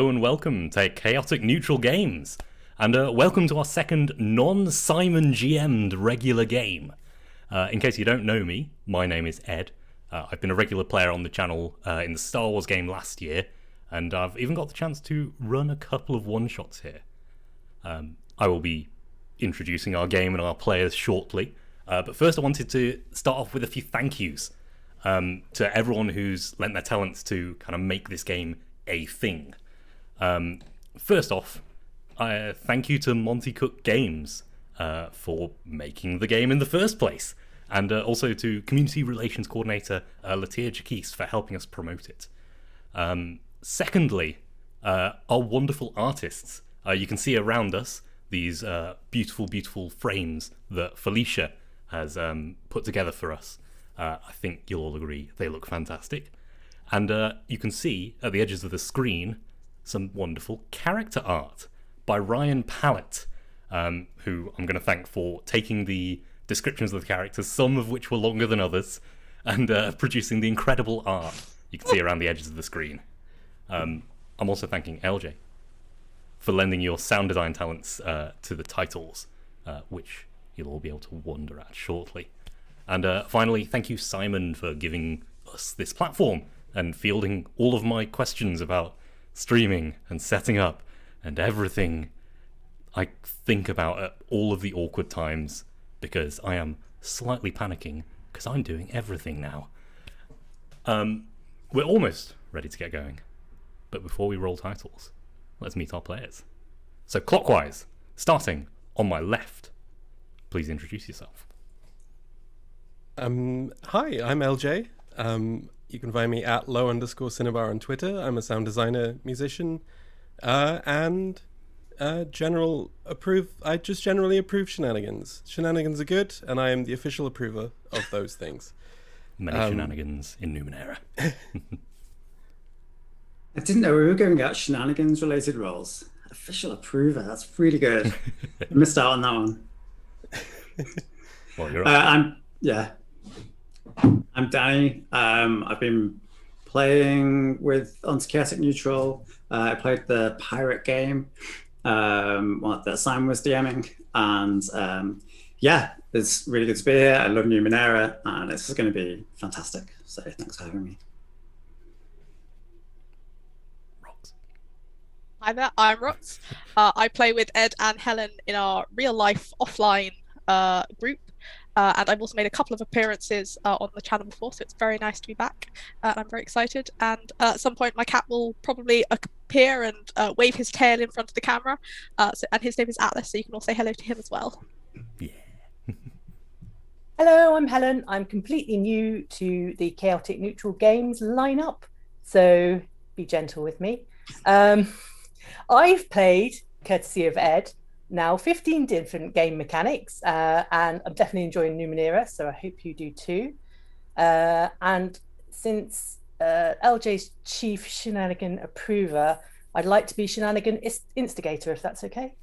Hello and welcome to Chaotic Neutral Games, and welcome to our second non-Simon GM'd regular game. In case you don't know me, my name is Ed. I've been a regular player on the channel in the Star Wars game last year, and I've even got the chance to run a couple of one-shots here. I will be introducing our game and our players shortly, but first I wanted to start off with a few thank yous to everyone who's lent their talents to kind of make this game a thing. First off, thank you to Monty Cook Games for making the game in the first place, and also to Community Relations Coordinator Latia Jakis for helping us promote it. Secondly, our wonderful artists. You can see around us these beautiful, beautiful frames that Felicia has put together for us. I think you'll all agree they look fantastic. And you can see at the edges of the screen some wonderful character art by Ryan Pallett, who I'm going to thank for taking the descriptions of the characters, some of which were longer than others, and producing the incredible art you can see around the edges of the screen. I'm also thanking LJ for lending your sound design talents to the titles, which you'll all be able to wonder at shortly. And finally, thank you, Simon, for giving us this platform and fielding all of my questions about streaming and setting up and everything I think about at all of the awkward times, because I am slightly panicking because I'm doing everything now. We're almost ready to get going, but before we roll titles, let's meet our players. So clockwise, starting on my left, please introduce yourself. Hi, I'm LJ. You can find me at @low_cinnabar on Twitter. I'm a sound designer, musician, and I just generally approve shenanigans. Shenanigans are good, and I am the official approver of those things. Many shenanigans in Numenera. I didn't know we were going at shenanigans-related roles. Official approver, that's really good. I missed out on that one. Well, you're up. I'm Danny. I've been playing on Chaotic Neutral. I played the pirate game that Simon was DMing, and it's really good to be here. I love Numenera, and it's going to be fantastic. So thanks for having me. Hi there, I'm Rox. I play with Ed and Helen in our real-life offline group, and I've also made a couple of appearances on the channel before, so it's very nice to be back, and I'm very excited. And at some point my cat will probably appear and wave his tail in front of the camera, and his name is Atlas, so you can all say hello to him as well. Yeah. Hello, I'm Helen. I'm completely new to the Chaotic Neutral Games lineup, so be gentle with me. I've played, courtesy of Ed, now 15 different game mechanics, and I'm definitely enjoying Numenera, so I hope you do too. And since LJ's chief shenanigan approver, I'd like to be shenanigan instigator, if that's okay.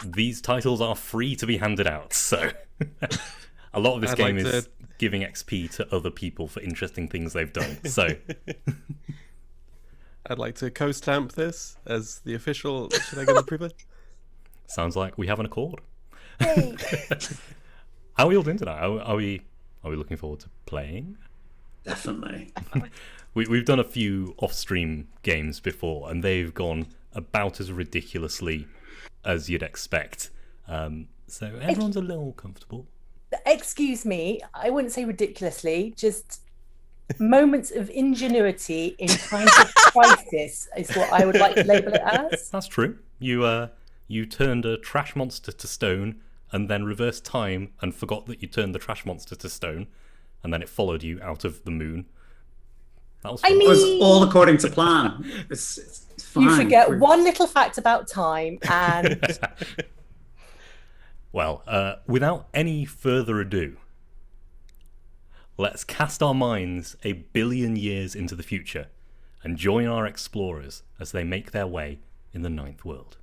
These titles are free to be handed out, so a lot of this game is giving XP to other people for interesting things they've done. So I'd like to co-stamp this as the official shenanigan approver. Sounds like we have an accord. Hey. How are we all doing tonight? Are we looking forward to playing? Definitely. We've done a few off-stream games before, and they've gone about as ridiculously as you'd expect. So everyone's a little comfortable. Excuse me, I wouldn't say ridiculously, just moments of ingenuity in times of crisis is what I would like to label it as. That's true. You turned a trash monster to stone and then reversed time and forgot that you turned the trash monster to stone, and then it followed you out of the moon. That was fun. It was all according to plan. It's fine. You forget one little fact about time, and Well, without any further ado, let's cast our minds 1 billion years into the future and join our explorers as they make their way in the 9th world.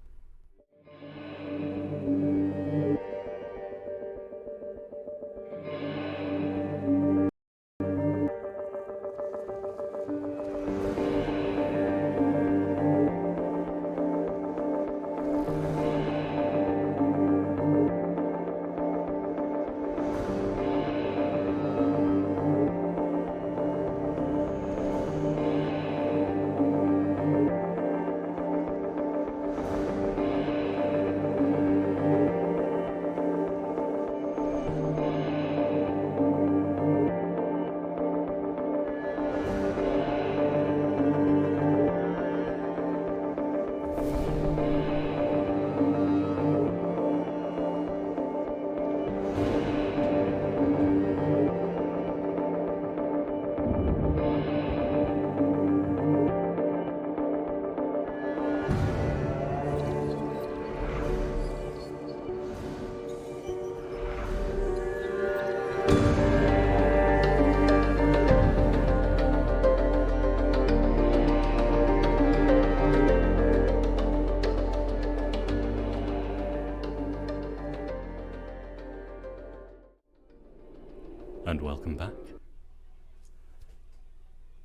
and welcome back.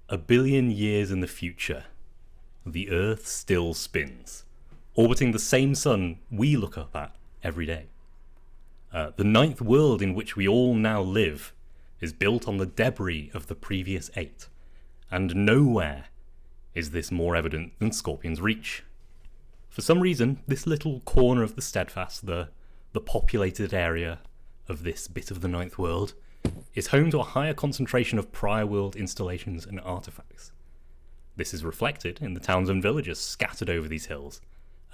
A billion years in the future, the Earth still spins, orbiting the same sun we look up at every day. The ninth world in which we all now live is built on the debris of the previous 8, and nowhere is this more evident than Scorpion's Reach. For some reason, this little corner of the Steadfast, the populated area of this bit of the ninth world, is home to a higher concentration of prior world installations and artifacts. This is reflected in the towns and villages scattered over these hills,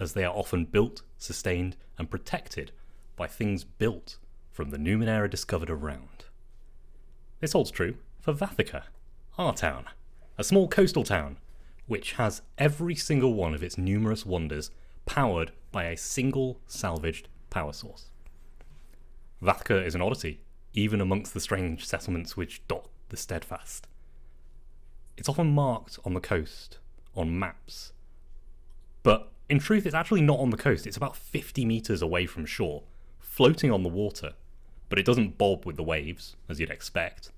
as they are often built, sustained, and protected by things built from the Numenera discovered around. This holds true for Vathika, our town, a small coastal town which has every single one of its numerous wonders powered by a single salvaged power source. Vathika is an oddity, even amongst the strange settlements which dot the Steadfast. It's often marked on the coast, on maps, but in truth it's actually not on the coast. It's about 50 metres away from shore, floating on the water, but it doesn't bob with the waves, as you'd expect.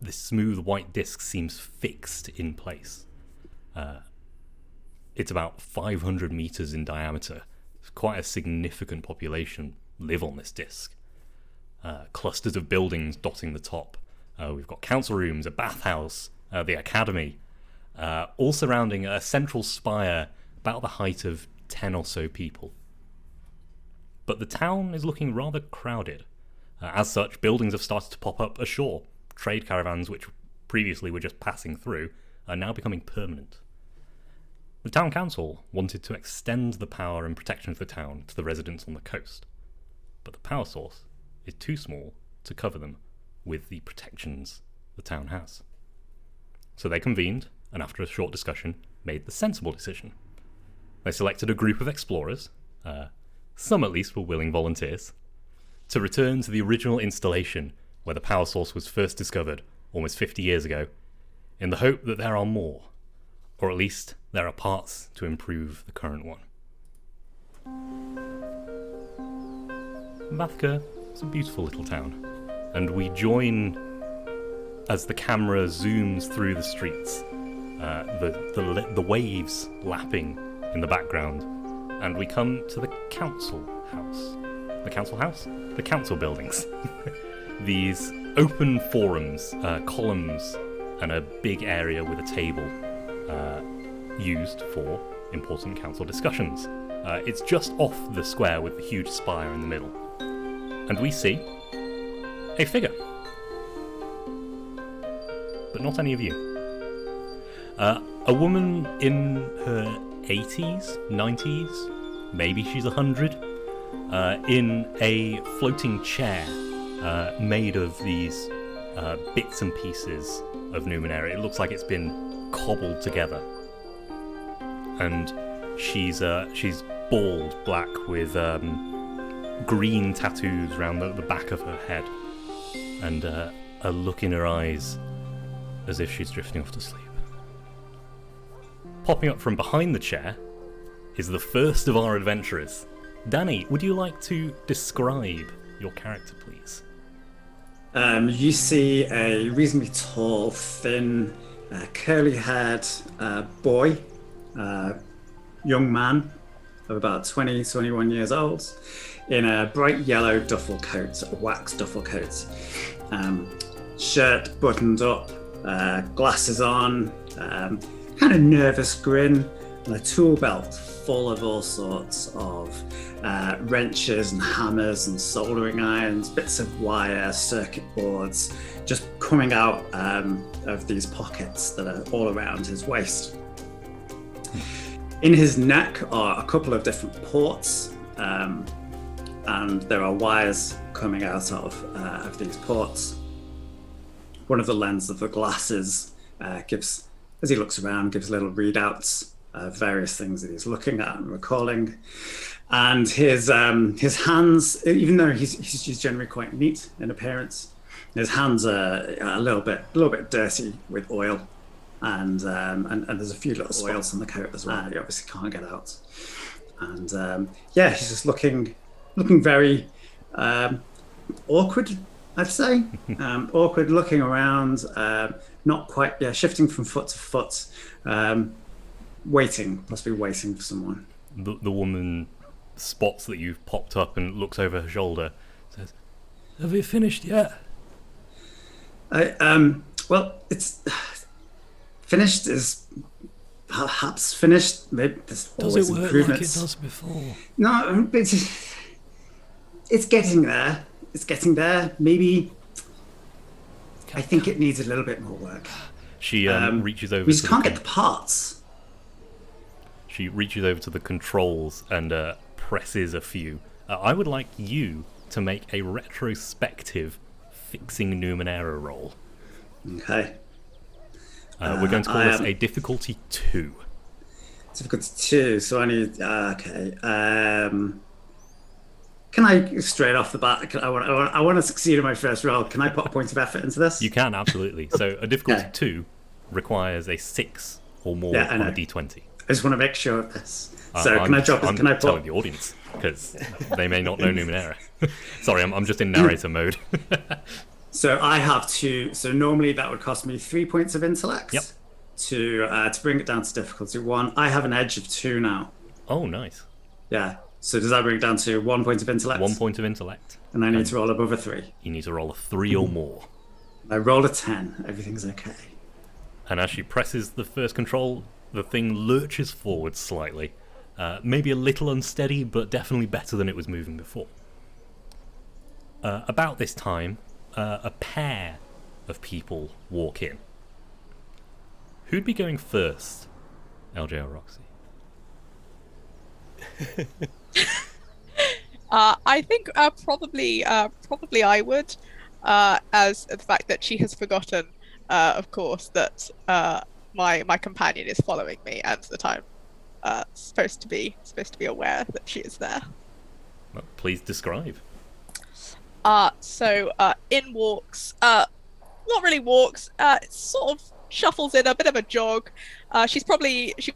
This smooth white disc seems fixed in place. It's about 500 metres in diameter. Quite a significant population live on this disc. Clusters of buildings dotting the top. We've got council rooms, a bathhouse, the academy, all surrounding a central spire about the height of 10 or so people. But the town is looking rather crowded. As such, buildings have started to pop up ashore. Trade caravans, which previously were just passing through, are now becoming permanent. The town council wanted to extend the power and protection of the town to the residents on the coast, but the power source is too small to cover them with the protections the town has. So they convened, and after a short discussion, made the sensible decision. They selected a group of explorers, some at least were willing volunteers, to return to the original installation where the power source was first discovered almost 50 years ago, in the hope that there are more, or at least there are parts to improve the current one. Vathika is a beautiful little town, and we join as the camera zooms through the streets, the waves lapping in the background, and we come to the council house. The council house? The council buildings. These open forums, columns, and a big area with a table used for important council discussions. It's just off the square with the huge spire in the middle. And we see a figure. But not any of you. A woman in her 80s, 90s, maybe she's 100, in a floating chair made of these bits and pieces of Numenera. It looks like it's been cobbled together. And she's bald black with green tattoos around the back of her head, and a look in her eyes as if she's drifting off to sleep. Popping up from behind the chair is the first of our adventurers. Danny, would you like to describe your character, please? You see a reasonably tall, thin, curly-haired boy, young man of about 20, 21 years old, in a bright yellow duffel coat, a wax duffel coat. Shirt buttoned up, glasses on, kind of nervous grin, and a tool belt full of all sorts of wrenches and hammers and soldering irons, bits of wire, circuit boards, just coming out of these pockets that are all around his waist. In his neck are a couple of different ports, and there are wires coming out of these ports. One of the lenses of the glasses gives, as he looks around, gives little readouts of various things that he's looking at and recalling. And his hands, even though he's generally quite neat in appearance, his hands are a little bit dirty with oil, and there's a few little spots on the coat as well that he obviously can't get out. And he's just looking very awkward, I'd say. Awkward, looking around, not quite, shifting from foot to foot, possibly waiting for someone. The woman spots that you've popped up and looks over her shoulder, says, "Have you finished yet?" Well, it's finished is perhaps finished. Maybe there's Does always it work like it improvements. does before? No, it's getting there. It's getting there. Maybe I think it needs a little bit more work. She reaches over. We just to can't the get the parts. She reaches over to the controls and presses a few. I would like you to make a retrospective fixing Numenera roll. Okay. We're going to call this a difficulty 2. Difficulty 2, so I need. Okay. Can I straight off the bat? I want to succeed in my first roll. Can I put a point of effort into this? You can, absolutely. So a difficulty 2 requires a 6 or more on a d20. I just want to make sure of this. So can I drop this? I'm Can I put? telling the audience because they may not know Numenera. Sorry, I'm just in narrator mode. So I have 2. So normally that would cost me 3 points of intellect. Yep. To bring it down to difficulty 1. I have an edge of 2 now. Oh, nice. Yeah. So does that bring it down to 1 point of intellect? 1 point of intellect. And I need to roll above a 3. You need to roll a 3 or more. I roll a 10. Everything's okay. And as she presses the first control, the thing lurches forward slightly. Maybe a little unsteady, but definitely better than it was moving before. About this time, a pair of people walk in. Who'd be going first, LJ or Roxy? I think probably I would, as the fact that she has forgotten, of course, that my companion is following me, and that I'm supposed to be aware that she is there. Well, please describe. So in walks, not really walks, sort of shuffles in, a bit of a jog. She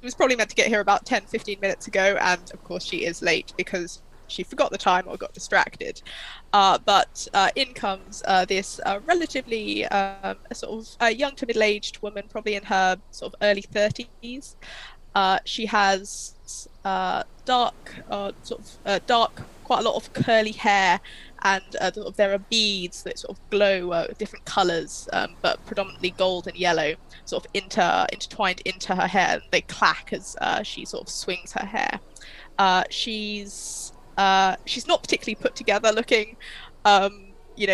was probably meant to get here about 10-15 minutes ago, and of course she is late because she forgot the time or got distracted. But in comes this relatively sort of young to middle-aged woman, probably in her sort of early 30s. She has dark, quite a lot of curly hair, and there are beads that sort of glow different colours, but predominantly gold and yellow, sort of intertwined into her hair. They clack as she sort of swings her hair. She's not particularly put together looking.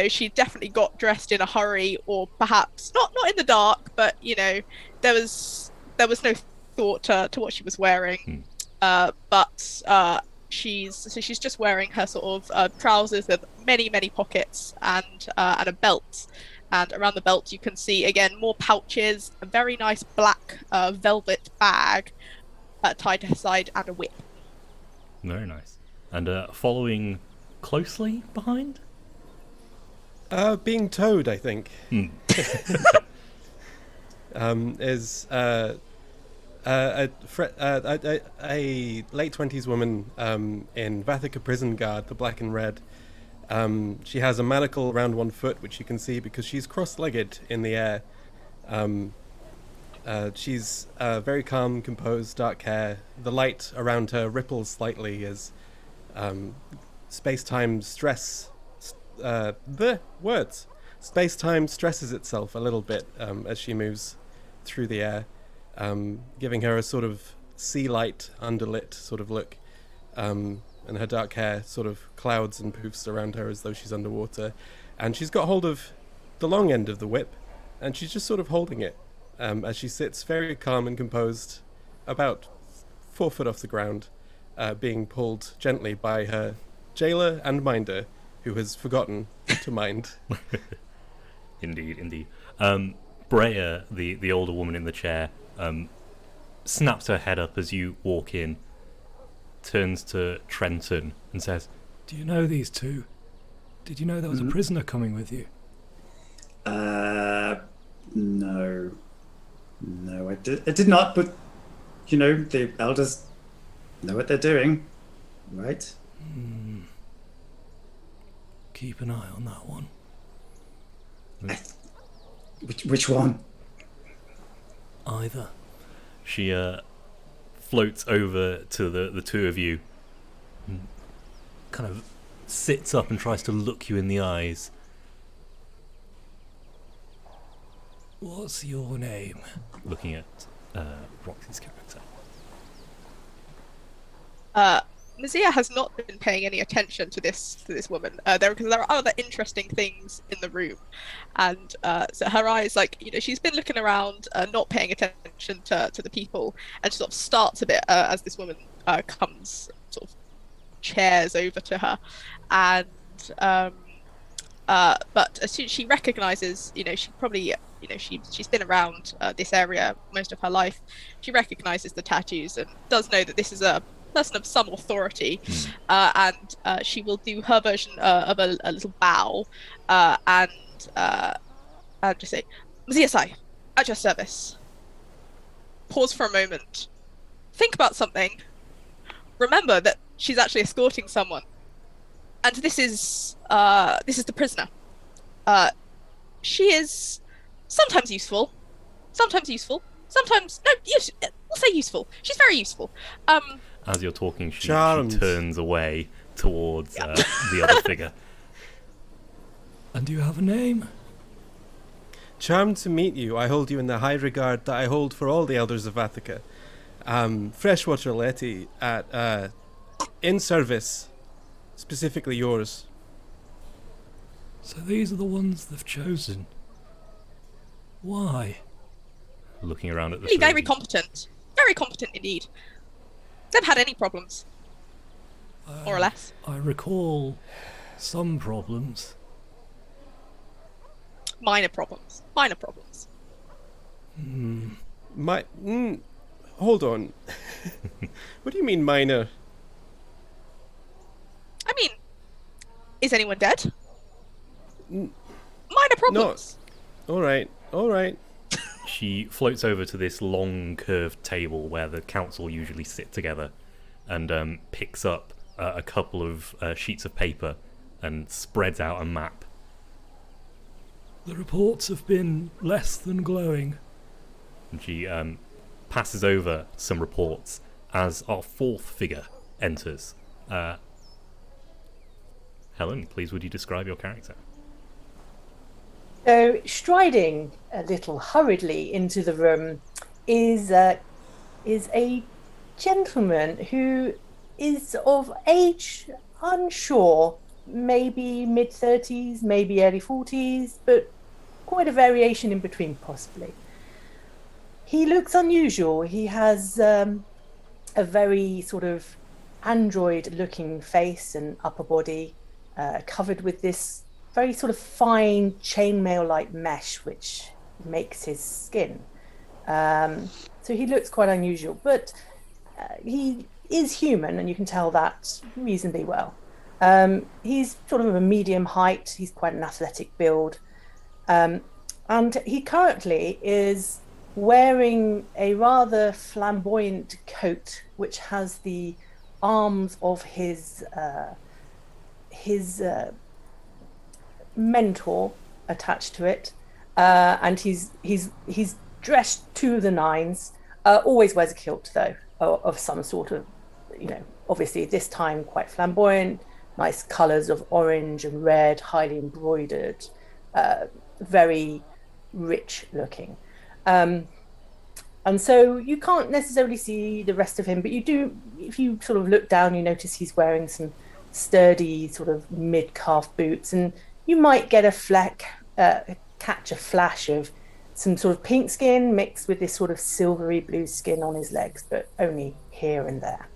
She definitely got dressed in a hurry, or perhaps not in the dark, but there was no thought to what she was wearing. But she's just wearing her sort of trousers with many pockets and a belt. And around the belt you can see again more pouches, a very nice black velvet bag tied to her side, and a whip. Very nice. And following closely behind? Being towed, I think. Is a late 20s woman in Vathika prison guard, the black and red. She has a manacle around one foot, which you can see because she's cross-legged in the air. She's very calm, composed, dark hair. The light around her ripples slightly as space-time stress... Space-time stresses itself a little bit as she moves through the air, giving her a sort of sea light, underlit sort of look. And her dark hair sort of clouds and poofs around her as though she's underwater. And she's got hold of the long end of the whip, and she's just sort of holding it as she sits very calm and composed, about 4 foot off the ground, being pulled gently by her jailer and minder, who has forgotten to mind. Indeed. Brea, the older woman in the chair, snaps her head up as you walk in, turns to Trenton and says, "Do you know these two? Did you know there was a prisoner coming with you?" No, I did not, but the elders know what they're doing, right? Keep an eye on that one. Which one? Either. She floats over to the two of you, and kind of sits up and tries to look you in the eyes. What's your name? Looking at Roxy's character. Mazia has not been paying any attention to this woman. Because there are other interesting things in the room, and so her eyes, like, she's been looking around, not paying attention to the people, and she sort of starts a bit as this woman comes, sort of chairs over to her, and but as soon as she recognizes, she probably, she's been around this area most of her life. She recognizes the tattoos and does know that this is a person of some authority, and she will do her version of a little bow, and just say, "Mazia-sai, at your service." Pause for a moment. Think about something. Remember that she's actually escorting someone, and this is the prisoner. She is sometimes useful, sometimes no, we'll say useful. She's very useful. As you're talking, she Charmed. turns away towards the other figure. And do you have a name? Charmed to meet you. I hold you in the high regard that I hold for all the elders of Vathika. Freshwater Letty at in service, specifically yours. So these are the ones they've chosen. Why? Looking around at the Really three of very you. competent. Very competent indeed. Never had any problems, more or less. I recall some problems. Minor problems. Hold on. What do you mean minor? I mean, is anyone dead? N- Minor problems. All right. She floats over to this long curved table where the council usually sit together, and picks up a couple of sheets of paper and spreads out a map. The reports have been less than glowing. And she passes over some reports as our fourth figure enters. Helen, please would you describe your character? So, striding a little hurriedly into the room is a gentleman who is of age unsure, maybe mid-30s, maybe early 40s, but quite a variation in between, possibly. He looks unusual. He has a very sort of android-looking face and upper body, covered with this very sort of fine chainmail-like mesh, which makes his skin. So he looks quite unusual, but he is human, and you can tell that reasonably well. He's sort of a medium height. He's quite an athletic build. And he currently is wearing a rather flamboyant coat, which has the arms of his mentor attached to it, and he's dressed to the nines. Always wears a kilt, though, of some sort of, obviously this time quite flamboyant, nice colours of orange and red, highly embroidered, very rich looking. And so you can't necessarily see the rest of him, but you do, if you sort of look down, you notice he's wearing some sturdy sort of mid-calf boots, and you might get catch a flash of some sort of pink skin mixed with this sort of silvery blue skin on his legs, but only here and there.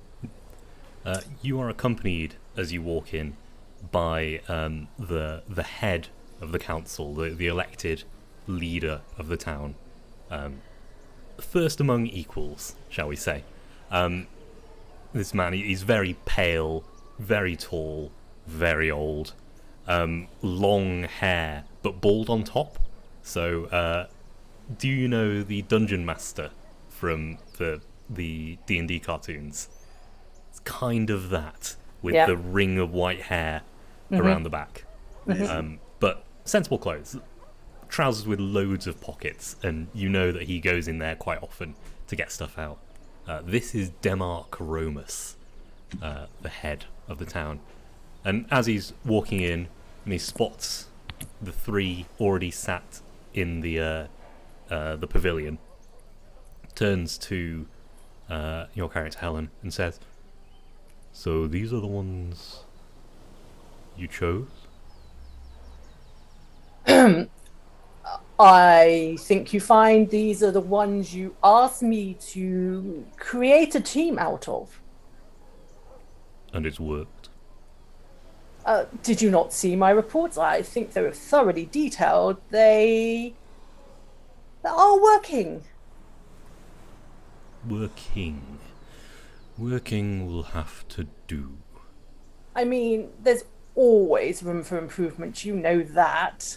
You are accompanied as you walk in by the head of the council, the elected leader of the town. First among equals, shall we say. This man, he's very pale, very tall, very old. Long hair, but bald on top. So, do you know the Dungeon Master from the D&D cartoons? It's kind of that, with the ring of white hair around the back. But sensible clothes. trousers with loads of pockets, and you know that he goes in there quite often to get stuff out. This is Demark Romus, the head of the town. And as he's walking in, and he spots the three already sat in the pavilion, turns to your character Helen and says, "So these are the ones you chose?" I think you find these are the ones you asked me to create a team out of. And it's worked. Did you not see my reports? I think they were thoroughly detailed. They are working. Working will have to do. I mean, there's always room for improvement, you know that.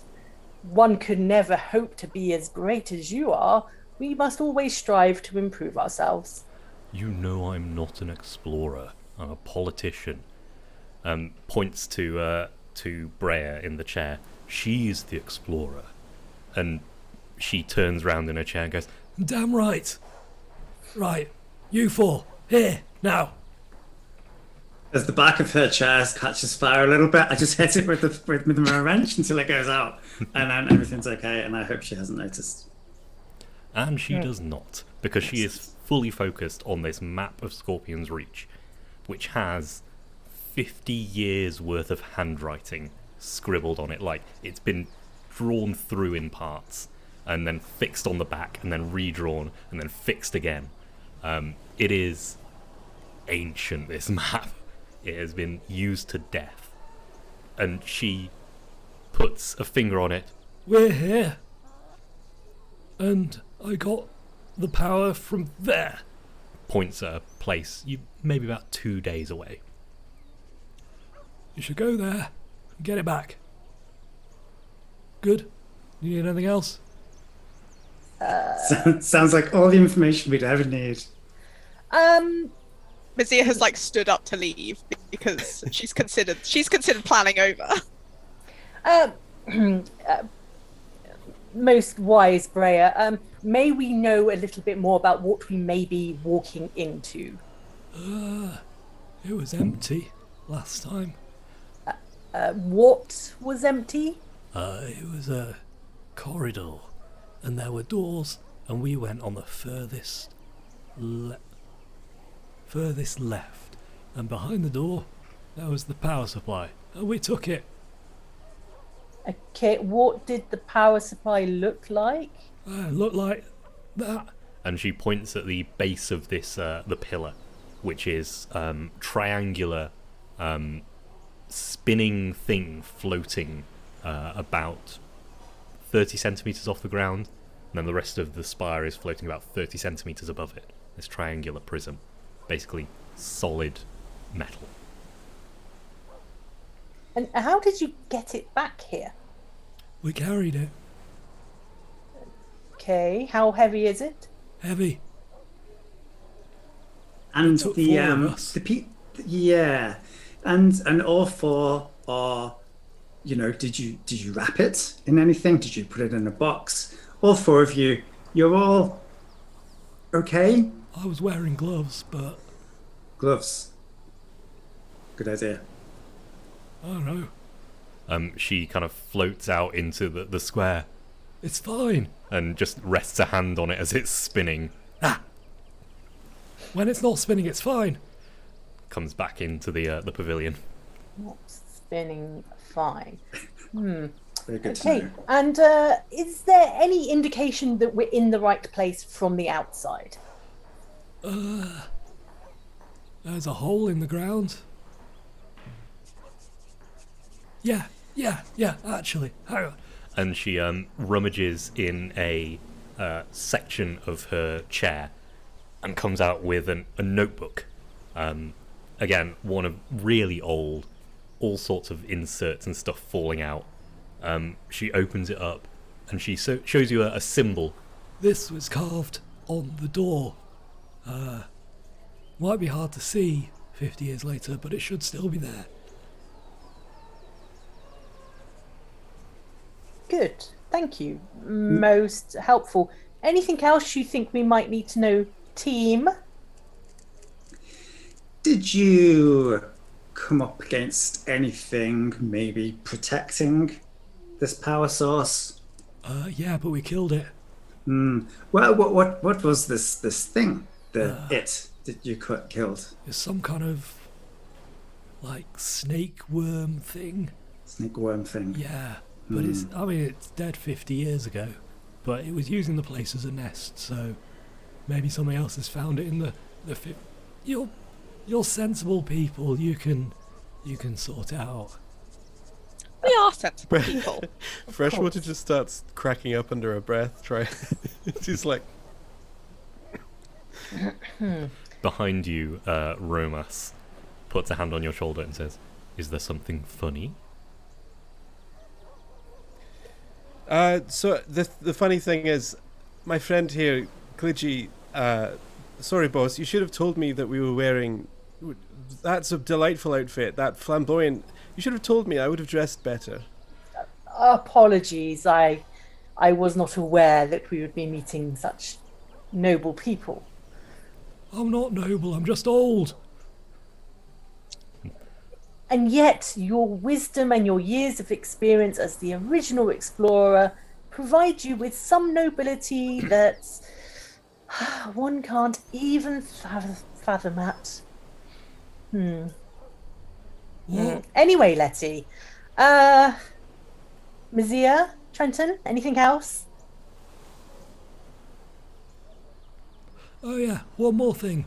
One could never hope to be as great as you are. We must always strive to improve ourselves. You know I'm not an explorer. I'm a politician. Points to Brea in the chair. She's the explorer. And she turns round in her chair and goes, Damn right. Right, you four, here, now. As the back of her chair catches fire a little bit, I just hit it with my wrench until it goes out, and then everything's okay. And I hope she hasn't noticed. And she does not, because she is fully focused on this map of Scorpion's Reach, which has 50 years worth of handwriting scribbled on it. Like, it's been drawn through in parts, and then fixed on the back, and then redrawn, and then fixed again. It is ancient, this map. It has been used to death. And she puts a finger on it. We're here. And I got the power from there. Points at a place maybe about 2 days away. You should go there and get it back. Good. You need anything else? Sounds like all the information we'd ever need. Mazia has like stood up to leave because she's considered planning over. Most wise Brea, may we know a little bit more about what we may be walking into? It was empty last time. What was empty? It was a corridor, and there were doors, and we went on the furthest left, and behind the door there was the power supply, and we took it. Okay, what did the power supply look like? Looked like that. And she points at the base of this the pillar, which is triangular spinning thing floating about 30 centimetres off the ground, and then the rest of the spire is floating about 30 centimetres above it. This triangular prism, basically solid metal. And how did you get it back here? We carried it. Okay, how heavy is it? Heavy. And took four of us. And all four are, did you wrap it in anything? Did you put it in a box? All four of you, you're all okay? I was wearing gloves, but Gloves. Good idea. I don't know. She kind of floats out into the square It's fine. and just rests a hand on it as it's spinning. When it's not spinning, it's fine. Comes back into the pavilion. Not spinning fine. Very good to Okay, know. and is there any indication that we're in the right place from the outside? There's a hole in the ground. Yeah, actually. Hang on. And she rummages in a section of her chair and comes out with a notebook. Again, one of really old, all sorts of inserts and stuff falling out. She opens it up and she shows you a symbol. This was carved on the door. Might be hard to see 50 years later, but it should still be there. Good. Thank you. Most helpful. Anything else you think we might need to know, team? Did you come up against anything maybe protecting this power source? Yeah, but we killed it. Well, what was this thing that you killed? It's some kind of like snake worm thing. Snake worm thing. Yeah, but it's dead 50 years ago, but it was using the place as a nest, so maybe somebody else has found it in the You're sensible people. You can sort it out. We are sensible people. Freshwater just starts cracking up under her breath. She's like, Behind you, Romas puts a hand on your shoulder and says, "Is there something funny?" So the funny thing is, my friend here, Klidji, sorry boss, you should have told me that we were wearing, that's a delightful outfit, that flamboyant, you should have told me, I would have dressed better. Apologies, I was not aware that we would be meeting such noble people. I'm not noble, I'm just old. And yet, your wisdom and your years of experience as the original explorer provide you with some nobility that one can't even fathom at. Anyway, Letty. Mazia, Trenton, anything else? Oh yeah, one more thing.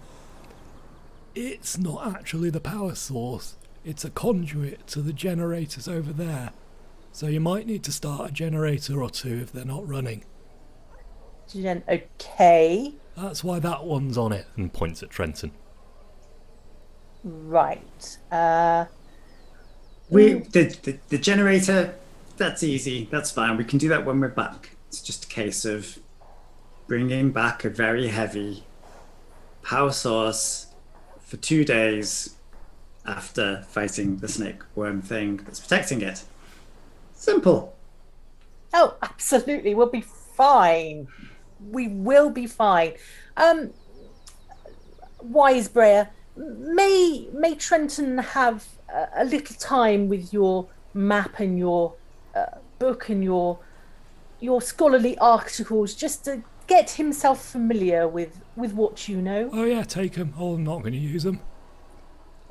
It's not actually the power source. It's a conduit to the generators over there. So you might need to start a generator or two if they're not running. Okay. That's why that one's on it. And points at Trenton. Right. The generator, that's easy. That's fine. We can do that when we're back. It's just a case of bringing back a very heavy power source for 2 days after fighting the snake worm thing that's protecting it. Simple. Oh, absolutely. We'll be fine. We will be fine. Wisebreyer, may Trenton have a little time with your map and your book and your scholarly articles just to get himself familiar with what you know? Oh yeah, take them. Oh, I'm not going to use them.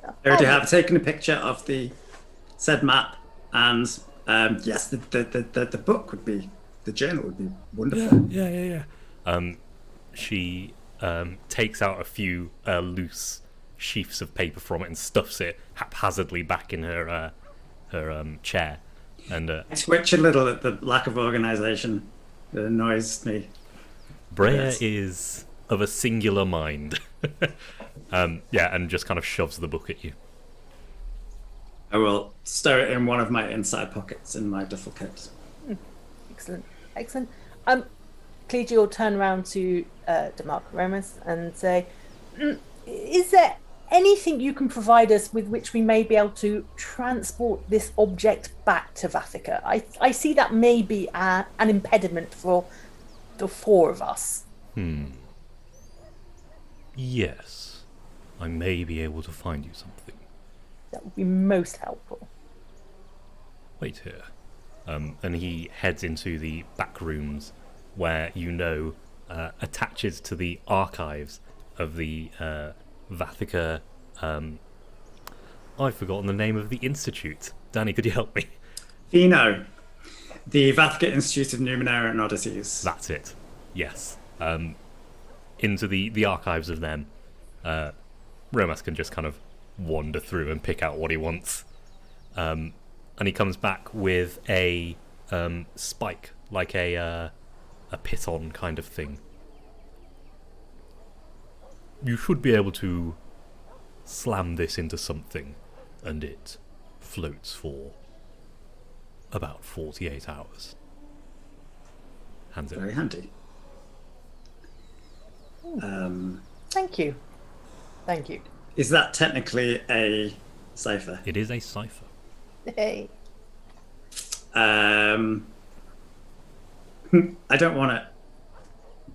I already have taken a picture of the said map, and yes, the book would be, the journal would be wonderful. Yeah. She takes out a few loose sheafs of paper from it and stuffs it haphazardly back in her chair. And I twitch a little at the lack of organisation that annoys me. Breya is of a singular mind. And just kind of shoves the book at you. I will stow it in one of my inside pockets in my duffel coat. Excellent. Klidji will turn around to DeMarco Romas and say, is there anything you can provide us with which we may be able to transport this object back to Vathika? I see that may be an impediment for the four of us. Yes. I may be able to find you something. That would be most helpful. Wait here. And he heads into the back rooms where attaches to the archives of the Vathika. I've forgotten the name of the institute. Danny, could you help me? Fino. The Vathika Institute of Numenera and Odysseys. That's it. Yes. Into the archives of them. Romas can just kind of wander through and pick out what he wants. And he comes back with a spike, like a piton kind of thing. You should be able to slam this into something, and it floats for about 48 hours. Hands it. Very handy. Thank you. Is that technically a cipher? It is a cipher. Hey. I don't want it.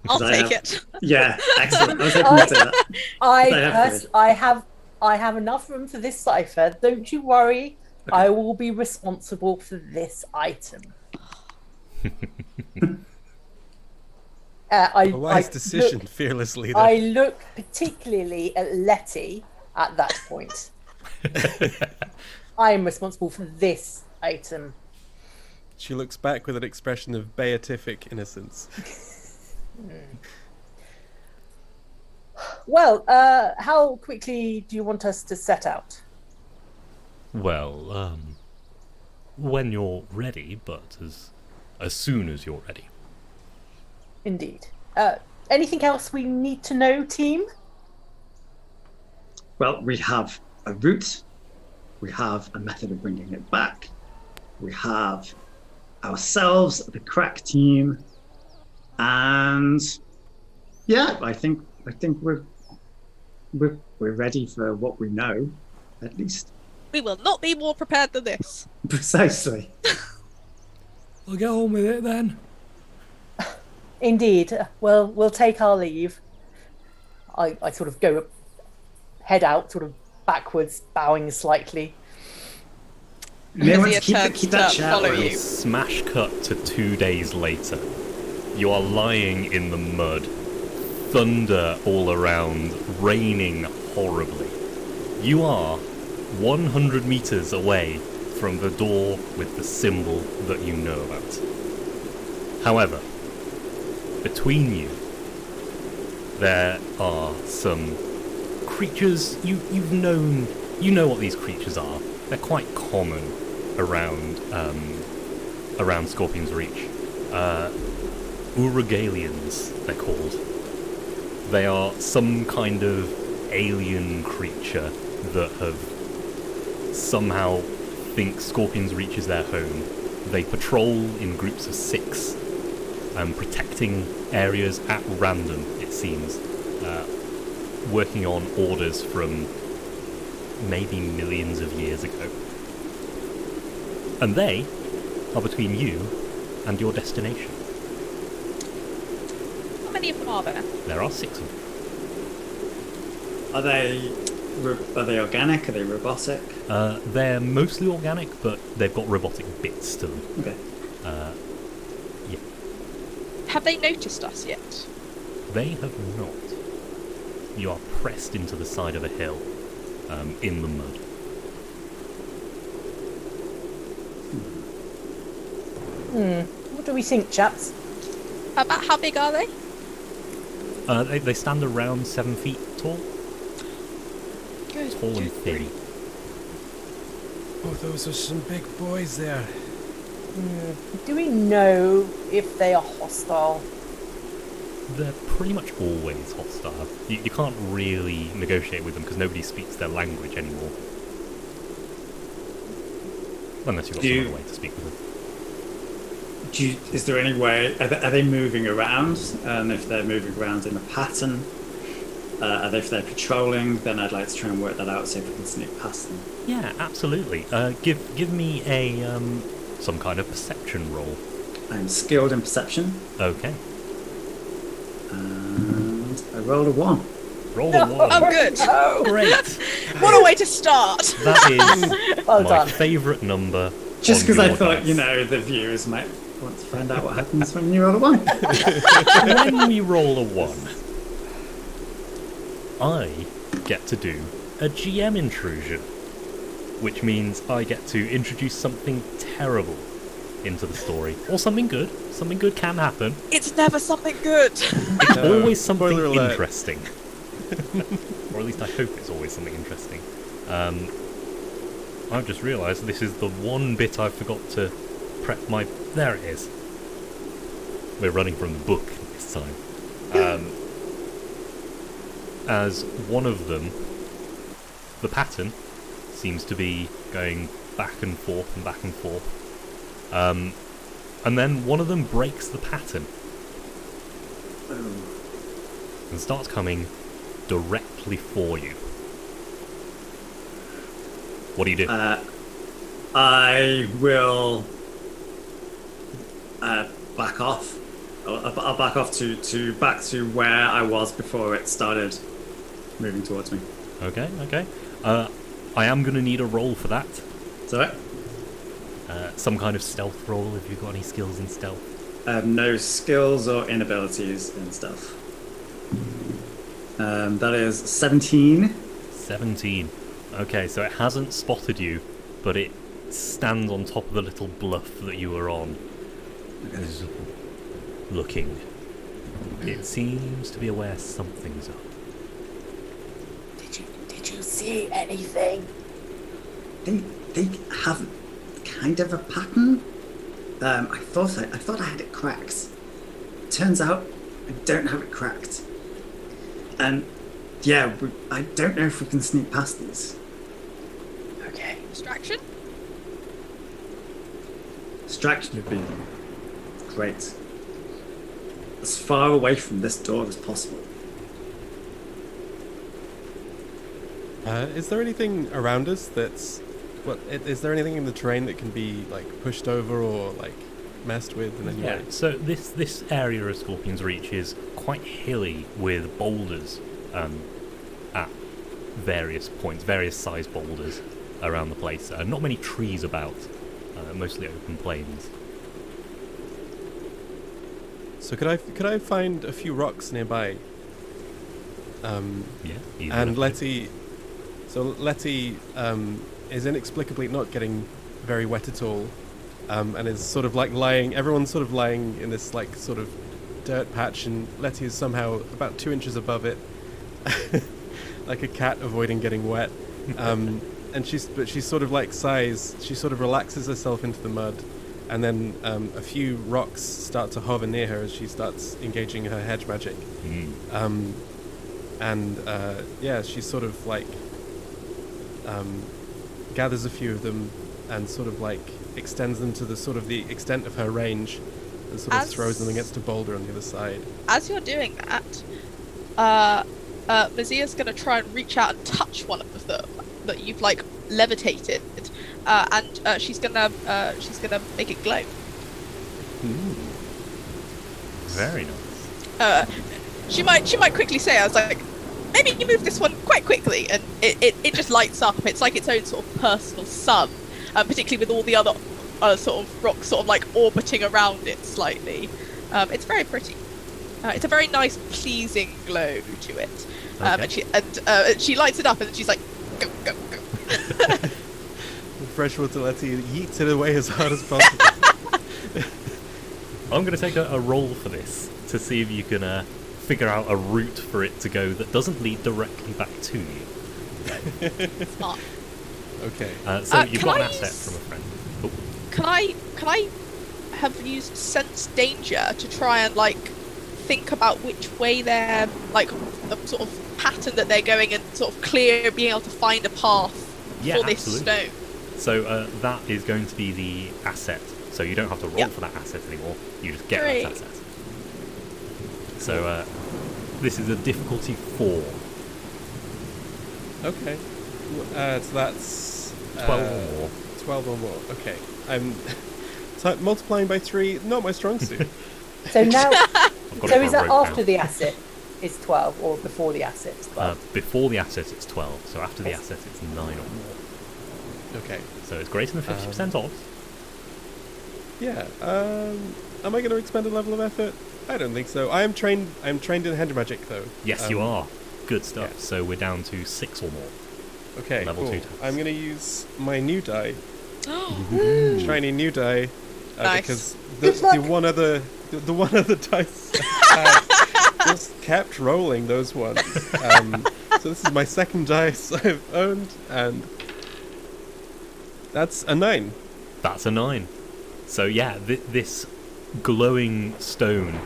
I'll 'Cause I take have- it. Yeah, excellent. I was hoping to say that. I have enough room for this cipher. Don't you worry. Okay. I will be responsible for this item. A wise decision, fearless leader. I look particularly at Letty at that point. I am responsible for this item. She looks back with an expression of beatific innocence. Well, how quickly do you want us to set out? Well, when you're ready, but as soon as you're ready. Indeed. Anything else we need to know, team? Well, we have a route. We have a method of bringing it back. We have ourselves, the crack team, and yeah, I think we're ready for what we know, at least. We will not be more prepared than this. Precisely. We'll get on with it then. Indeed. Well, we'll take our leave. I sort of go head out, sort of backwards, bowing slightly. Anyone Kezia keep turns that to chat follow going. you. Smash cut to 2 days later. You are lying in the mud, thunder all around, raining horribly. You are 100 meters away from the door with the symbol that you know about. However, between you, there are some creatures you know what these creatures are. They're quite common around Scorpion's Reach. Urugalians, they're called. They are some kind of alien creature that have somehow think Scorpion's Reach is their home. They patrol in groups of 6, protecting areas at random, it seems, working on orders from maybe millions of years ago. And they are between you and your destination. How many of them are there? There are 6 of them. Are they organic? Are they robotic? They're mostly organic, but they've got robotic bits to them. Okay. Yeah. Have they noticed us yet? They have not. You are pressed into the side of a hill, in the mud. What do we think, chaps? About how big are they? They stand around 7 feet tall. Good. Tall and thin. Oh, those are some big boys there. Do we know if they are hostile? They're pretty much always hostile. You can't really negotiate with them because nobody speaks their language anymore. Unless you've got some other way to speak with them. Is there any way? Are they moving around? And if they're moving around in a pattern, if they're patrolling, then I'd like to try and work that out so if we can sneak past them. Yeah, absolutely. Give me a some kind of perception roll. I'm skilled in perception, Okay. and I rolled a 1. Roll a 1. Oh, good. Great. What a way to start. That is Well my done. favourite number. Just on because I your thought, dice. the viewers might want to find out what happens when you roll a 1. When we roll a 1, I get to do a GM intrusion, which means I get to introduce something terrible into the story, or something good. Something good can happen. It's never something good. It's always something spoiler alert. interesting. Or at least I hope it's always something interesting. I've just realised this is the one bit I forgot to prep my... There it is. We're running from the book this time. As one of them, the pattern seems to be going back and forth and back and forth. And then one of them breaks the pattern and starts coming directly for you. What do you do? I will back off I'll back off to back to where I was before it started moving towards me. Okay. I am going to need a roll for that. Is that Some kind of stealth roll if you've got any skills in stealth. I have no skills or inabilities in stealth. That is 17. 17. Okay, so it hasn't spotted you, but it stands on top of the little bluff that you were on. Is looking. It seems to be aware something's up. Did you see anything? They have kind of a pattern. I thought I had it cracked. Turns out I don't have it cracked. And yeah, I don't know if we can sneak past these. Okay. Distraction? Distraction would be great. As far away from this door as possible. Is there anything around us that's... is there anything in the terrain that can be, like, pushed over or, like, messed with in any way? So this area of Scorpion's Reach is quite hilly with boulders at various points, various sized boulders around the place. Not many trees about, mostly open plains. So could I find a few rocks nearby? Yeah. And Letty is inexplicably not getting very wet at all, and is sort of like lying. Everyone's sort of lying in this like sort of dirt patch, and Letty is somehow about 2 inches above it, like a cat avoiding getting wet. And she's sort of like sighs. She sort of relaxes herself into the mud, and then a few rocks start to hover near her as she starts engaging her hedge magic. She sort of like gathers a few of them and sort of like extends them to the sort of the extent of her range and sort of throws them against a boulder on the other side. As you're doing that, Mazia's going to try and reach out and touch one of them that you've like levitated, and she's gonna make it glow. Very nice. She might quickly say, I was like, maybe you move this one quite quickly, and it just lights up. It's like its own sort of personal sun, particularly with all the other sort of rocks sort of like orbiting around it slightly. It's very pretty. It's a very nice, pleasing glow to it. Okay. And she lights it up, and she's like, go, go, go. Freshwater Letty yeets it away as hard as possible. I'm going to take a roll for this to see if you can figure out a route for it to go that doesn't lead directly back to you. Smart. Okay. So you've got an I asset from a friend. Oh. Can I have used sense danger to try and like think about which way they're like the sort of pattern that they're going and sort of being able to find a path for this stone? So that is going to be the asset. So you don't have to roll for that asset anymore. You just get that asset. So this is a difficulty 4. Okay. So that's 12 or more. 12 or more. Okay. I'm multiplying by 3. Not my strong suit. So now, so is that after down. the asset is 12 or before the asset is 12? Before the asset it's 12. So after the asset it's 9 or more. Okay. So it's greater than 50% odds. Yeah. Am I going to expend a level of effort? I don't think so. I'm trained in hedge magic though. Yes, you are. Good stuff. Yeah. So we're down to 6 or more. Okay. Level cool. 2 taps. I'm going to use my new die. Shiny new die. Nice. Because the one other dice just kept rolling those ones. So this is my second dice I've owned, and that's a 9. That's a 9. So yeah, this glowing stone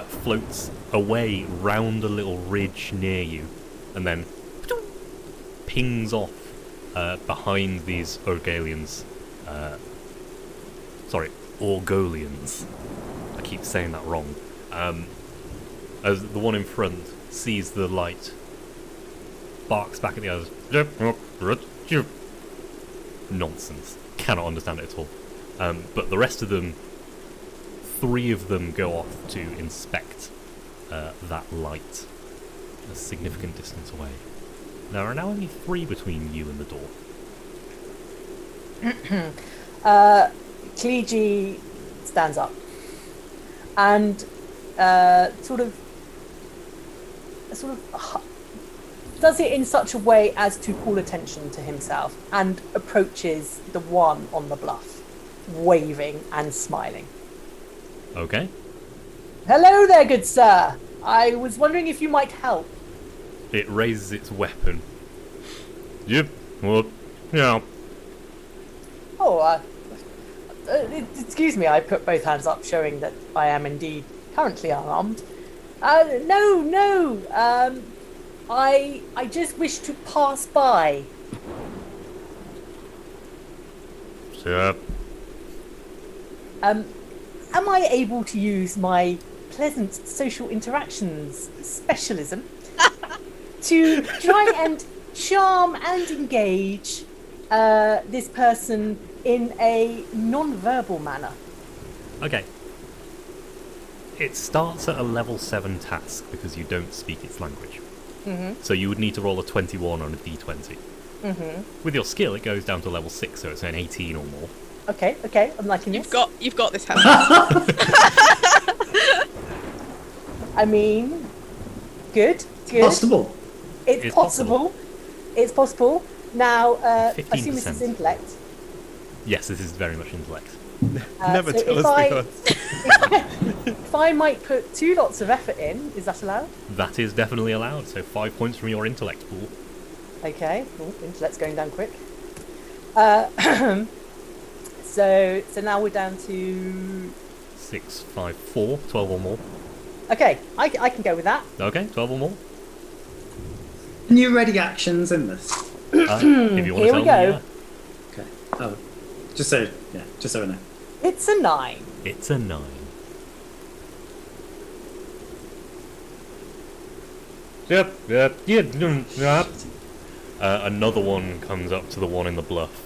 floats away round a little ridge near you, and then pings off behind these Orgolians. Orgolians. I keep saying that wrong. As the one in front sees the light, barks back at the others. Nonsense. Cannot understand it at all. But the rest of them 3 of them go off to inspect that light a significant distance away. There are now only 3 between you and the door. Kliji stands up and sort of does it in such a way as to call attention to himself and approaches the one on the bluff, waving and smiling. Okay. Hello there, good sir. I was wondering if you might help. It raises its weapon. Yep. Well, yeah. Oh, excuse me, I put both hands up, showing that I am indeed currently unarmed. No. I just wish to pass by. Sure. Am I able to use my pleasant social interactions specialism to try and charm and engage this person in a non-verbal manner? Okay. It starts at a level 7 task because you don't speak its language. Mm-hmm. So you would need to roll a 21 on a d20. Mm-hmm. With your skill, it goes down to level 6, so it's an 18 or more. Okay, I'm liking this. You've got this, Helen. I mean, good. Possible. It's possible. It's possible. Now, I 15%. assume this is intellect. Yes, this is very much intellect. Never so tell if us I- the odds. If I might put 2 lots of effort in, is that allowed? That is definitely allowed, so 5 points from your intellect pool. Okay. Ooh, intellect's going down quick. So now we're down to... 6, 5, 4, 12 or more. Okay, I can go with that. Okay, 12 or more. New ready actions in this. If you want Here to we tell me, go. Okay. Oh, just so I know. It's a 9. It's a 9. Yep. Another one comes up to the one in the bluff.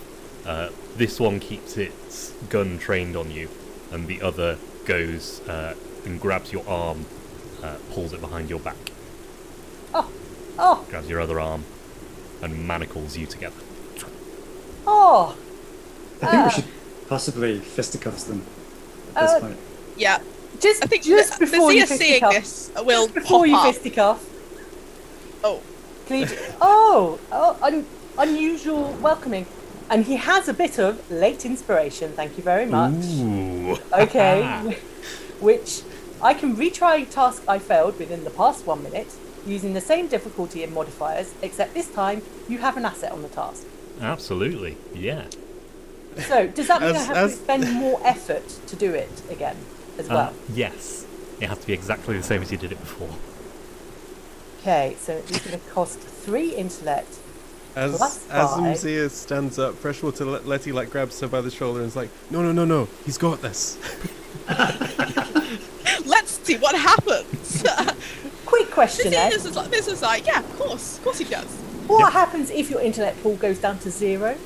This one keeps its gun trained on you, and the other goes and grabs your arm, pulls it behind your back, Oh, grabs your other arm, and manacles you together. oh. I think we should possibly fisticuffs them at this point. Yeah, Just, I think just the before you Zia seeing fisticuff. this will Before pop you up. fisticuff. Oh, Unusual welcoming. And he has a bit of late inspiration, thank you very much. Ooh. Okay. Which I can retry task I failed within the past 1 minute using the same difficulty and modifiers, except this time you have an asset on the task. Absolutely, yeah. So does that mean I As- have to as- expend more effort to do it again as well? Yes. It has to be exactly the same as you did it before. Okay, so it's going to cost 3 intellect. As Plus 5. Mzia stands up, Freshwater Letty grabs her by the shoulder and is like, no, he's got this. let's see what happens. Quick question, Ed. This is like, yeah, of course he does. What happens if your intellect pool goes down to 0?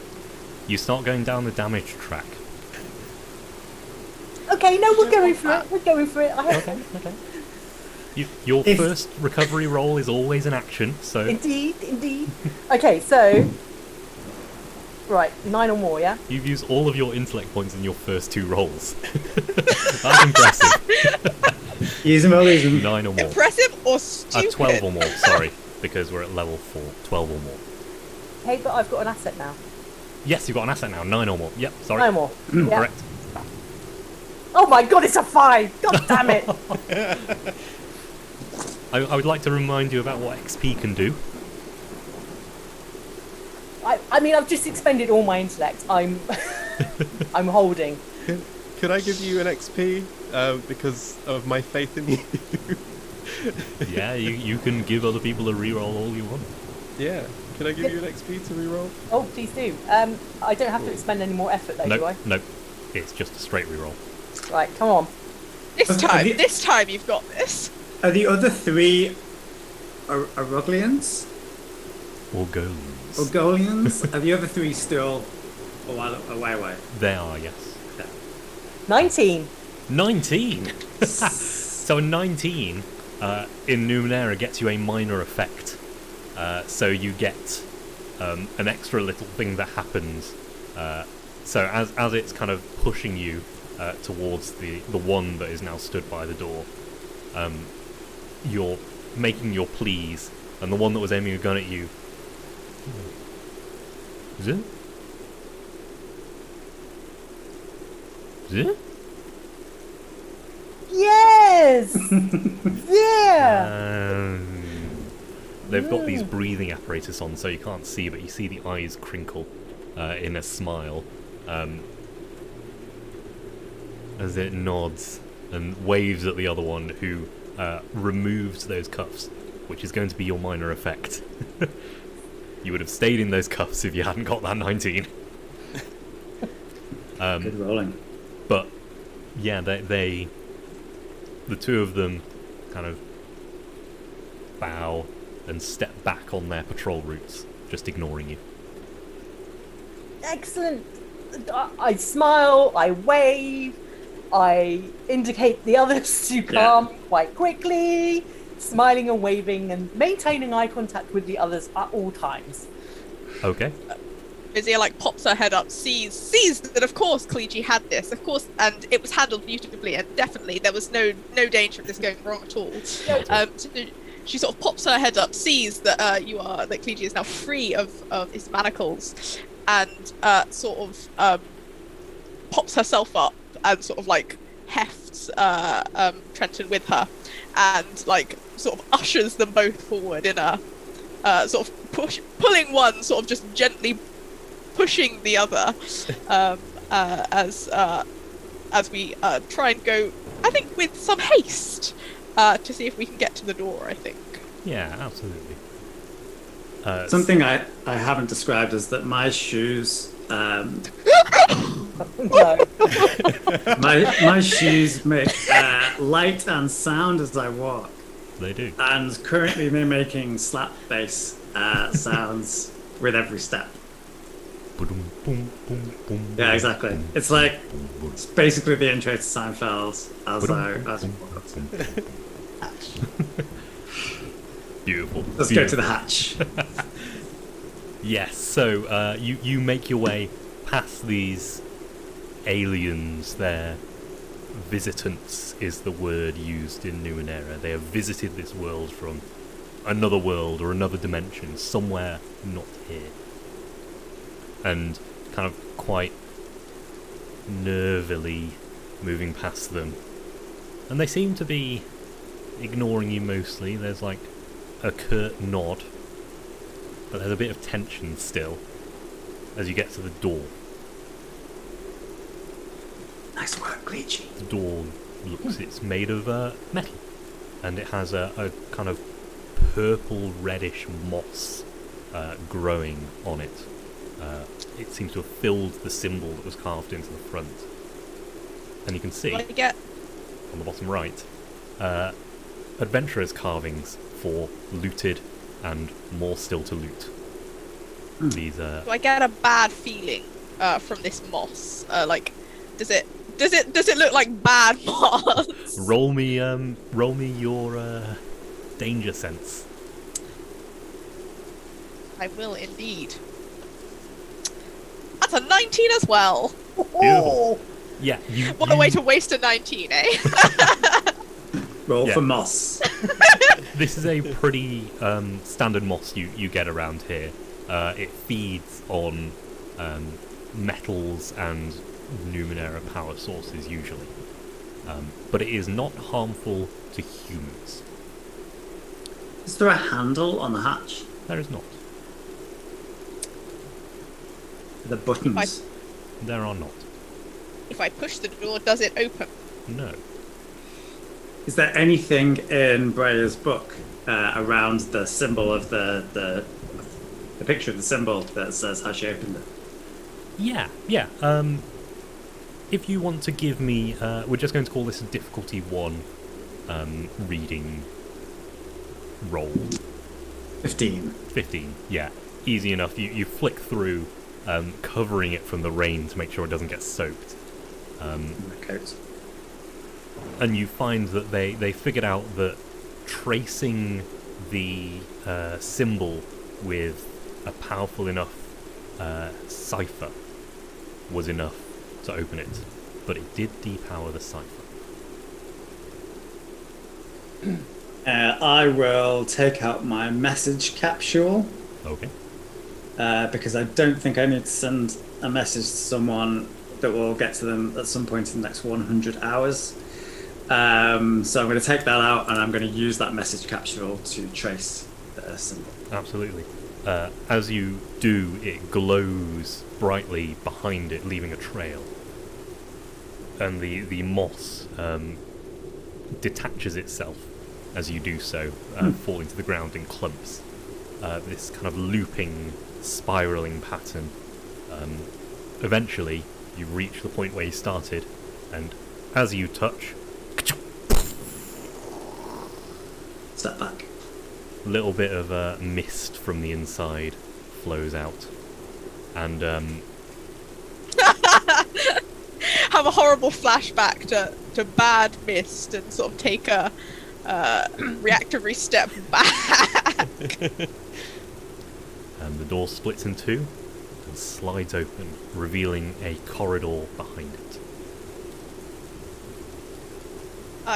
You start going down the damage track. Okay, no, we're going for it. We're going for it. Okay. Your If- first recovery roll is always an action, so Indeed. Okay, so... Right, 9 or more, yeah? you've used all of your intellect points in your first 2 rolls. That's impressive. Use them or lose them. 9 or more. Impressive or stupid? 12 or more, sorry, because we're at level 4. 12 or more. Hey, but I've got an asset now. Yes, you've got an asset now. 9 or more. Yep, sorry. 9 more. Yeah. Correct. Oh my god, it's a 5! God damn it! I would like to remind you about what XP can do. I mean, I've just expended all my intellect. I'm holding. Could I give you an XP because of my faith in you? Yeah, you can give other people a reroll all you want. Yeah. Could I give you an XP to reroll? Oh, please do. I don't have to expend any more effort though, do I? Nope. It's just a straight reroll. Right, come on. This time you've got this. Are the other 3 Aruglians? Or goes. Or Golians? Are the other 3 still a while away? They are, yes. 19. 19. So a 19 in Numenera gets you a minor effect. So you get an extra little thing that happens. So as it's kind of pushing you towards the one that is now stood by the door, you're making your pleas, and the one that was aiming a gun at you. Is it? Is it? Yes! Yeah! They've got these breathing apparatus on, so you can't see, but you see the eyes crinkle in a smile as it nods and waves at the other one, who removes those cuffs, which is going to be your minor effect. You would have stayed in those cuffs if you hadn't got that 19. Good rolling. But yeah, the two of them kind of bow and step back on their patrol routes, just ignoring you. Excellent. I smile, I wave, I indicate the others to come quite quickly, smiling and waving and maintaining eye contact with the others at all times. Okay. Vizia like pops her head up, sees that of course Kliji had this, of course, and it was handled beautifully, and definitely there was no danger of this going wrong at all. So she sort of pops her head up, sees that that Kliji is now free of his manacles, and sort of pops herself up and sort of like hefts Trenton with her, and like sort of ushers them both forward in a sort of pulling one, sort of just gently pushing the other, as we try and go, I think, with some haste, to see if we can get to the door, I think. Yeah, absolutely. Something I haven't described is that my shoes, No. my shoes make light and sound as I walk, They do. and currently they're making slap bass sounds with every step. Yeah, exactly. It's like it's basically the intro to Seinfeld as I walk up. Beautiful. Let's go to the hatch. Yes, so you make your way past these aliens. Their visitants is the word used in Numenera. They have visited this world from another world or another dimension, somewhere not here. And kind of quite nervily moving past them. And they seem to be ignoring you mostly. There's like a curt nod, but there's a bit of tension still as you get to the door. Nice work, Glitchy. The door it's made of metal, and it has a kind of purple reddish moss growing on it. It seems to have filled the symbol that was carved into the front, and you can see What do I get? on the bottom right adventurers' carvings for looted and more still to loot. These Do I get a bad feeling from this moss? Like, does it look like bad moss? roll me your danger sense. I will indeed. That's a 19 as well. Beautiful. Yeah, What a way to waste a 19, eh? Roll Yeah. for moss. This is a pretty standard moss you get around here. It feeds on metals and Numenera power sources usually, but it is not harmful to humans. Is there a handle on the hatch? There is not. The buttons. There are not. If I push the door, does it open? No. Is there anything in Breyer's book around the symbol of the picture of the symbol that says how she opened it? Yeah. If you want to give me, we're just going to call this a difficulty 1 reading roll. 15. 15. Yeah, easy enough. You flick through, covering it from the rain to make sure it doesn't get soaked. In the coat. and you find that they figured out that tracing the symbol with a powerful enough cipher was enough to open it, but it did depower the cipher. I will take out my message capsule. Okay. Because I don't think I need to send a message to someone that will get to them at some point in the next 100 hours. So I'm going to take that out, and I'm going to use that message capsule to trace the symbol. Absolutely. As you do, it glows brightly behind it, leaving a trail. And the moss detaches itself as you do so, falling to the ground in clumps. This kind of looping, spiraling pattern. Eventually, you reach the point where you started, and as you touch, Step back. a little bit of mist from the inside flows out. And Have a horrible flashback to bad mist and sort of take a reactionary step back. and the door splits in two and slides open, revealing a corridor behind it.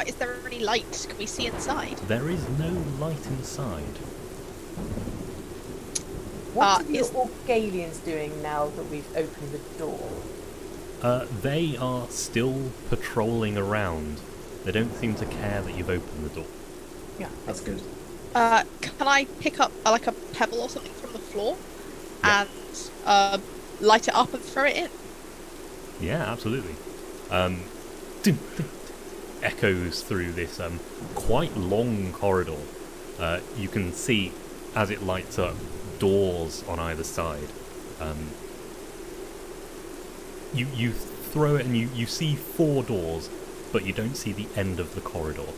Is there any light? Can we see inside? There is no light inside. What are the is- Orgalians doing now that we've opened the door? They are still patrolling around. They don't seem to care that you've opened the door. Yeah. That's good. Can I pick up like a pebble or something from the floor Yeah. and light it up and throw it in? Yeah, absolutely. Echoes through this quite long corridor. You can see, as it lights up, doors on either side. You throw it and you see 4 doors, but you don't see the end of the corridor.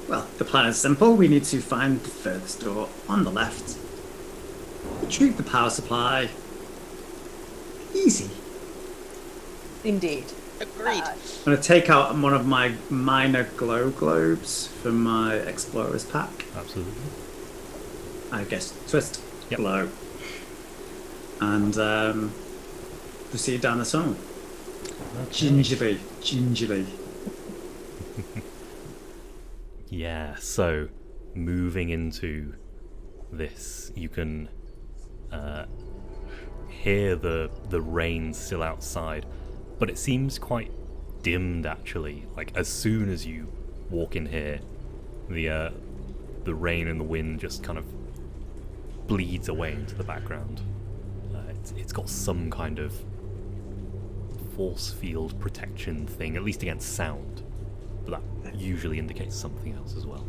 Well, the plan is simple. We need to find the furthest door on the left. Retrieve the power supply. Easy. Indeed. Agreed. I'm going to take out one of my minor glow globes from my explorer's pack. Absolutely. I guess twist, Yep. glow, and proceed down the tunnel. Gingerly. Yeah, so moving into this, you can hear the rain still outside, but it seems quite dimmed actually. Like as soon as you walk in here, the rain and the wind just kind of bleeds away into the background. It's got some kind of force field protection thing, at least against sound, but that usually indicates something else as well.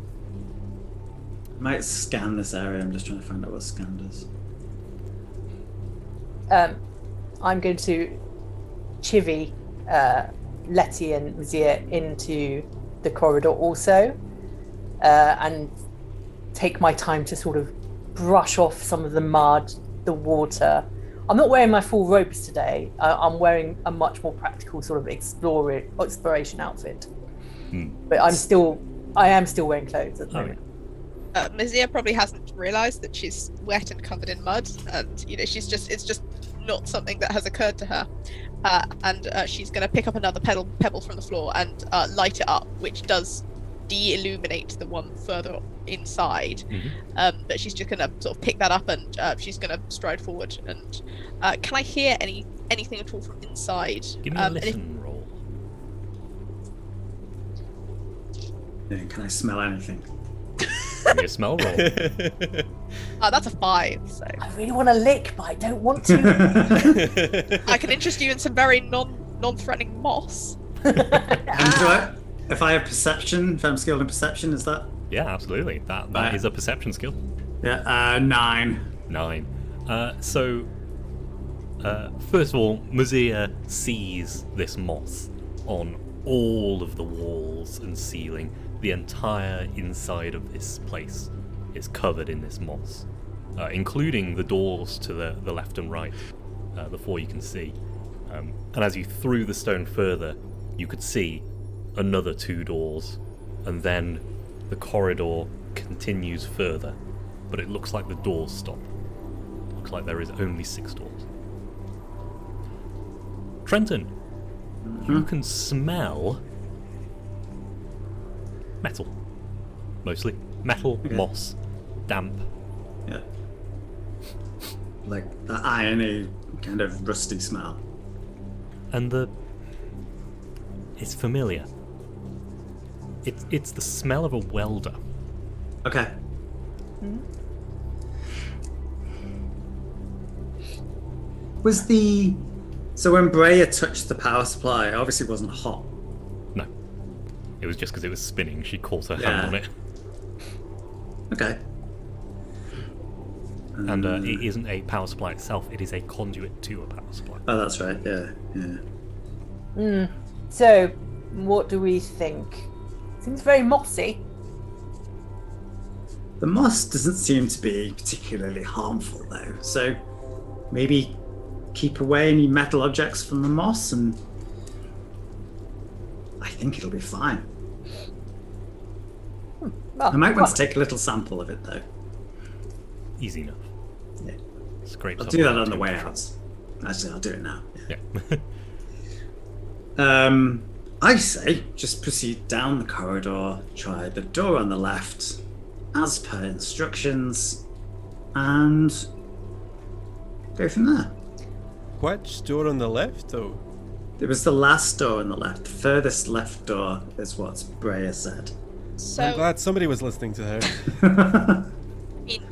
I might scan this area. I'm just trying to find out what scan does. I'm going to chivvy Letty and Mazia into the corridor also, and take my time to sort of brush off some of the mud, the water. I'm not wearing my full robes today. I'm wearing a much more practical sort of exploration outfit. But I am still wearing clothes at the moment. Mazia probably hasn't realised that she's wet and covered in mud, and it's just not something that has occurred to her. And she's going to pick up another pebble from the floor and light it up, which does de-illuminate the one further inside. But she's just going to sort of pick that up and she's going to stride forward. And can I hear anything at all from inside? Give me a listen roll. Yeah, can I smell anything? Give me a smell roll. That's a 5. So I really want to lick, but I don't want to. I can interest you in some very non-threatening moss. And if I have perception, if I'm skilled in perception, is that? Yeah, absolutely. That is a perception skill. Yeah, 9. 9. First of all, Mazia sees this moss on all of the walls and ceiling. The entire inside of this place is covered in this moss, including the doors to the left and right, the 4 you can see. And as you threw the stone further, you could see another 2 doors, and then the corridor continues further, but it looks like the doors stop. Looks like there is only 6 doors. Trenton, you can smell metal. Mostly. Metal, moss, damp. Yeah. Like the irony kind of rusty smell. And it's familiar. It's the smell of a welder. Okay. So when Breya touched the power supply, it obviously wasn't hot. No. It was just because it was spinning. She caught her Yeah. hand on it. Okay. And it isn't a power supply itself, it is a conduit to a power supply. Oh, that's right. Yeah. So, what do we think? Seems very mossy. The moss doesn't seem to be particularly harmful, though. So maybe keep away any metal objects from the moss, and I think it'll be fine. Well, I might want to take a little sample of it, though. Easy enough. Yeah. Scrapes I'll up do that about on the 2 way inches. out. Actually, I'll do it now. Yeah. I say just proceed down the corridor, try the door on the left, as per instructions, and go from there. Which door on the left, though? It was the last door on the left. The furthest left door is what Breya said. I'm So, glad somebody was listening to her.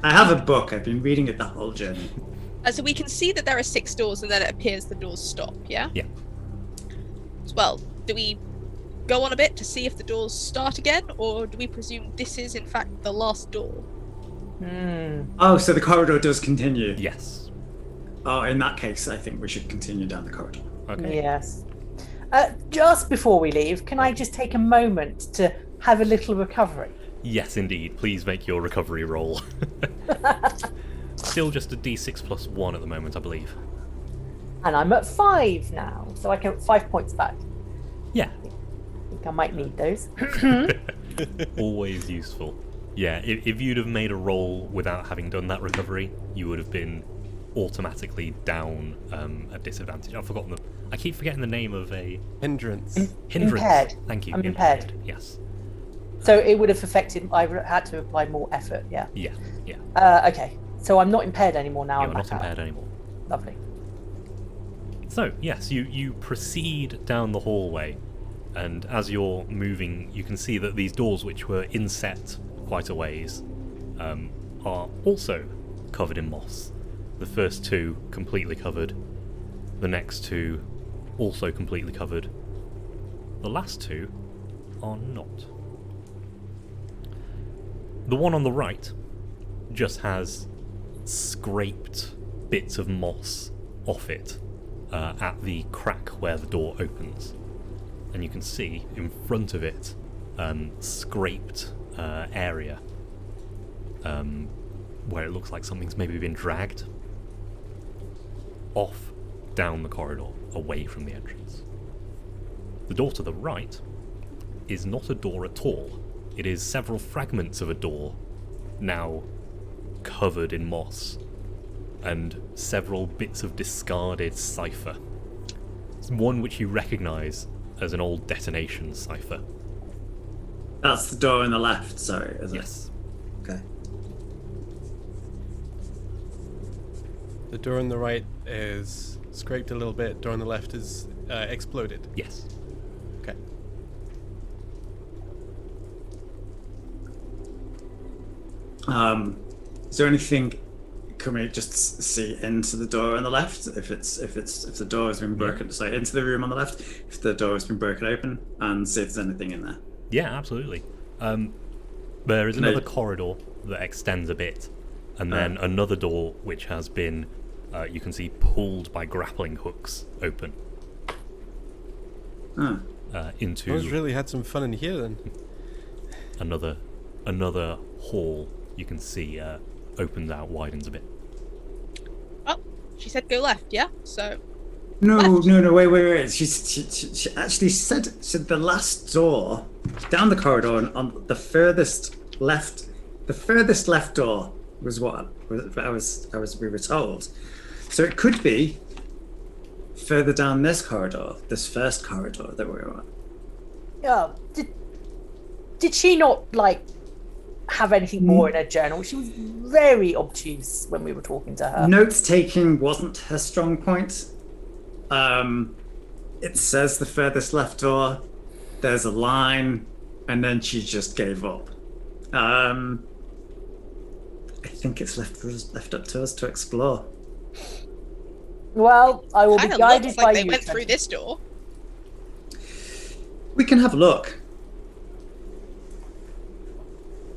I have a book. I've been reading it the whole journey. so we can see that there are 6 doors, and then it appears the doors stop. Yeah. Yeah. Well, do we go on a bit to see if the doors start again, or do we presume this is in fact the last door? Oh, so the corridor does continue. Yes. Oh, in that case, I think we should continue down the corridor. Okay. Yes. Just before we leave, can I just take a moment to have a little recovery? Yes, indeed. Please make your recovery roll. Still just a d6 plus 1 at the moment, I believe. And I'm at 5 now, so I get 5 points back. Yeah. I think I might need those. Always useful. Yeah, if you'd have made a roll without having done that recovery, you would have been automatically down a disadvantage. I've forgotten I keep forgetting the name of a Hindrance. hindrance. Impaired. Thank you. I'm impaired. Yes. So it would have affected. I had to apply more effort. Yeah. Yeah. Yeah. Okay. So I'm not impaired anymore now. You're I'm not back out. impaired anymore. Lovely. So, yes, you proceed down the hallway, and as you're moving, you can see that these doors, which were inset quite a ways, are also covered in moss. The first 2 completely covered, the next 2 also completely covered, the last 2 are not. The one on the right just has scraped bits of moss off it at the crack where the door opens, and you can see in front of it scraped area where it looks like something's maybe been dragged off down the corridor away from the entrance. The door to the right is not a door at all. It is several fragments of a door now covered in moss, and several bits of discarded cipher. It's one which you recognise as an old detonation cipher. That's the door on the left, sorry, is it? Yes. Okay. The door on the right is scraped a little bit. Door on the left is exploded. Yes. Okay. Is there anything? Can we just see into the door on the left? If the door has been broken, sorry, into the room on the left. If the door has been broken open, and see if there's anything in there. Yeah, absolutely. There is another corridor that extends a bit, and then another door which has been, you can see, pulled by grappling hooks open. Into Those really had some fun in here then. another hall. You can see opens out, widens a bit. Oh, she said go left, yeah? So No, wait. She actually said the last door down the corridor and on the furthest left door was what we were told. So it could be further down this corridor, this first corridor that we were on. Yeah. Did she not have anything more in her journal? She was very obtuse when we were talking to her. Notes taking wasn't her strong point. It says the furthest left door. There's a line, and then she just gave up. I think it's left up to us to explore. Well, I will be Kinda guided looks by like they you. went through this door. We can have a look.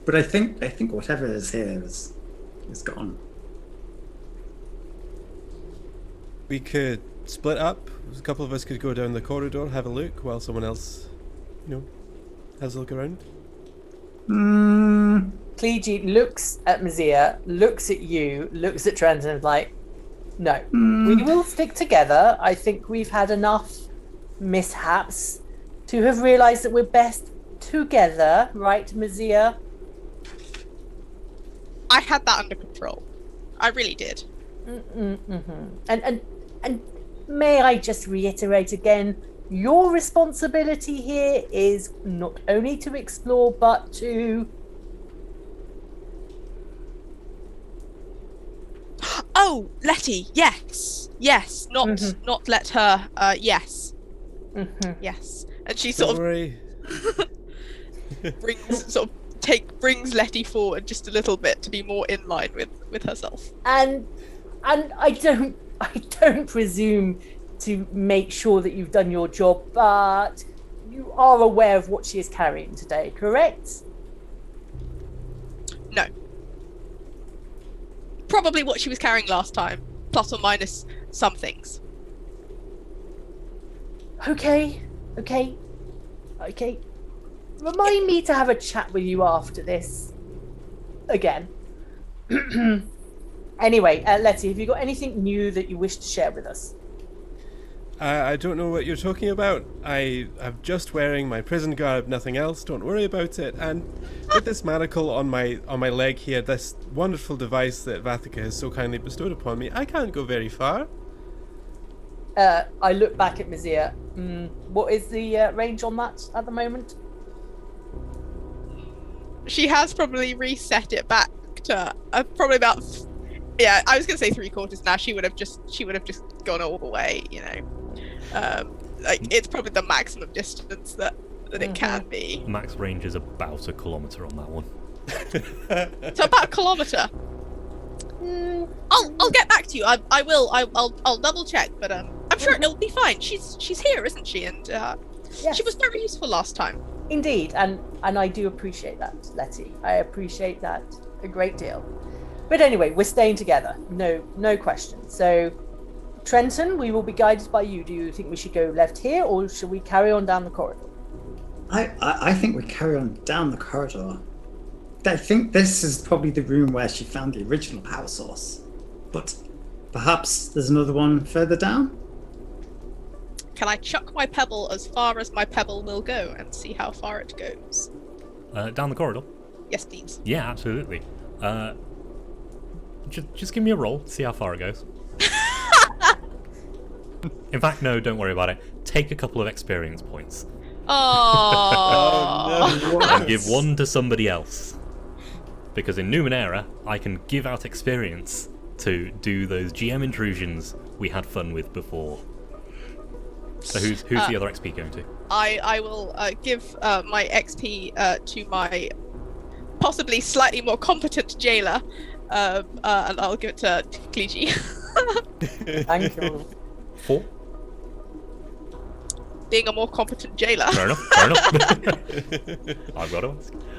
But I think whatever is here is gone. We could split up. A couple of us could go down the corridor, have a look, while someone else, has a look around. Cleege looks at Mazia, looks at you, looks at Trenton, and is like, no, we will stick together. I think we've had enough mishaps to have realised that we're best together, right, Mazia? I had that under control. I really did. And may I just reiterate again, your responsibility here is not only to explore, but to... Oh, Letty, yes. Not let her, yes. Yes. And she Don't worry. brings Letty forward just a little bit to be more in line with herself. And I don't presume to make sure that you've done your job, but you are aware of what she is carrying today, correct? No. Probably what she was carrying last time, plus or minus some things. Okay. Remind me to have a chat with you after this. Again. Anyway, Letty, have you got anything new that you wish to share with us? I don't know what you're talking about. I'm just wearing my prison garb, nothing else. Don't worry about it. And with this manacle on my leg here, this wonderful device that Vathika has so kindly bestowed upon me, I can't go very far. I look back at Mazia. What is the range on that at the moment? She has probably reset it back to probably about. Yeah, I was gonna say 3/4 now. She would have just gone all the way, it's probably the maximum distance that it can be. Max range is about 1 kilometre on that one. So about 1 kilometre. I'll get back to you. I will. I'll double check, but I'm sure it'll be fine. She's here, isn't she? And Yes. she was very useful last time. Indeed, and I do appreciate that, Letty. I appreciate that a great deal. But anyway, we're staying together. No question. So, Trenton, we will be guided by you. Do you think we should go left here, or should we carry on down the corridor? I think we carry on down the corridor. I think this is probably the room where she found the original power source. But perhaps there's another one further down? Can I chuck my pebble as far as my pebble will go and see how far it goes? Down the corridor? Yes, please. Yeah, absolutely. Just give me a roll, see how far it goes. In fact, no, don't worry about it. Take a couple of experience points. Oh. And give one to somebody else. Because in Numenera, I can give out experience to do those GM intrusions we had fun with before. So who's the other XP going to? I will give my XP to my possibly slightly more competent jailer, and I'll give it to Cleege. Thank you. 4? Being a more competent jailer. Fair enough. I've got to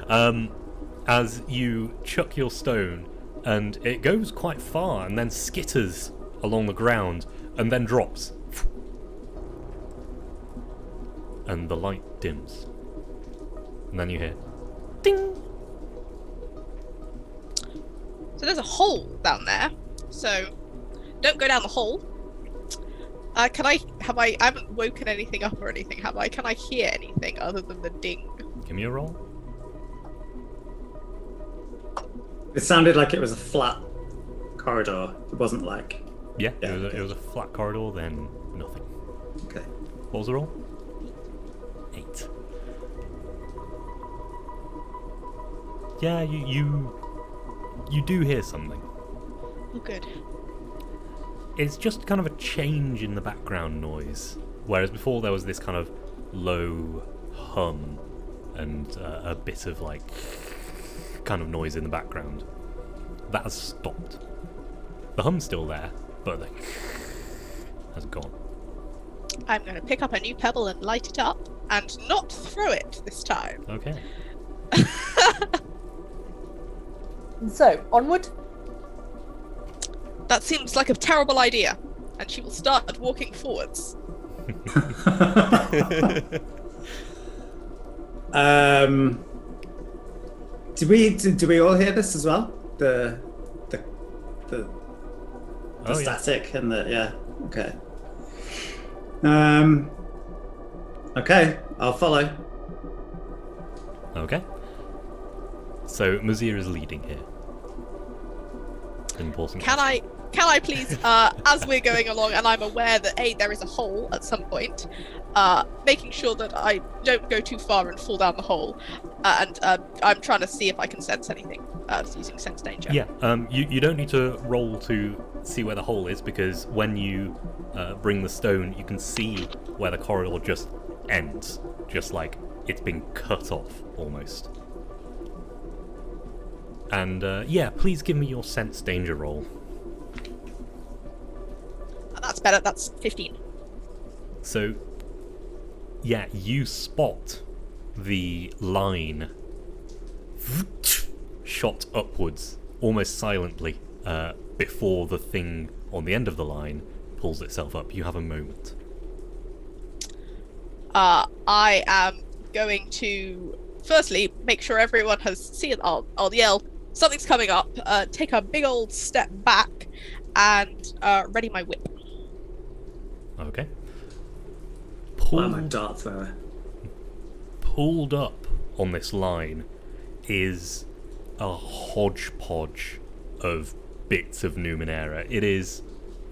ask. As you chuck your stone, and it goes quite far, and then skitters along the ground, and then drops. And the light dims. And then you hear ding! So there's a hole down there. So don't go down the hole. Can I haven't woken anything up or anything, have I? Can I hear anything other than the ding? Give me a roll. It sounded like it was a flat corridor. It wasn't like. Yeah, Yeah, it was a flat corridor, then nothing. Okay. What was the roll? 8. Yeah, you do hear something. Oh, good. It's just kind of a change in the background noise. Whereas before there was this kind of low hum and a bit of like kind of noise in the background. That has stopped. The hum's still there, but the has gone. I'm going to pick up a new pebble and light it up, and not throw it this time. Okay. So, onward. That seems like a terrible idea, and she will start walking forwards. Do we all hear this as well? The Oh, yeah. static and the Okay. Okay, I'll follow. Okay. So Mazir is leading here. Important. Can I please, as we're going along, and I'm aware that there is a hole at some point, making sure that I don't go too far and fall down the hole, and I'm trying to see if I can sense anything using sense danger. Yeah. You don't need to roll to see where the hole is, because when you bring the stone, you can see where the corridor just ends, just like it's been cut off almost. And please give me your sense danger roll. That's better. That's 15. So, yeah, you spot the line shot upwards almost silently before the thing on the end of the line pulls itself up. You have a moment. I am going to firstly make sure everyone has seen. I'll yell, "Something's coming up!" Take a big old step back and ready my whip. Okay. I'm a dart thrower. Pulled up on this line is a hodgepodge of bits of Numenera. It is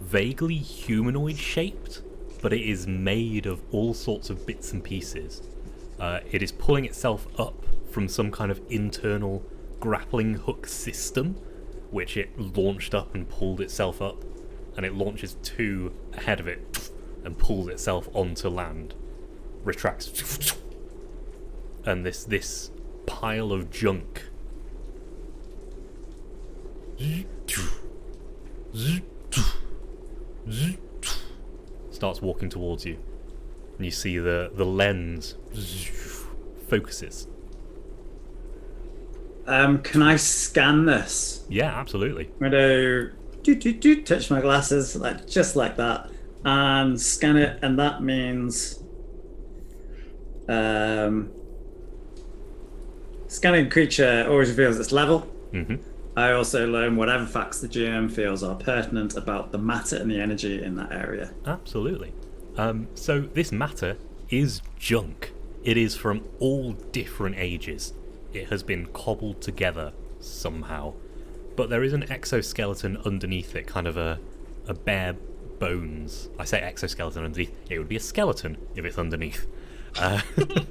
vaguely humanoid shaped, but it is made of all sorts of bits and pieces. It is pulling itself up from some kind of internal grappling hook system, which it launched up and pulled itself up, and it launches 2 ahead of it and pulls itself onto land, retracts, and this pile of junk starts walking towards you, and you see the lens focuses. Can I scan this? Yeah, absolutely. I'm going to touch my glasses, just like that, and scan it, and that means scanning creature always reveals its level. Mm-hmm. I also learn whatever facts the GM feels are pertinent about the matter and the energy in that area. Absolutely. So this matter is junk. It is from all different ages. It has been cobbled together somehow. But there is an exoskeleton underneath it, kind of a bare bones. I say exoskeleton underneath. It would be a skeleton if it's underneath. An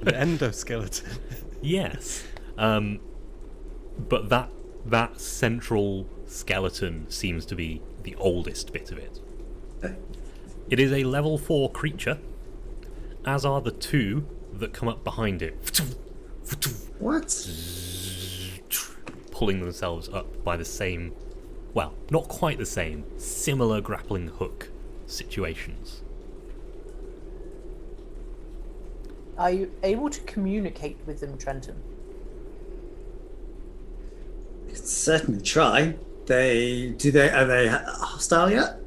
endoskeleton. Yes. But that central skeleton seems to be the oldest bit of it. Okay. It is a level 4 creature, as are the 2 that come up behind it. What? Pulling themselves up by the same, well, not quite the same, similar grappling hook situations. Are you able to communicate with them, Trenton? I could certainly try. Are they hostile yet?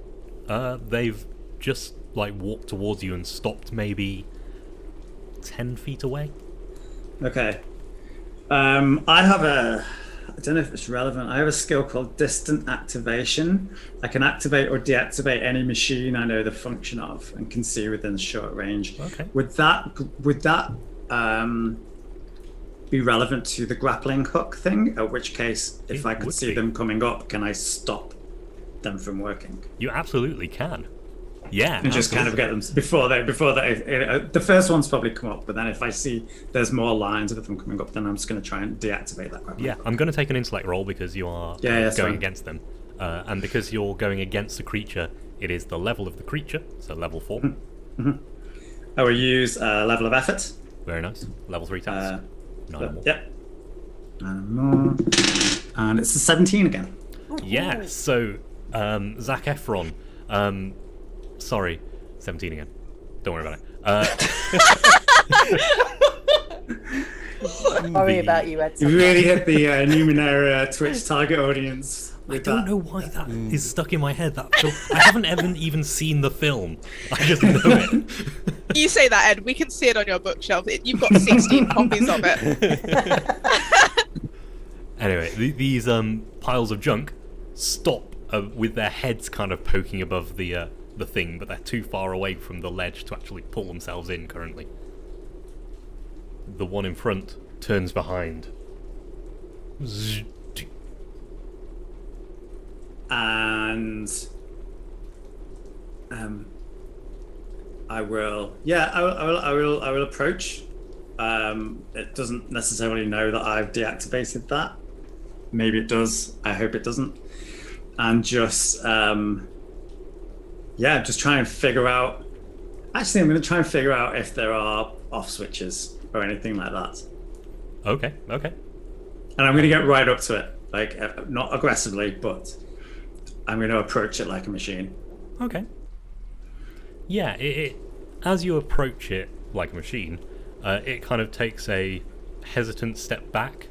They've just walked towards you and stopped maybe 10 feet away. Okay. I have a don't know if it's relevant. I have a skill called distant activation. I can activate or deactivate any machine I know the function of and can see within short range. Okay. Would that be relevant to the grappling hook thing? At which case, if I could would see be. them coming up, can I stop them from working? You absolutely can. Yeah. And just kind of get them before they the first one's probably come up, but then if I see there's more lines of them coming up, then I'm just going to try and deactivate that grappling Yeah, hook. I'm going to take an intellect roll because you are that's going fine. against them. And because you're going against the creature, it is the level of the creature, so level 4. I will use level of effort. Very nice. Level 3 task. 9 more. Yep. 9 more. And it's a 17 again. Yeah, so Zac Efron. Sorry, 17 again. Don't worry about it. Sorry about you, Ed. You really hit the Numenera Twitch target audience. I don't know why that is stuck in my head. That film. I haven't even seen the film. I just know it. You say that, Ed. We can see it on your bookshelf. You've got 16 copies of it. Anyway, these piles of junk stop with their heads kind of poking above the thing, but they're too far away from the ledge to actually pull themselves in currently. The one in front turns behind. And I will approach. It doesn't necessarily know that I've deactivated that. Maybe it does. I hope it doesn't. And just just try and figure out. Actually, I'm going to try and figure out if there are off switches or anything like that. Okay. And I'm going to get right up to it, like not aggressively, but I'm going to approach it like a machine. Okay. Yeah, it as you approach it like a machine, it kind of takes a hesitant step back,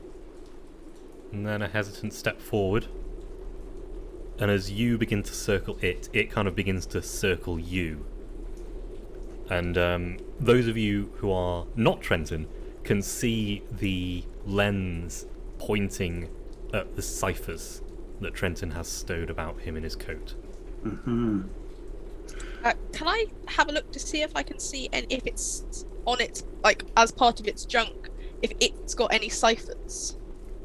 and then a hesitant step forward. And as you begin to circle it, it kind of begins to circle you. And those of you who are not Trenton can see the lens pointing at the ciphers that Trenton has stowed about him in his coat. Mm-hmm. Can I have a look to see if I can see if it's on its, like, as part of its junk, if it's got any ciphers?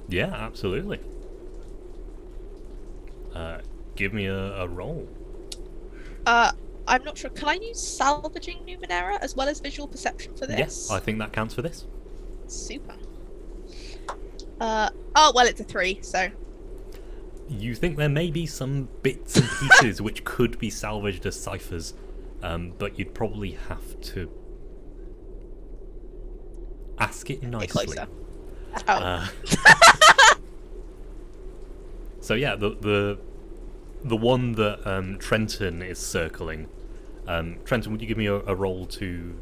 Yeah, absolutely. Give me a roll. I'm not sure. Can I use salvaging Numenera as well as visual perception for this? Yes, I think that counts for this. Super. Well, it's a 3, so. You think there may be some bits and pieces which could be salvaged as ciphers, but you'd probably have to ask it Get nicely. closer. Oh. So yeah, the one that Trenton is circling. Trenton, would you give me a roll to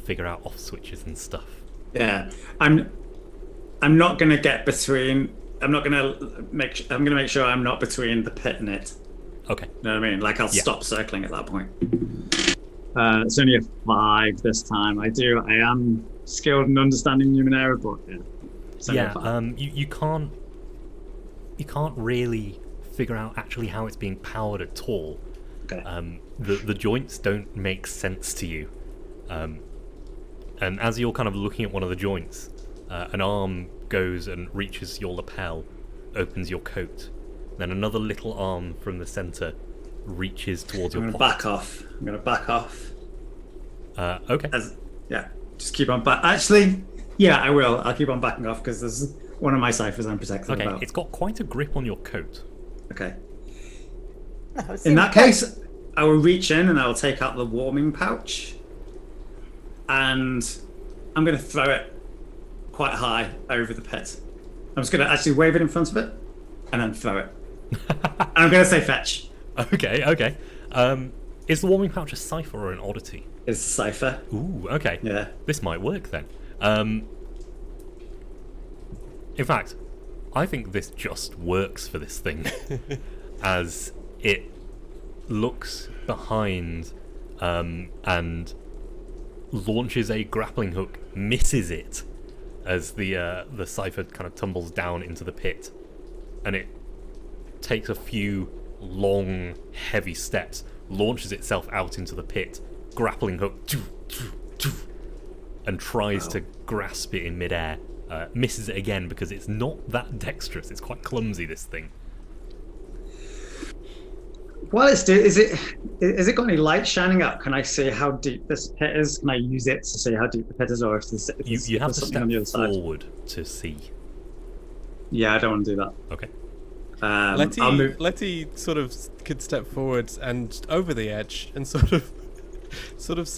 figure out off switches and stuff? Yeah, I'm not gonna get between. I'm gonna make sure I'm not between the pit and it. Okay. You know what I mean? Like I'll Yeah. stop circling at that point. It's only a 5 this time. I am skilled in understanding Numenera, but it's only a 5. You can't really figure out actually how it's being powered at all. Okay. The joints don't make sense to you. And as you're kind of looking at one of the joints, an arm goes and reaches your lapel, opens your coat. Then another little arm from the centre reaches towards your I'm pocket. gonna back off. Okay. Just keep on back. Actually, I will. I'll keep on backing off because there's one of my ciphers I'm protected Okay, about. it's got quite a grip on your coat. Okay. Oh, In that case, I will reach in and I will take out the warming pouch, and I'm going to throw it quite high over the pit. I'm just going to actually wave it in front of it, and then throw it. And I'm going to say fetch. Okay. Is the warming pouch a cipher or an oddity? It's a cipher. Ooh, okay. Yeah. This might work then. In fact, I think this just works for this thing. As it looks behind and launches a grappling hook, misses it, as the cipher kind of tumbles down into the pit, and it takes a few long, heavy steps, launches itself out into the pit, grappling hook, and tries to grasp it in midair. Misses it again because it's not that dexterous. It's quite clumsy, this thing. While it's is it got any light shining up? Can I see how deep this pit is? Can I use it to see how deep the pit is, or if You have to something step on the other side? forward to see. Yeah, I don't want to do that. Okay. I'll move. Letty sort of could step forwards and over the edge and sort of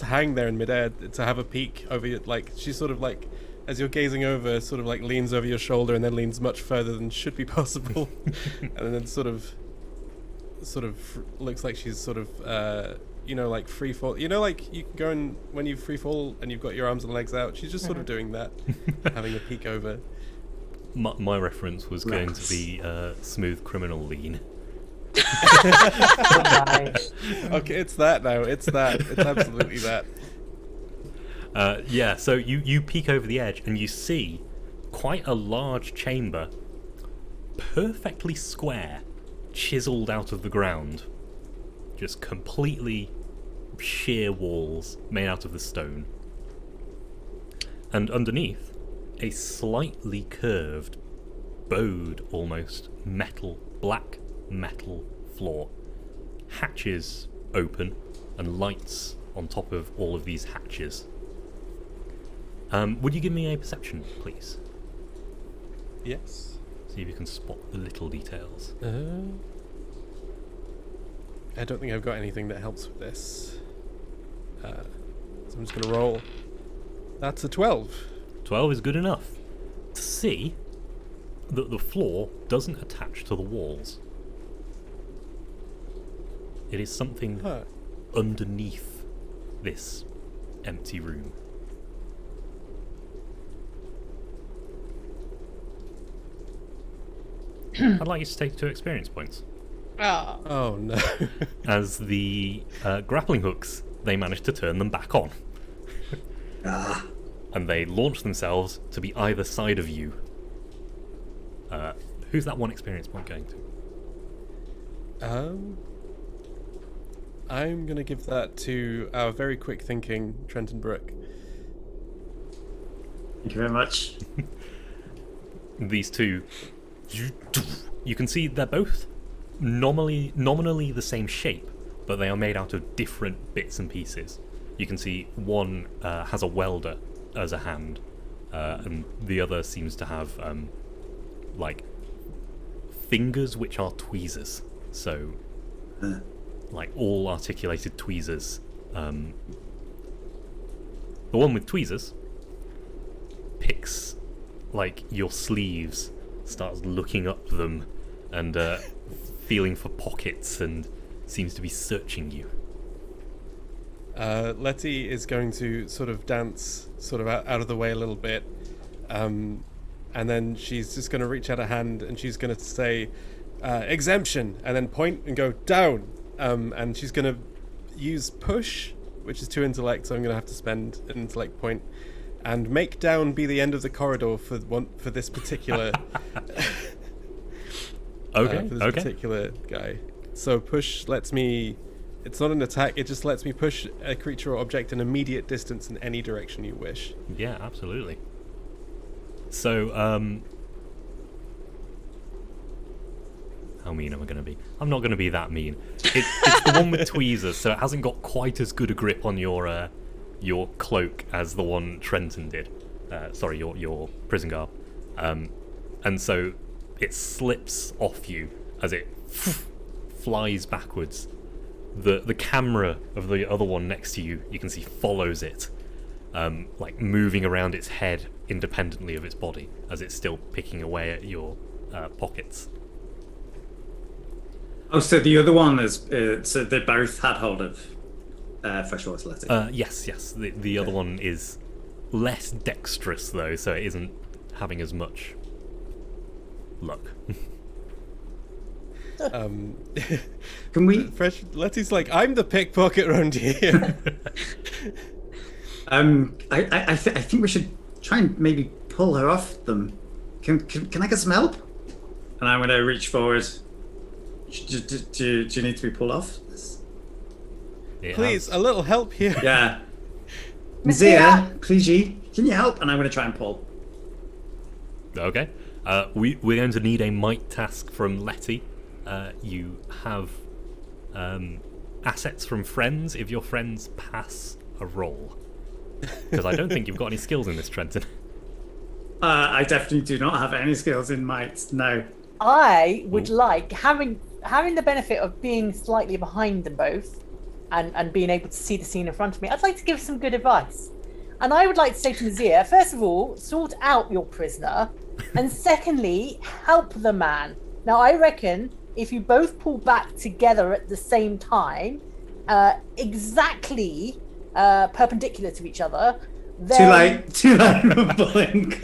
hang there in midair to have a peek over your, like, she's sort of like, as you're gazing over, sort of like leans over your shoulder and then leans much further than should be possible, and then sort of looks like she's sort of like free fall. You know, like you can go and when you free fall and you've got your arms and legs out, she's just sort of doing that, having a peek over. My reference was going to be Smooth Criminal Lean. Nice. Okay, it's that now. It's absolutely that. Yeah, so you peek over the edge and you see quite a large chamber, perfectly square, chiseled out of the ground. Just completely sheer walls made out of the stone. And underneath, a slightly curved, bowed almost, black metal floor. Hatches open and lights on top of all of these hatches. Would you give me a perception, please? Yes. See if you can spot the little details. I don't think I've got anything that helps with this. So I'm just going to roll. That's a 12. 12 is good enough to see that the floor doesn't attach to the walls. It is something underneath this empty room. I'd like you to take 2 experience points. Oh. Oh no. As the grappling hooks, they manage to turn them back on. And they launch themselves to be either side of you. Who's that 1 experience point going to? I'm going to give that to our very quick thinking Trenton Brooke. Thank you very much. These two, you can see they're both nominally the same shape, but they are made out of different bits and pieces. You can see one has a welder as a hand, and the other seems to have like fingers which are tweezers. So like all articulated tweezers. The one with tweezers picks like your sleeves, starts looking up them and feeling for pockets and seems to be searching you. Letty is going to sort of dance sort of out of the way a little bit, and then she's just going to reach out a hand and she's going to say exemption, and then point and go down, and she's going to use push, which is 2 intellect, so I'm going to have to spend an intellect point, and make down be the end of the corridor for this particular particular guy. So push lets me, it's not an attack, it just lets me push a creature or object an immediate distance in any direction you wish. Yeah, absolutely. So how mean am I going to be? I'm not going to be that mean. It's the one with tweezers, so it hasn't got quite as good a grip on your cloak as the one Trenton did. Sorry, your prison garb. And so it slips off you as it flies backwards. The camera of the other one next to you, you can see, follows it, like moving around its head independently of its body as it's still picking away at your pockets. Oh, so the other one is so they both had hold of freshwater Letty. Yes. The other one is less dexterous though, so it isn't having as much luck. Can we? Letty's like, I'm the pickpocket around here. I think we should try and maybe pull her off them. Can I get some help? And I'm going to reach forward. Do you need to be pulled off? Please, a little help here. Yeah. Mzia, Kliji, can you help? And I'm going to try and pull. Okay. We're going to need a might task from Letty. You have assets from friends if your friends pass a roll. Because I don't think you've got any skills in this, Trenton. I definitely do not have any skills in might, no. I would like, having the benefit of being slightly behind them both and being able to see the scene in front of me, I'd like to give some good advice. And I would like to say to Nazir, first of all, sort out your prisoner, and secondly, help the man. Now, I reckon if you both pull back together at the same time, exactly perpendicular to each other, then... Too late, blink.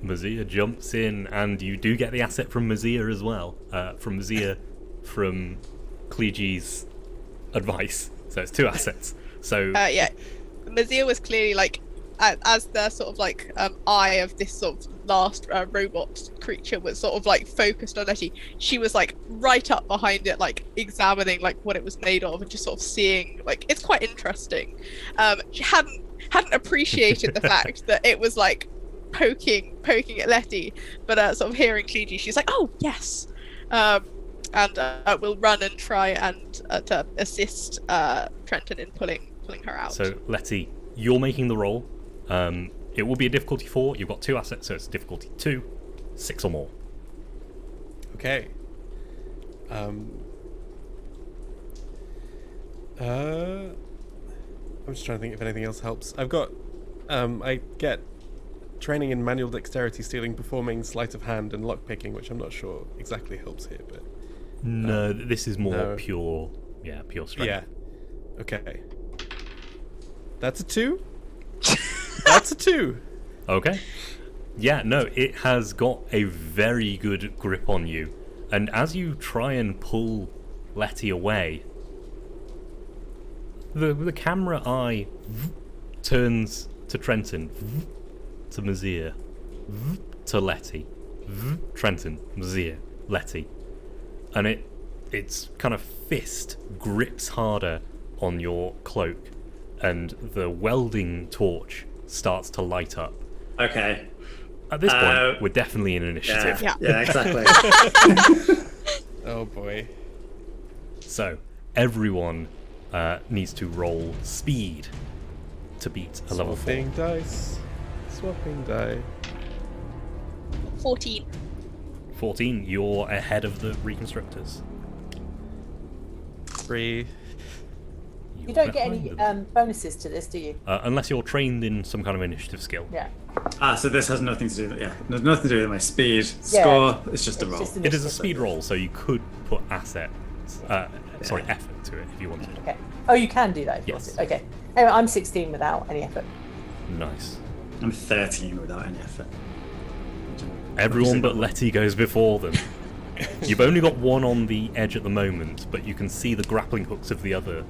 Mazia jumps in, and you do get the asset from Mazia as well. From Mazia, from Kliji's advice. So it's 2 assets. So yeah, Mazia was clearly like, as the sort of like eye of this sort of last robot creature was sort of like focused on Letty. She was like right up behind it, like examining like what it was made of and just sort of seeing like it's quite interesting. She hadn't appreciated the fact that it was like poking at Letty, but sort of hearing Kliji, she's like, oh yes, and we'll run and try and to assist Trenton in pulling her out. So Letty, you're making the roll. It will be a difficulty 4. You've got 2 assets, so it's difficulty 2, 6 or more. Okay. I'm just trying to think if anything else helps. I've got, I get training in manual dexterity, stealing, performing, sleight of hand, and lockpicking, which I'm not sure exactly helps here, but... No, this is more pure strength. Yeah. Okay. That's a 2? That's a 2. Okay. Yeah, no, it has got a very good grip on you. And as you try and pull Letty away, the camera eye turns to Trenton, to Mazir, to Letty, Trenton, Mazir, Letty. And its kind of fist grips harder on your cloak, and the welding torch starts to light up. Okay. At this point, we're definitely in initiative. Yeah, exactly. Oh boy. So, everyone needs to roll speed to beat a level 4. Swapping dice. Swapping die. 14. 14, you're ahead of the reconstructors. 3. You don't get any behind them. bonuses to this, do you? Unless you're trained in some kind of initiative skill. Yeah. So this has nothing to do with there's nothing to do with my speed. Yeah. Score, it's just a roll. just It is a speed roll, so you could put effort to it if you wanted. Okay. Oh, you can do that if you Yes. want to. Okay. Anyway, I'm 16 without any effort. Nice. I'm 13 without any effort. Everyone but Letty goes before them. You've only got one on the edge at the moment, but you can see the grappling hooks of the other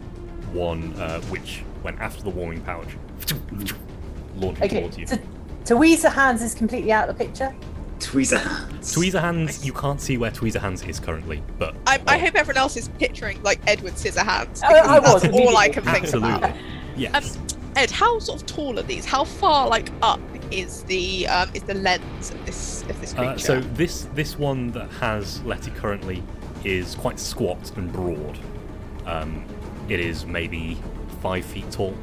one, which went after the warming pouch, launching Okay. towards you. So Tweezer Hands is completely out of the picture. Tweezer hands. Tweezer Hands, you can't see where Tweezer Hands is currently, but... I hope everyone else is picturing like Edward Scissorhands. I was That's all I can think Absolutely. about. Yes. Ed, how sort of tall are these? How far like up is the lens of this creature? So this one that has Letty currently is quite squat and broad. It is maybe 5 feet tall.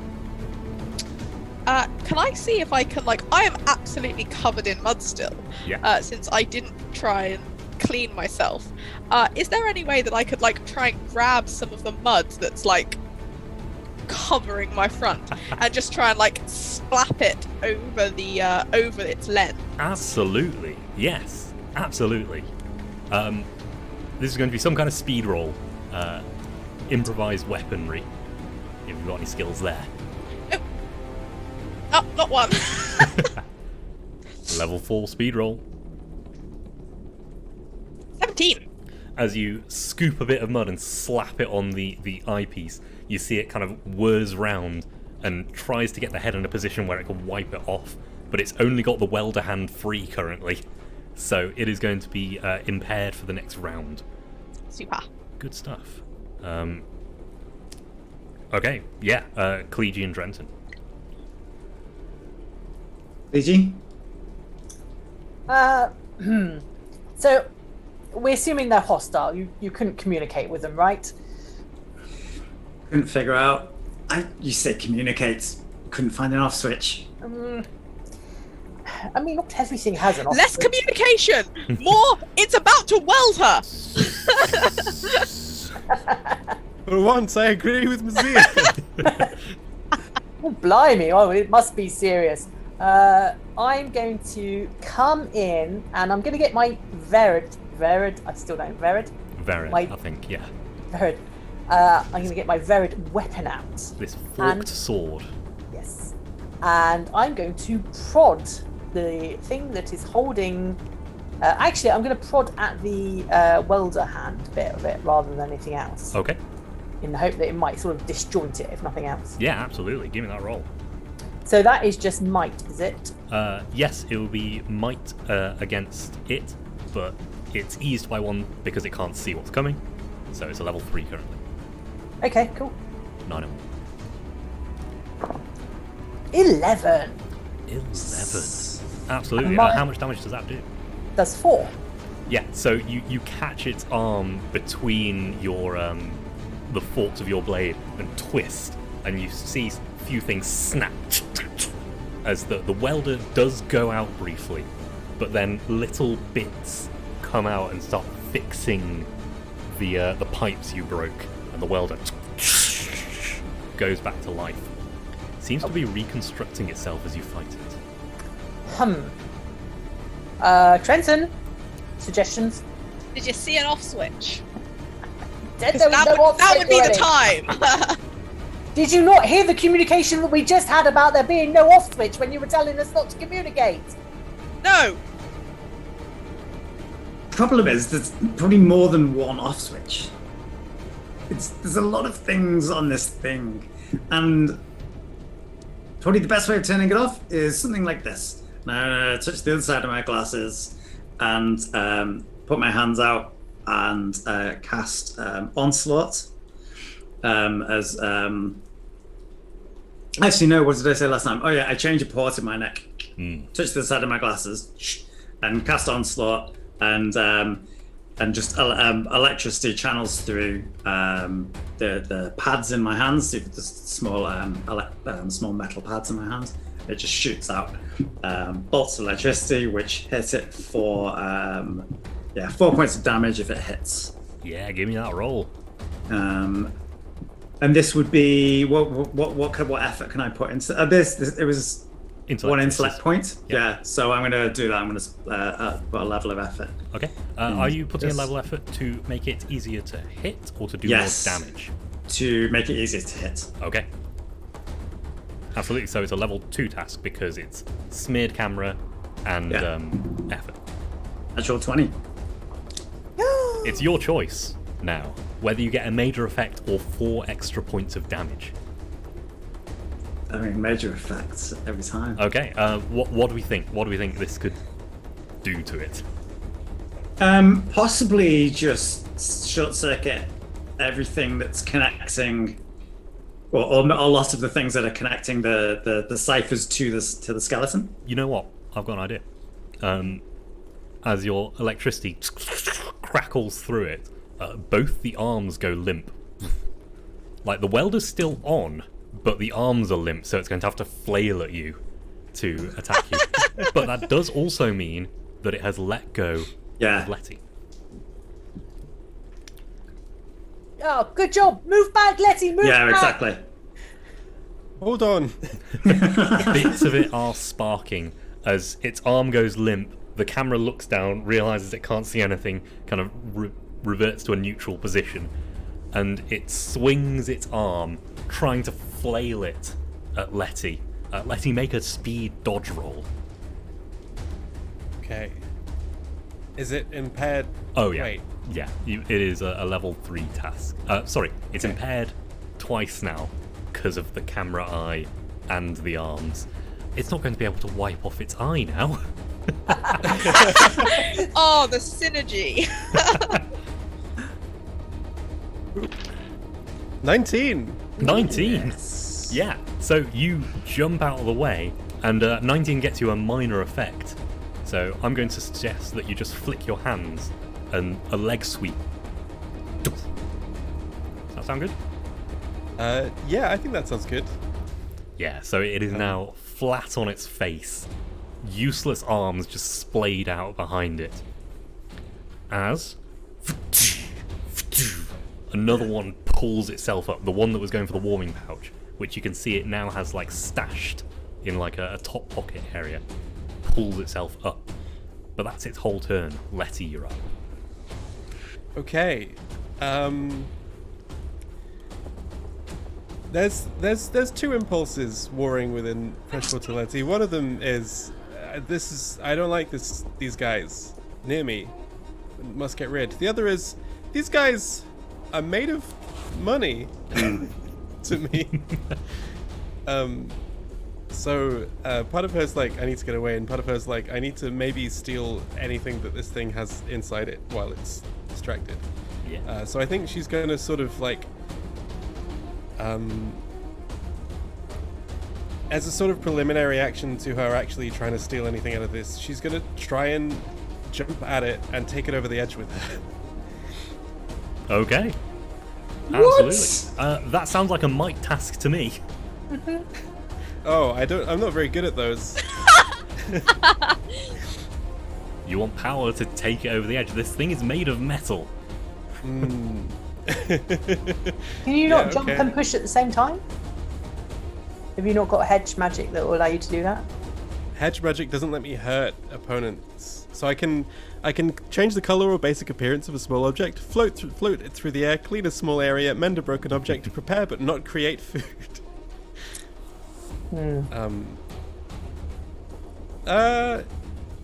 Can I see if I can I am absolutely covered in mud still. Yeah. Since I didn't try and clean myself. Is there any way that I could try and grab some of the mud that's covering my front and just try and splap it over the over its lens? Absolutely. Yes. Absolutely. This is going to be some kind of speed roll. Improvised weaponry. If you've got any skills there. Oh, not one. Level 4 speed roll. 17. As you scoop a bit of mud and slap it on the eyepiece, you see it kind of whirs round and tries to get the head in a position where it can wipe it off, but it's only got the welder hand free currently, so it is going to be impaired for the next round. Super. Good stuff. Okay, yeah, Clegy and Drenton. Luigi? So, we're assuming they're hostile. You couldn't communicate with them, right? Couldn't figure out. You say communicate. Couldn't find an off switch. I mean, not everything has an off Less switch. communication! More, it's about to weld her! For once, I agree with Mazia. Oh, blimey. Oh, it must be serious. I'm going to come in and I'm going to get my Verid. I still don't. Verid? Verid, My- I think, yeah. Verid. I'm going to get my Verid weapon out. This forked And- sword. Yes. And I'm going to prod the thing that is holding... actually, I'm going to prod at the welder hand bit of it rather than anything else. Okay. In the hope that it might sort of disjoint it, if nothing else. Yeah, absolutely. Give me that roll. So that is just might, is it? Yes, it will be might against it, but it's eased by 1 because it can't see what's coming. So it's a level 3 currently. Okay, cool. 9 and 11. 11. Absolutely. My- How much damage does that do? That's 4. Yeah, so you catch its arm between your the forks of your blade and twist, and you see a few things snap as the welder does go out briefly, but then little bits come out and start fixing the pipes you broke, and the welder goes back to life. Seems to be reconstructing itself as you fight it. Trenton, suggestions? Did you see an off switch? There was That no off that switch would be the already. time! Did you not hear the communication that we just had about there being no off switch when you were telling us not to communicate? No! Problem is, there's probably more than one off switch. There's a lot of things on this thing, and probably the best way of turning it off is something like this. Now, touch the other side of my glasses and put my hands out and cast Onslaught as... Actually, no, what did I say last time? Oh, yeah, I change a port in my neck. Touch the side of my glasses and cast Onslaught and just electricity channels through the pads in my hands, the small small metal pads in my hands. It just shoots out bolts of electricity, which hit it for 4 points of damage if it hits. Yeah, give me that roll. And this would be what effort can I put into this? It was Intellect one versus- intellect point. Yep. Yeah, so I'm going to do that. I'm going to put a level of effort. Okay. Are you putting Yes. a level effort to make it easier to hit or to do Yes. more damage? To make it easier to hit. Okay. Absolutely. So it's a level 2 task because it's smeared camera and Yeah. effort. Natural 20. It's your choice now whether you get a major effect or 4 extra points of damage. I mean, major effects every time. Okay. What do we think? What do we think this could do to it? Possibly just short circuit everything that's connecting, or a lot of the things that are connecting the ciphers to the skeleton. You know what? I've got an idea. As your electricity crackles through it, both the arms go limp. Like the welder's still on, but the arms are limp, so it's going to have to flail at you to attack you. But that does also mean that it has let go of Letty. Oh, good job. Move back, Letty, move Yeah, back. exactly. Hold on. Bits of it are sparking as its arm goes limp. The camera looks down, realizes it can't see anything, kind of reverts to a neutral position, and it swings its arm, trying to flail it at Letty. Letty, make a speed dodge roll. Okay. Is it impaired? Oh yeah, Wait. yeah. It is a level 3 task. Sorry, it's impaired twice now, because of the camera eye and the arms. It's not going to be able to wipe off its eye now. Oh, the synergy. 19. 19! Yeah, so you jump out of the way, and 19 gets you a minor effect. So I'm going to suggest that you just flick your hands and a leg sweep. Does that sound good? Yeah, I think that sounds good. Yeah, so it is now flat on its face, useless arms just splayed out behind it. As another one pulls itself up, the one that was going for the warming pouch, which you can see it now has like stashed in like a top pocket area, pulls itself up. But that's its whole turn. Letty, you're up. Okay. There's two impulses warring within Freshwater Letty. One of them is I don't like these guys near me. Must get rid. The other is these guys are made of money to me. So part of her's like, I need to get away, and part of her's like, I need to maybe steal anything that this thing has inside it while it's distracted. Yeah. So I think she's going to sort of like, as a sort of preliminary action to her actually trying to steal anything out of this, she's going to try and jump at it and take it over the edge with her. Okay. Absolutely. That sounds like a might task to me. Oh, I'm not very good at those. You want power to take it over the edge. This thing is made of metal. Can you not jump and push at the same time? Have you not got hedge magic that will allow you to do that? Hedge magic doesn't let me hurt opponents, so I can change the color or basic appearance of a small object, float it through the air, clean a small area, mend a broken object, prepare but not create food.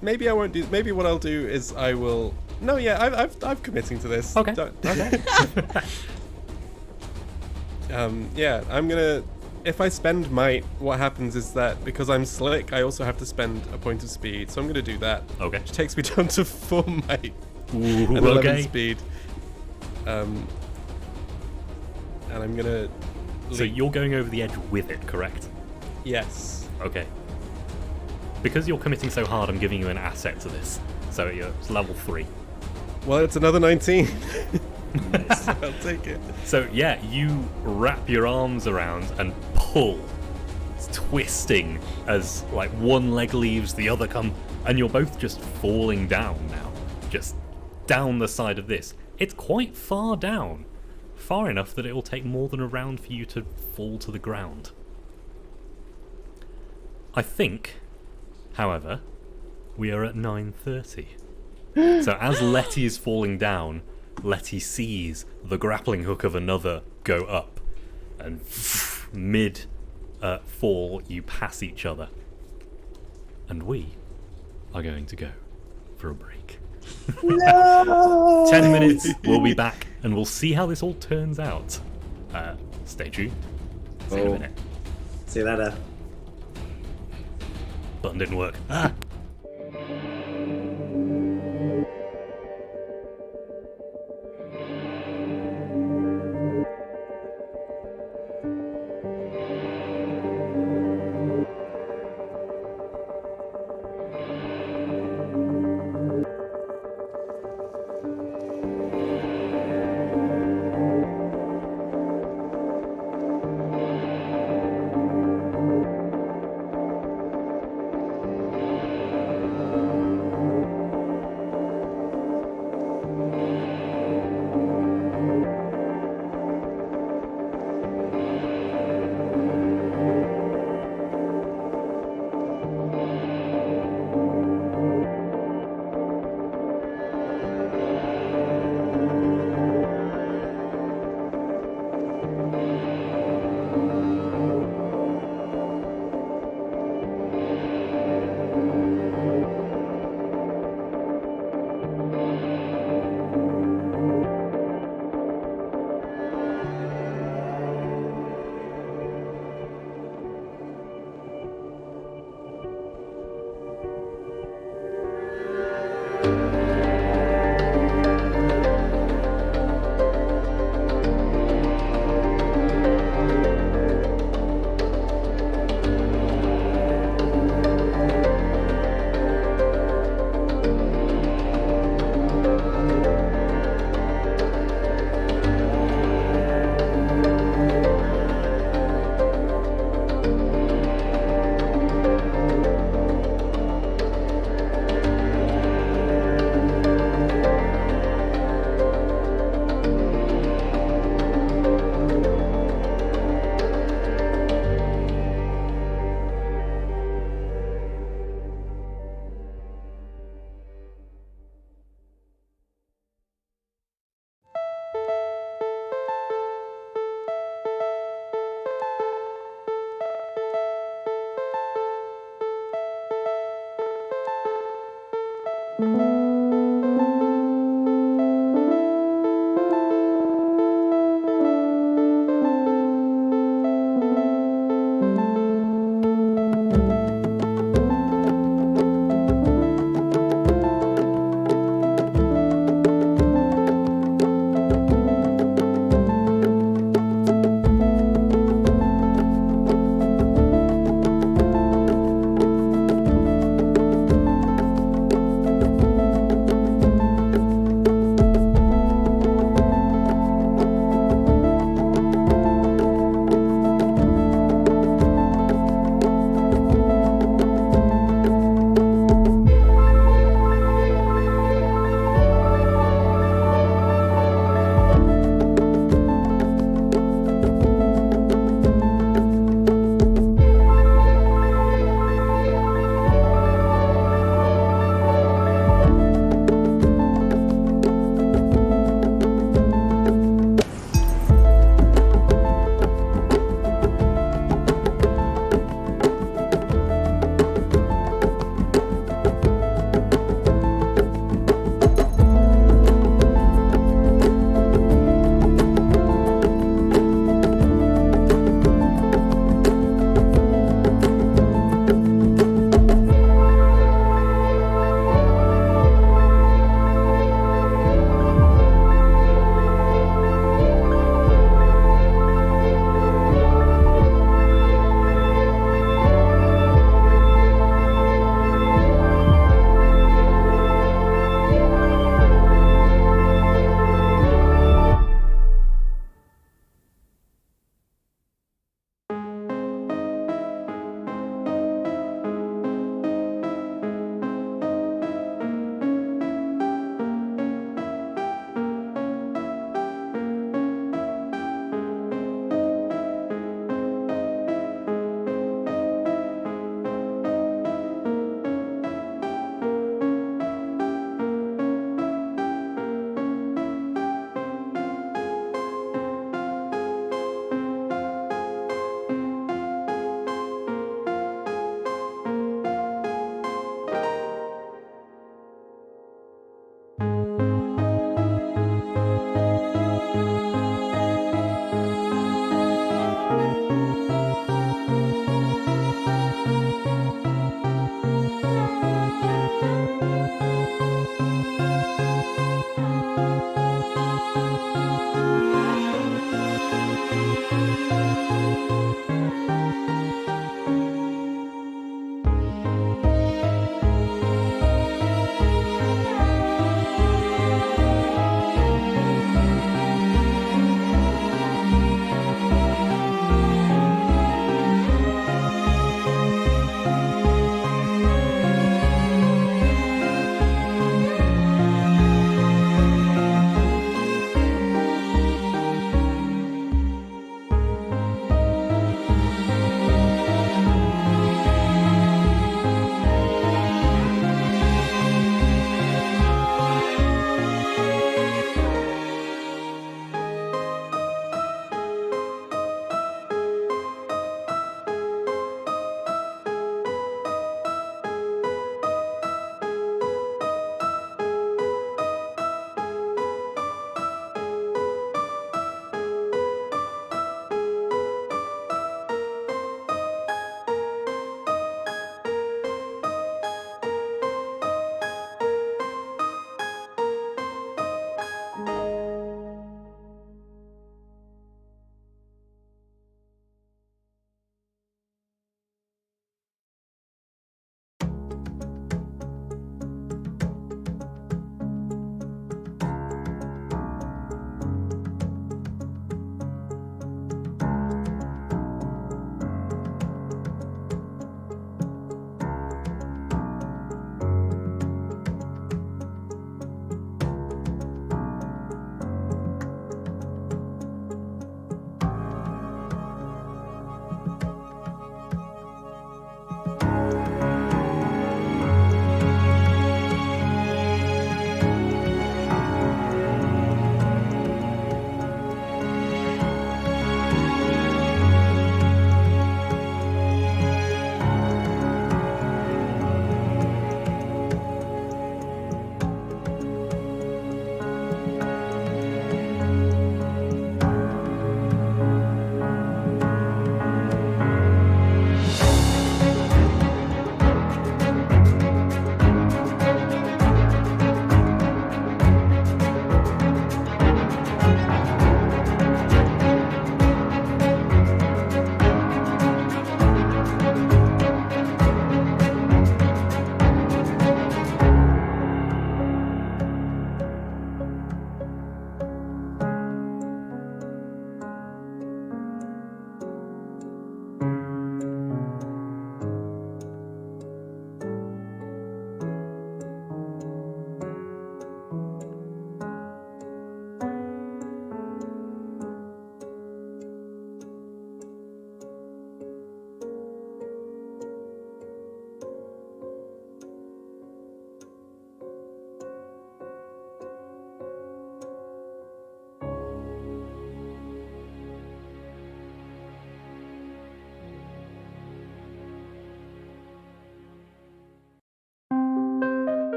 Maybe I won't do. Maybe what I'll do is I will. No, yeah, I'm committing to this. Okay. Okay. Yeah, I'm gonna. If I spend might, what happens is that because I'm slick, I also have to spend a point of speed. So I'm gonna do that. Okay. Which takes me down to 4 might Ooh, and 11 okay. speed. And I'm gonna. So you're going over the edge with it, correct? Yes. Okay. Because you're committing so hard, I'm giving you an asset to this. So it's level 3. Well, it's another 19. Nice. I'll take it. So yeah, you wrap your arms around and pull. It's twisting as like one leg leaves, the other come, and you're both just falling down now. Just down the side of this. It's quite far down. Far enough that it will take more than a round for you to fall to the ground. I think, however, we are at 9:30. So as Letty is falling down, Letty sees the grappling hook of another go up, and mid fall you pass each other. And we are going to go for a break. No! 10 minutes, we'll be back, and we'll see how this all turns out. Stay tuned. See you in a minute. See you later. Button didn't work. Ah!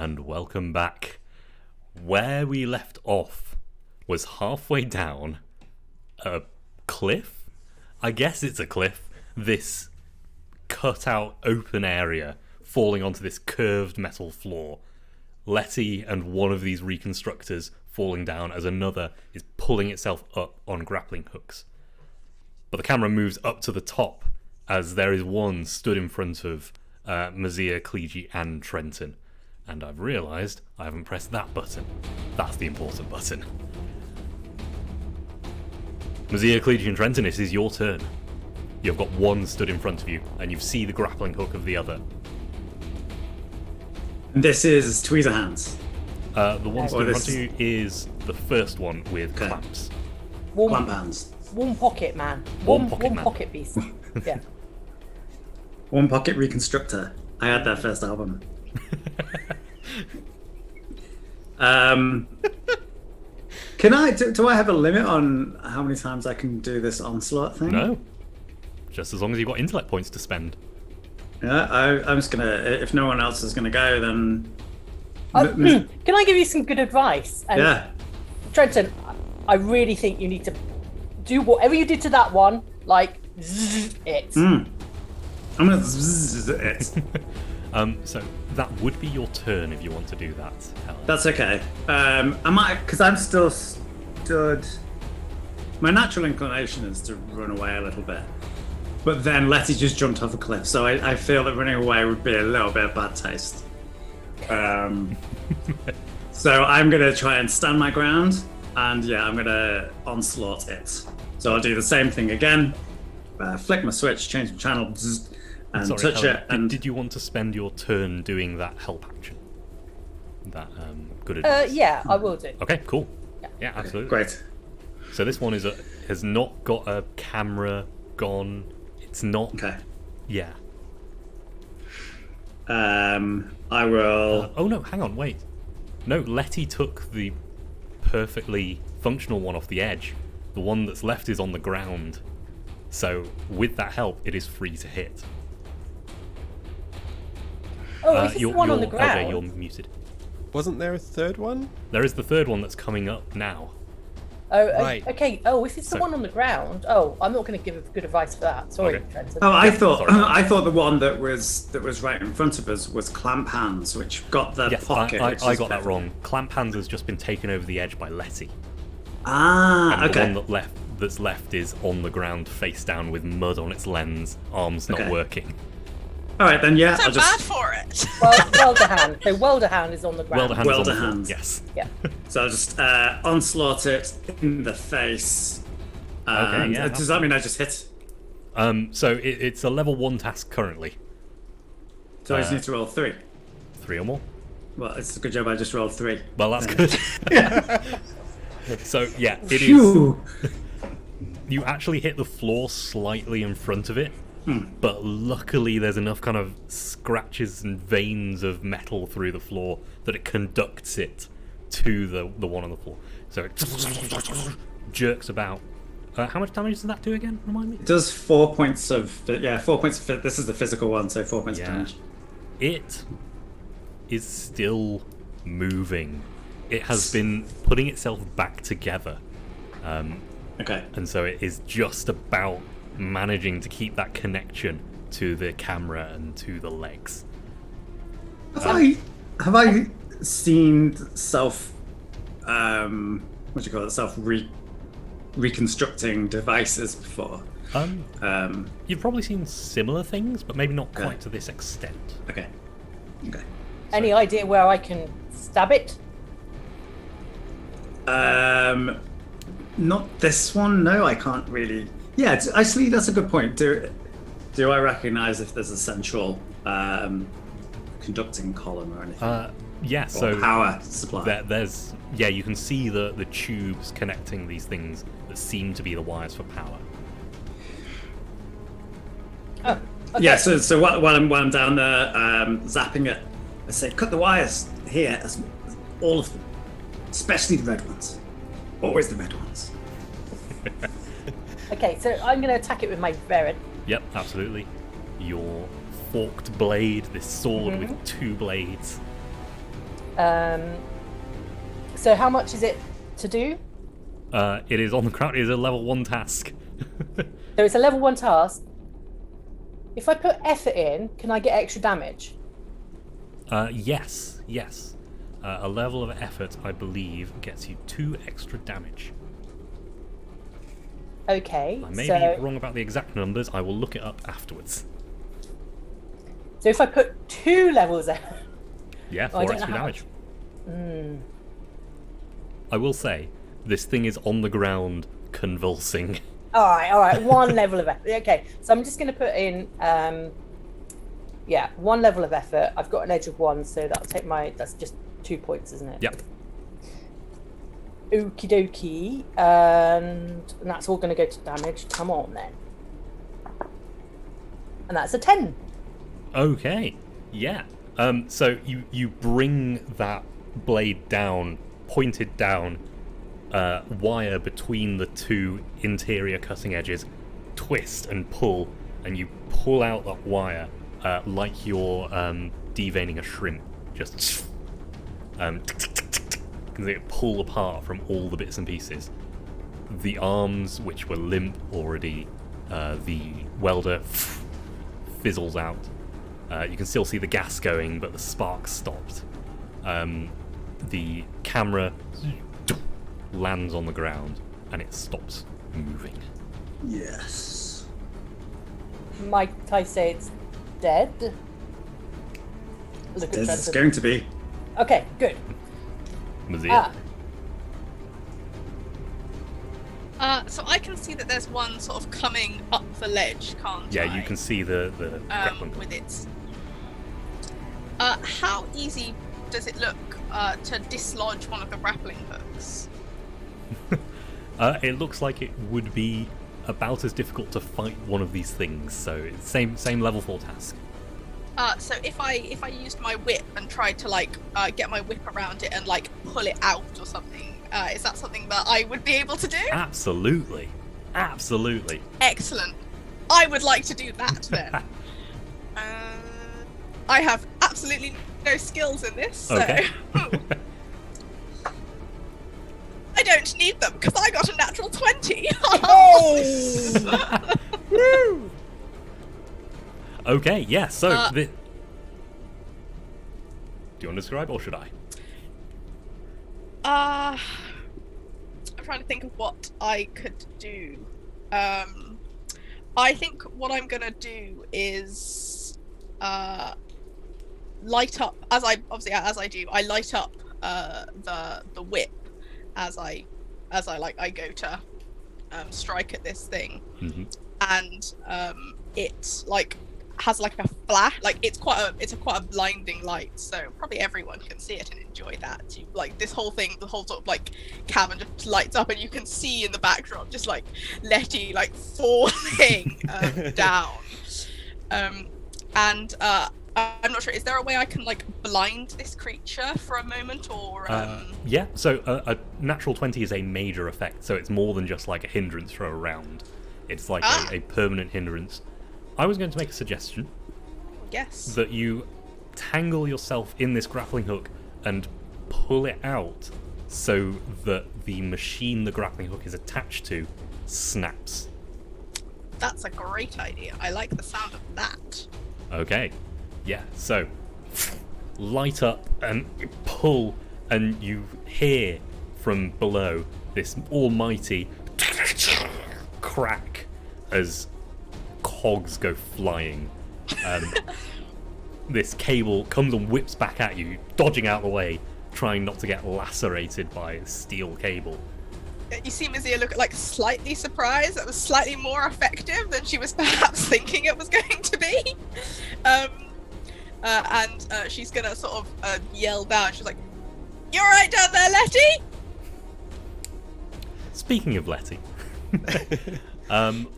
and welcome back. Where we left off was halfway down a cliff. I guess it's a cliff. This cut out open area falling onto this curved metal floor. Letty and one of these reconstructors falling down as another is pulling itself up on grappling hooks. But the camera moves up to the top as there is one stood in front of Mazia, Clegy and Trenton. And I've realised I haven't pressed that button. That's the important button. Mazia, Clegy and Trenton, it is your turn. You've got one stood in front of you, and you see the grappling hook of the other. This is tweezer hands. The one stood in front of you is the first one with clamps. Clamp hands. One pocket man. One One man. pocket beast. Yeah. One pocket reconstructor. I had their first album. Can I? Do I have a limit on how many times I can do this onslaught thing? No. Just as long as you've got intellect points to spend. Yeah, I'm just gonna. If no one else is gonna go, then. Can I give you some good advice? And Yeah. Trenton, I really think you need to do whatever you did to that one, like it. I'm gonna zzz it. So that would be your turn if you want to do that, Helen. That's okay. I might, because I'm still stood. My natural inclination is to run away a little bit, but then Letty just jumped off a cliff, so I feel that running away would be a little bit of bad taste. So I'm gonna try and stand my ground, and yeah, I'm gonna onslaught it. So I'll do the same thing again. Flick my switch, change my channel, zzz, and Sorry, touch Helen, it. And did you want to spend your turn doing that help action? That good advice. Yeah, I will do. Okay, cool. Yeah, absolutely. great. So this one has not got a camera gone. It's not. Okay. Yeah. I will. Oh no, hang on, wait. No, Letty took the perfectly functional one off the edge. The one that's left is on the ground. So with that help, it is free to hit. Oh, is this the one on the Okay, ground? you're muted. Wasn't there a third one? There is the third one that's coming up now. Oh, Right. okay. Oh, is this the So- one on the ground? Oh, I'm not going to give good advice for that. Sorry, Okay. Trenton. Oh, I thought sorry. I thought the one that was right in front of us was clamp hands, which got the Yes, pocket. I which got is that better. wrong. Clamp hands has just been taken over the edge by Letty. Ah, And okay. the one that's left is on the ground, face down, with mud on its lens, arms not Okay. working. All right, then yeah, So I'll bad just for it. Well, welder hand. So welder hand is on the ground. Welder hand is on the Welder floor. hands. Yes. Yeah. so I'll just onslaught it in the face. Okay, yeah, Does that mean I just hit? So it's a level 1 task currently. So I just need to roll 3. 3 or more. Well, it's a good job I just rolled 3. Well, that's good. So yeah, it is. Phew. You actually hit the floor slightly in front of it, but luckily there's enough kind of scratches and veins of metal through the floor that it conducts it to the one on the floor. So it jerks about. How much damage does that do again? Remind me. It does 4 points of 4 points of. This is the physical one, so 4 points of Yeah. damage. It is still moving. It has been putting itself back together. Okay. And so it is just about managing to keep that connection to the camera and to the legs. Have I seen self what do you call it, reconstructing devices before? You've probably seen similar things, but maybe not quite Okay. to this extent. Okay. Any idea where I can stab it? Not this one. No, I can't really. Yeah, actually, that's a good point. Do I recognize if there's a central conducting column or anything? Yeah, Or so power supply. there's you can see the tubes connecting these things that seem to be the wires for power. Oh, okay. Yeah. So while I'm down there zapping it, I say, cut the wires here, all of them, especially the red ones. Always the red ones. Okay, so I'm going to attack it with my Verin. Yep, absolutely. Your forked blade, this sword with 2 blades. So how much is it to do? It is on the ground. It is a level 1 task. So it's a level 1 task. If I put effort in, can I get extra damage? Yes. A level of effort, I believe, gets you 2 extra damage. Okay. I may be wrong about the exact numbers. I will look it up afterwards. So if I put 2 levels in... Yeah, Oh, I 4 don't extra know how damage. I will say, this thing is on the ground convulsing. All right. 1 level of effort. Okay, so I'm just going to put in, 1 level of effort. I've got an edge of 1, so that'll take that's just 2 points, isn't it? Yep. Okie dokie. And that's all going to go to damage. Come on, then. And that's a 10. Okay. Yeah. So you bring that blade down, pointed down, wire between the 2 interior cutting edges, twist and pull, and you pull out that wire like you're deveining a shrimp. Just it pull apart from all the bits and pieces. The arms, which were limp already, the welder fizzles out. You can still see the gas going, but the sparks stopped. The camera lands on the ground, and it stops moving. Yes. Might I say it's dead? Look at It's Trenton. going to be. Okay, good. Mazia? So I can see that there's one sort of coming up the ledge, can't Yeah, I? you can see the grappling hook. With its. How easy does it look to dislodge one of the grappling hooks? It looks like it would be about as difficult to fight one of these things, so it's same level 4 task. So if I used my whip and tried to get my whip around it and pull it out or something, is that something that I would be able to do? Absolutely. Excellent. I would like to do that then. I have absolutely no skills in this, so Okay. I don't need them because I got a natural 20. Woo! Okay, yeah, so... do you want to describe, or should I? I'm trying to think of what I could do. I think what I'm gonna do is light up as I do. I light up the whip as I go to strike at this thing, and it has a flash. It's quite a blinding light, so probably everyone can see it and enjoy that. This whole thing, the whole sort of cavern just lights up, and you can see in the backdrop just Letty falling down. And I'm not sure. Is there a way I can blind this creature for a moment, or? Yeah. So a natural 20 is a major effect, so it's more than just a hindrance for a round. It's a permanent hindrance. I was going to make a suggestion. Yes. That you tangle yourself in this grappling hook and pull it out so that the machine the grappling hook is attached to snaps. That's a great idea. I like the sound of that. Okay. Yeah, so light up and pull, and you hear from below this almighty crack as cogs go flying. This cable comes and whips back at you, dodging out of the way, trying not to get lacerated by steel cable. You see Mazia look slightly surprised. That was slightly more effective than she was perhaps thinking it was going to be. And she's gonna sort of yell down. She's like, "You all right down there, Letty?" Speaking of Letty, I'm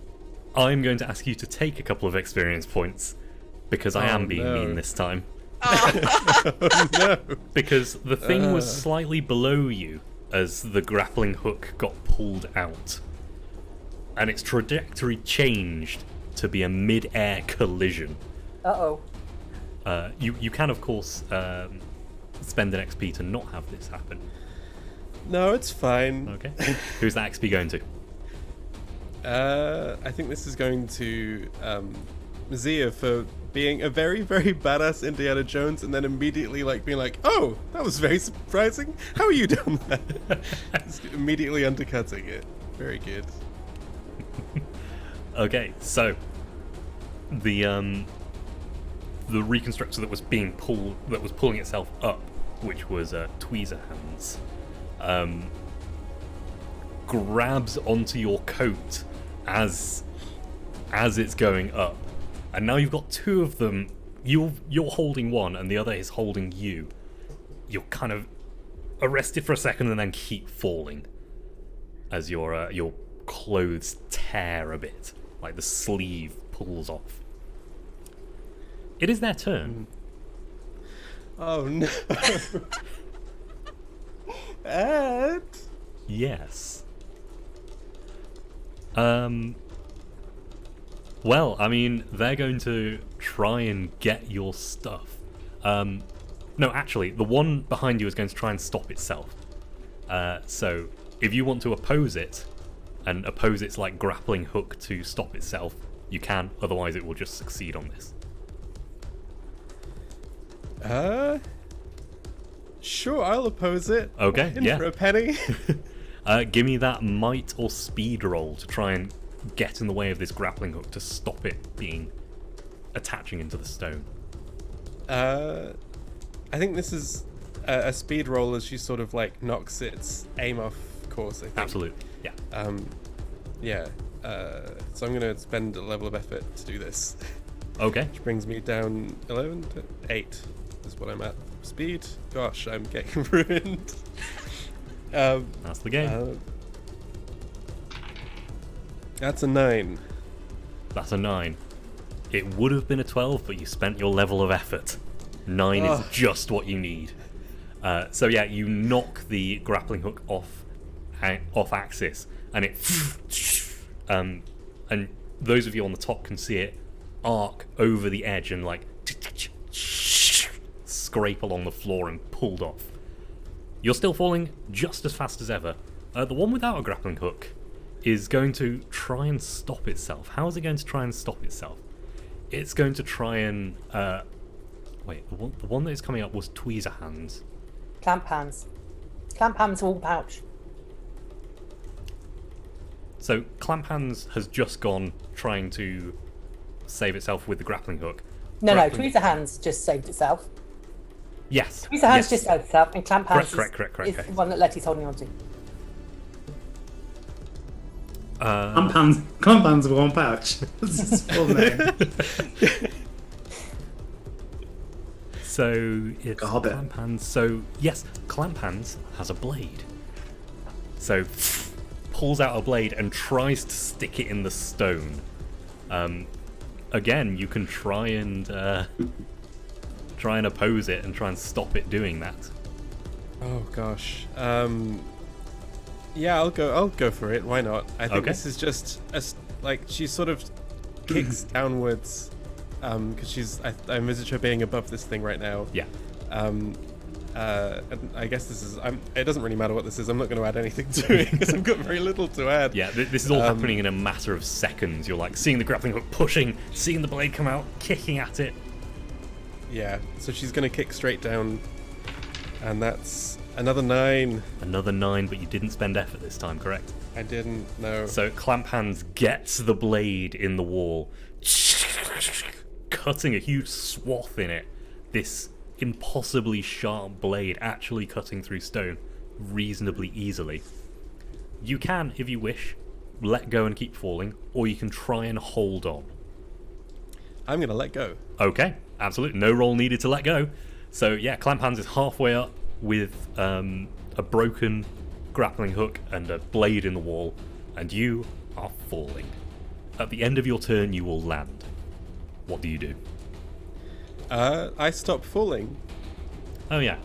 going to ask you to take a couple of experience points because I am being mean this time. No. Because the thing was slightly below you as the grappling hook got pulled out, and its trajectory changed to be a mid-air collision. Uh-oh. You can, of course, spend an XP to not have this happen. No, it's fine. Okay. Who's that XP going to? I think this is going to Zia for being a very, very badass Indiana Jones, and then immediately being like, "Oh, that was very surprising. How are you doing that?" Just immediately undercutting it. Very good. Okay, so the reconstructor that was pulling itself up, which was Tweezer Hands, grabs onto your coat as it's going up, and now you've got two of them. You're holding one, and the other is holding you. You're kind of arrested for a second, and then keep falling as your clothes tear a bit, like the sleeve pulls off. It is their turn. Oh no. Ed? Yes. Well, I mean, they're going to try and get your stuff. No, actually, the one behind you is going to try and stop itself. So, if you want to oppose it, and oppose its grappling hook to stop itself, you can. Otherwise, it will just succeed on this. Sure, I'll oppose it. Okay, In yeah. for a penny. Give me that might or speed roll to try and get in the way of this grappling hook to stop it attaching into the stone. I think this is a speed roll as she sort of knocks its aim off course, I think. Absolutely, yeah. Yeah. So I'm going to spend a level of effort to do this. Okay. Which brings me down 11 to 8 is what I'm at. Speed. Gosh, I'm getting ruined. That's the game. That's a 9. That's a 9. It would have been a 12, but you spent your level of effort. 9 is just what you need. So yeah, you knock the grappling hook off axis, and it and those of you on the top can see it arc over the edge and scrape along the floor and pulled off. You're still falling just as fast as ever. The one without a grappling hook is going to try and stop itself. How is it going to try and stop itself? It's going to try and wait. The one that is coming up was Tweezer Hands. Clamp hands. Clamp hands all pouch. So Clamp Hands has just gone trying to save itself with the grappling hook. No, Tweezer hands just saved itself. Yes. Tweezer hands yes. just saved itself, and clamp hands Correct. is the one that Letty's holding on to. Clamp hands with one pouch. That's his full name. So it's Hobbit. Clamp Hands. So yes, Clamp Hands has a blade. So pulls out a blade and tries to stick it in the stone. Again, you can try and oppose it and try and stop it doing that. Oh gosh. Yeah, I'll go for it. Why not? I think Okay. this is just she sort of kicks downwards, because I envisage her being above this thing right now. Yeah. And I guess this is. It doesn't really matter what this is. I'm not going to add anything to it because I've got very little to add. Yeah, this is all happening in a matter of seconds. You're seeing the grappling hook pushing, seeing the blade come out, kicking at it. Yeah. So she's going to kick straight down, and that's another 9. Another 9, but you didn't spend effort this time, correct? I didn't know. So Clamp Hands gets the blade in the wall, cutting a huge swath in it. This impossibly sharp blade actually cutting through stone reasonably easily. You can, if you wish, let go and keep falling, or you can try and hold on. I'm going to let go. Okay, absolutely. No roll needed to let go. So yeah, Clamp Hands is halfway up with a broken grappling hook and a blade in the wall, and you are falling. At the end of your turn, you will land. What do you do? I stop falling. Oh yeah.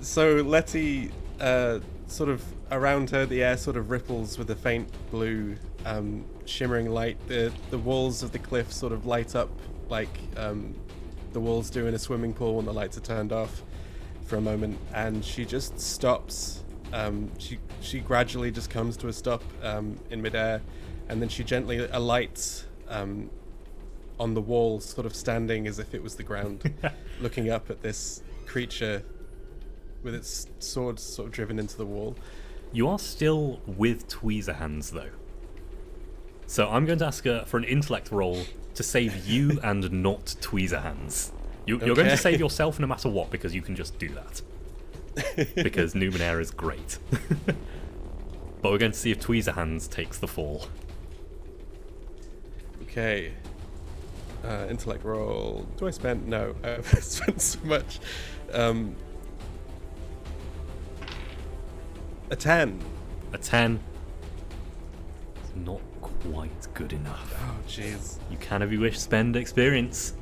So Letty, sort of around her, the air sort of ripples with a faint blue shimmering light. The walls of the cliff sort of light up like the walls do in a swimming pool when the lights are turned off for a moment, and she just stops. She gradually just comes to a stop in midair, and then she gently alights on the wall, sort of standing as if it was the ground, looking up at this creature with its sword sort of driven into the wall. You are still with Tweezer Hands, though. So I'm going to ask her for an intellect roll to save you and not Tweezer Hands. You're going to save yourself no matter what, because you can just do that. Because Numenera is great. But we're going to see if Tweezer Hands takes the fall. Okay. Intellect roll. Do I spend? No, I've spent so much. A 10. A 10. It's not quite good enough. Oh, jeez. You can, if you wish, spend experience.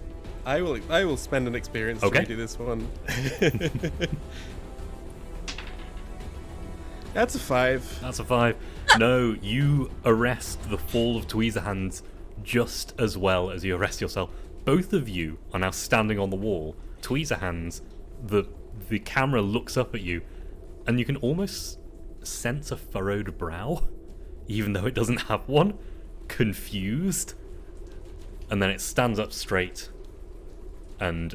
I will spend an experience to redo this one. That's a 5. That's a 5. No, you arrest the fall of Tweezer Hands just as well as you arrest yourself. Both of you are now standing on the wall. Tweezer Hands, the camera looks up at you, and you can almost sense a furrowed brow, even though it doesn't have one. Confused. And then it stands up straight, and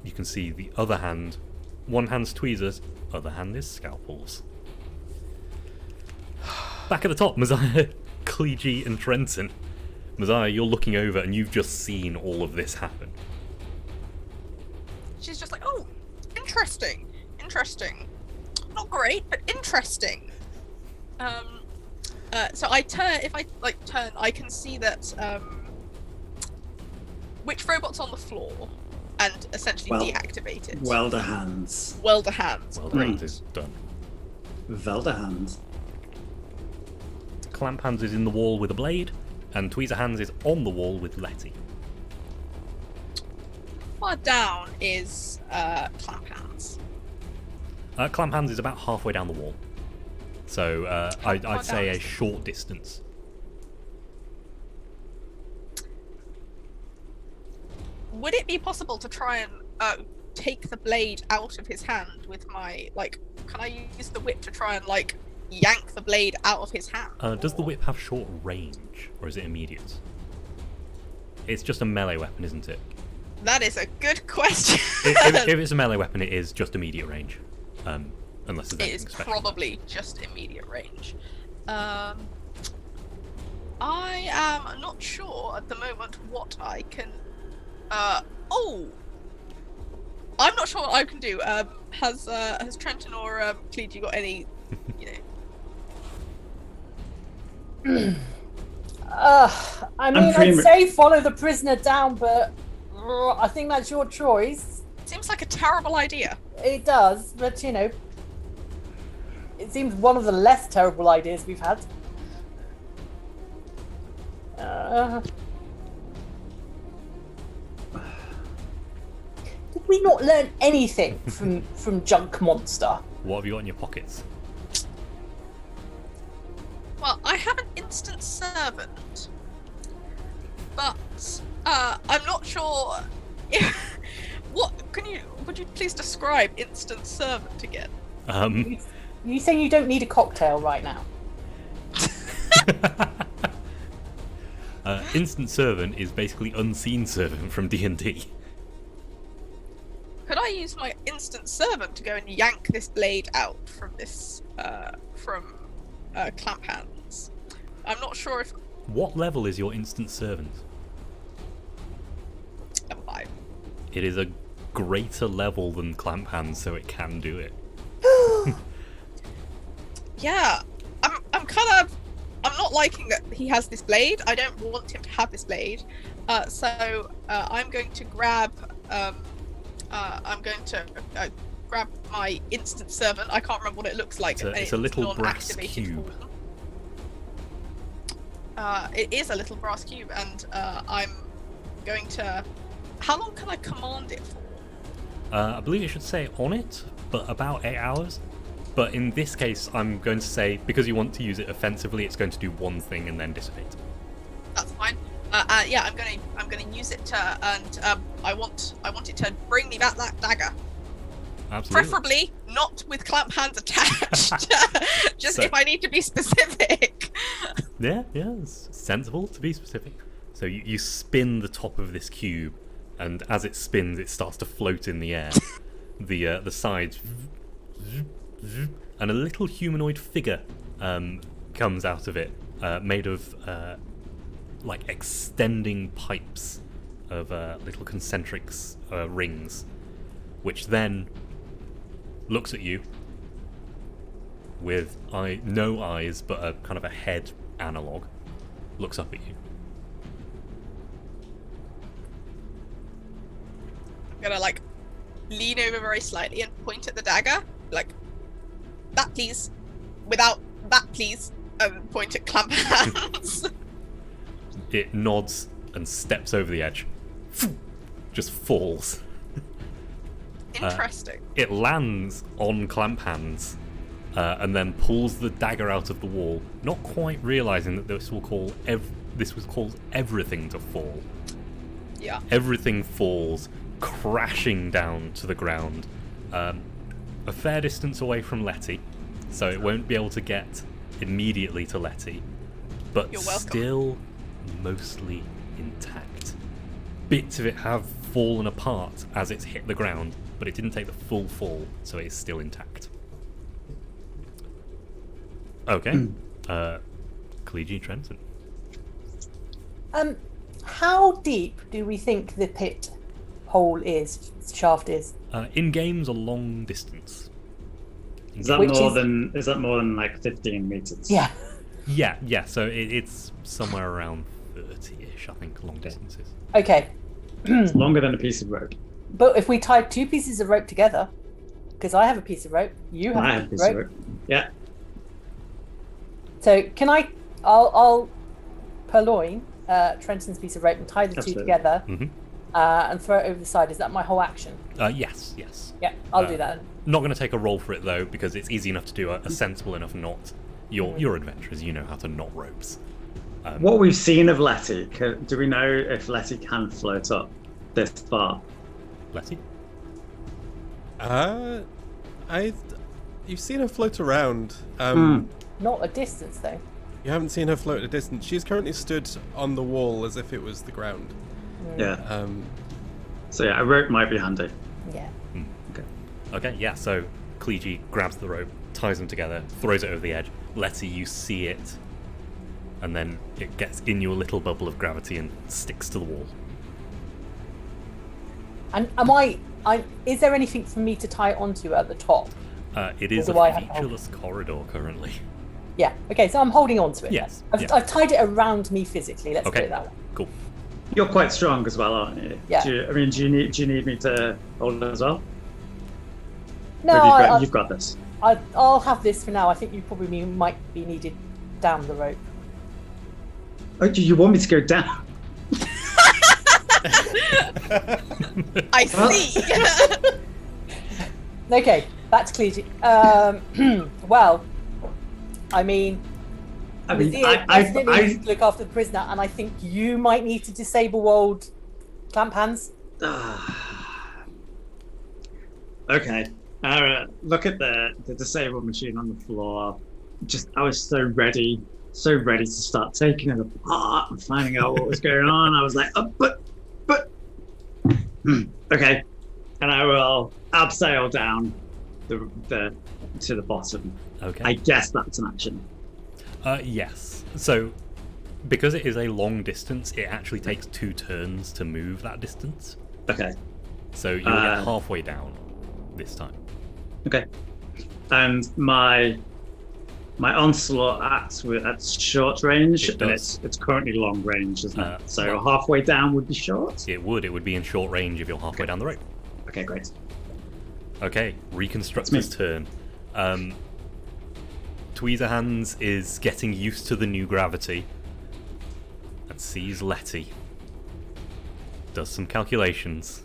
you can see the other hand. One hand's tweezers, other hand is scalpels. Back at the top, Messiah, Clegy, and Trenton. Messiah, you're looking over and you've just seen all of this happen. She's just like, oh, interesting. Not great, but interesting. So I turn, if I turn, I can see that which robot's on the floor and essentially deactivated. Welder Hands. Welder Hands. Welder Hands is done. Velder Hands. Clamp Hands is in the wall with a blade, and Tweezer Hands is on the wall with Letty. Far down is Clamp Hands. Clamp Hands is about halfway down the wall. So I'd say a down? short distance. Would it be possible to try and take the blade out of his hand with my, can I use the whip to try and, yank the blade out of his hand? Does the whip have short range, or is it immediate? It's just a melee weapon, isn't it? That is a good question. If it's a melee weapon, it is just immediate range. Unless there's It anything is special. probably just immediate range. I am not sure at the moment what I can... I'm not sure what I can do. Has Trenton or Clegy got any, I mean, I'd say follow the prisoner down, but I think that's your choice. Seems like a terrible idea. It does, but it seems one of the less terrible ideas we've had. Did we not learn anything from Junk Monster? What have you got in your pockets? Well, I have an instant servant, but I'm not sure. Would you please describe instant servant again? You saying you don't need a cocktail right now? Instant servant is basically unseen servant from D&D. Could I use my instant servant to go and yank this blade out from Clamp Hands? I'm not sure if... What level is your instant servant? Level 5. It is a greater level than Clamp Hands, so it can do it. Yeah, I'm not liking that he has this blade. I don't want him to have this blade. So I'm going to grab grab my instant servant. I can't remember what it looks like. It's a little brass cube. It is a little brass cube, and I'm going to... How long can I command it for? I believe it should say on it, but about 8 hours. But in this case, I'm going to say, because you want to use it offensively, it's going to do one thing and then dissipate. Yeah, I'm gonna use it to, and I want it to bring me back that dagger. Absolutely. Preferably not with clamp hands attached. Just So- if I need to be specific. Yeah, it's sensible to be specific. So you spin the top of this cube, and as it spins, it starts to float in the air. The sides, and a little humanoid figure comes out of it, made of like extending pipes of little concentric rings, which then looks at you with no eyes, but a kind of a head analog. Looks up at you. I'm gonna like lean over very slightly and point at the dagger, like that please, without that please, and point at clamp hands. It nods and steps over the edge. Just falls. Interesting. It lands on clamp hands, and then pulls the dagger out of the wall, not quite realizing that this will cause everything to fall. Yeah. Everything falls, crashing down to the ground, a fair distance away from Letty, so it won't be able to get immediately to Letty, but You're welcome. still mostly intact. Bits of it have fallen apart as it's hit the ground, but it didn't take the full fall, so it's still intact. Okay. Collegiate Trenton. How deep do we think the pit hole is, shaft is? In games, a long distance. Is that more than like 15 meters? Yeah. Yeah. So it's somewhere around 30-ish, I think, long distances. Okay. It's longer than a piece of rope. But if we tie two pieces of rope together, because I have a piece of rope, you have I a have a piece piece of of rope. rope. Yeah. So I'll purloin Trenton's piece of rope and tie the Absolutely. two together Mhm. and throw it over the side. Is that my whole action? Yes. Yeah, I'll do that. Not going to take a roll for it though, because it's easy enough to do a sensible enough knot. You're adventurers, you know how to knot ropes. What we've seen of Letty, do we know if Letty can float up this far? Letty? You've seen her float around. Not a distance though. You haven't seen her float a distance. She's currently stood on the wall as if it was the ground. Yeah. So yeah, a rope might be handy. Yeah. Okay, yeah, so Kliji grabs the rope, ties them together, throws it over the edge. Letty, you see it, and then it gets in your little bubble of gravity and sticks to the wall. And is there anything for me to tie it onto at the top? It is do a I have to hold featureless corridor currently. Yeah. Okay, so I'm holding on to it. Yes, then. I've tied it around me physically. Let's put Okay, it that way. cool. You're quite strong as well, aren't you? Yeah. Do you need me to hold it as well? No, Or you've got this. I'll have this for now. I think you probably might be needed down the rope. Oh, do you want me to go down? I see. Okay, back to Cleety. Well, I mean, I mean, I need to look after the prisoner, and I think you might need to disable Wold clamp hands. Okay. Look at the disabled machine on the floor. I was so ready to start taking it apart and finding out what was going on. I was like, oh, but, okay. And I will abseil down to the bottom. Okay. I guess that's an action. Yes. So, because it is a long distance, it actually takes 2 turns to move that distance. Okay. So you'll get halfway down this time. Okay. And my onslaught acts at short range, It and does. it's currently long range, isn't it? So well- halfway down would be short. It would be in short range if you're halfway down the rope. Okay, great. Okay, Reconstructor's turn. Tweezerhands is getting used to the new gravity and sees Letty. Does some calculations.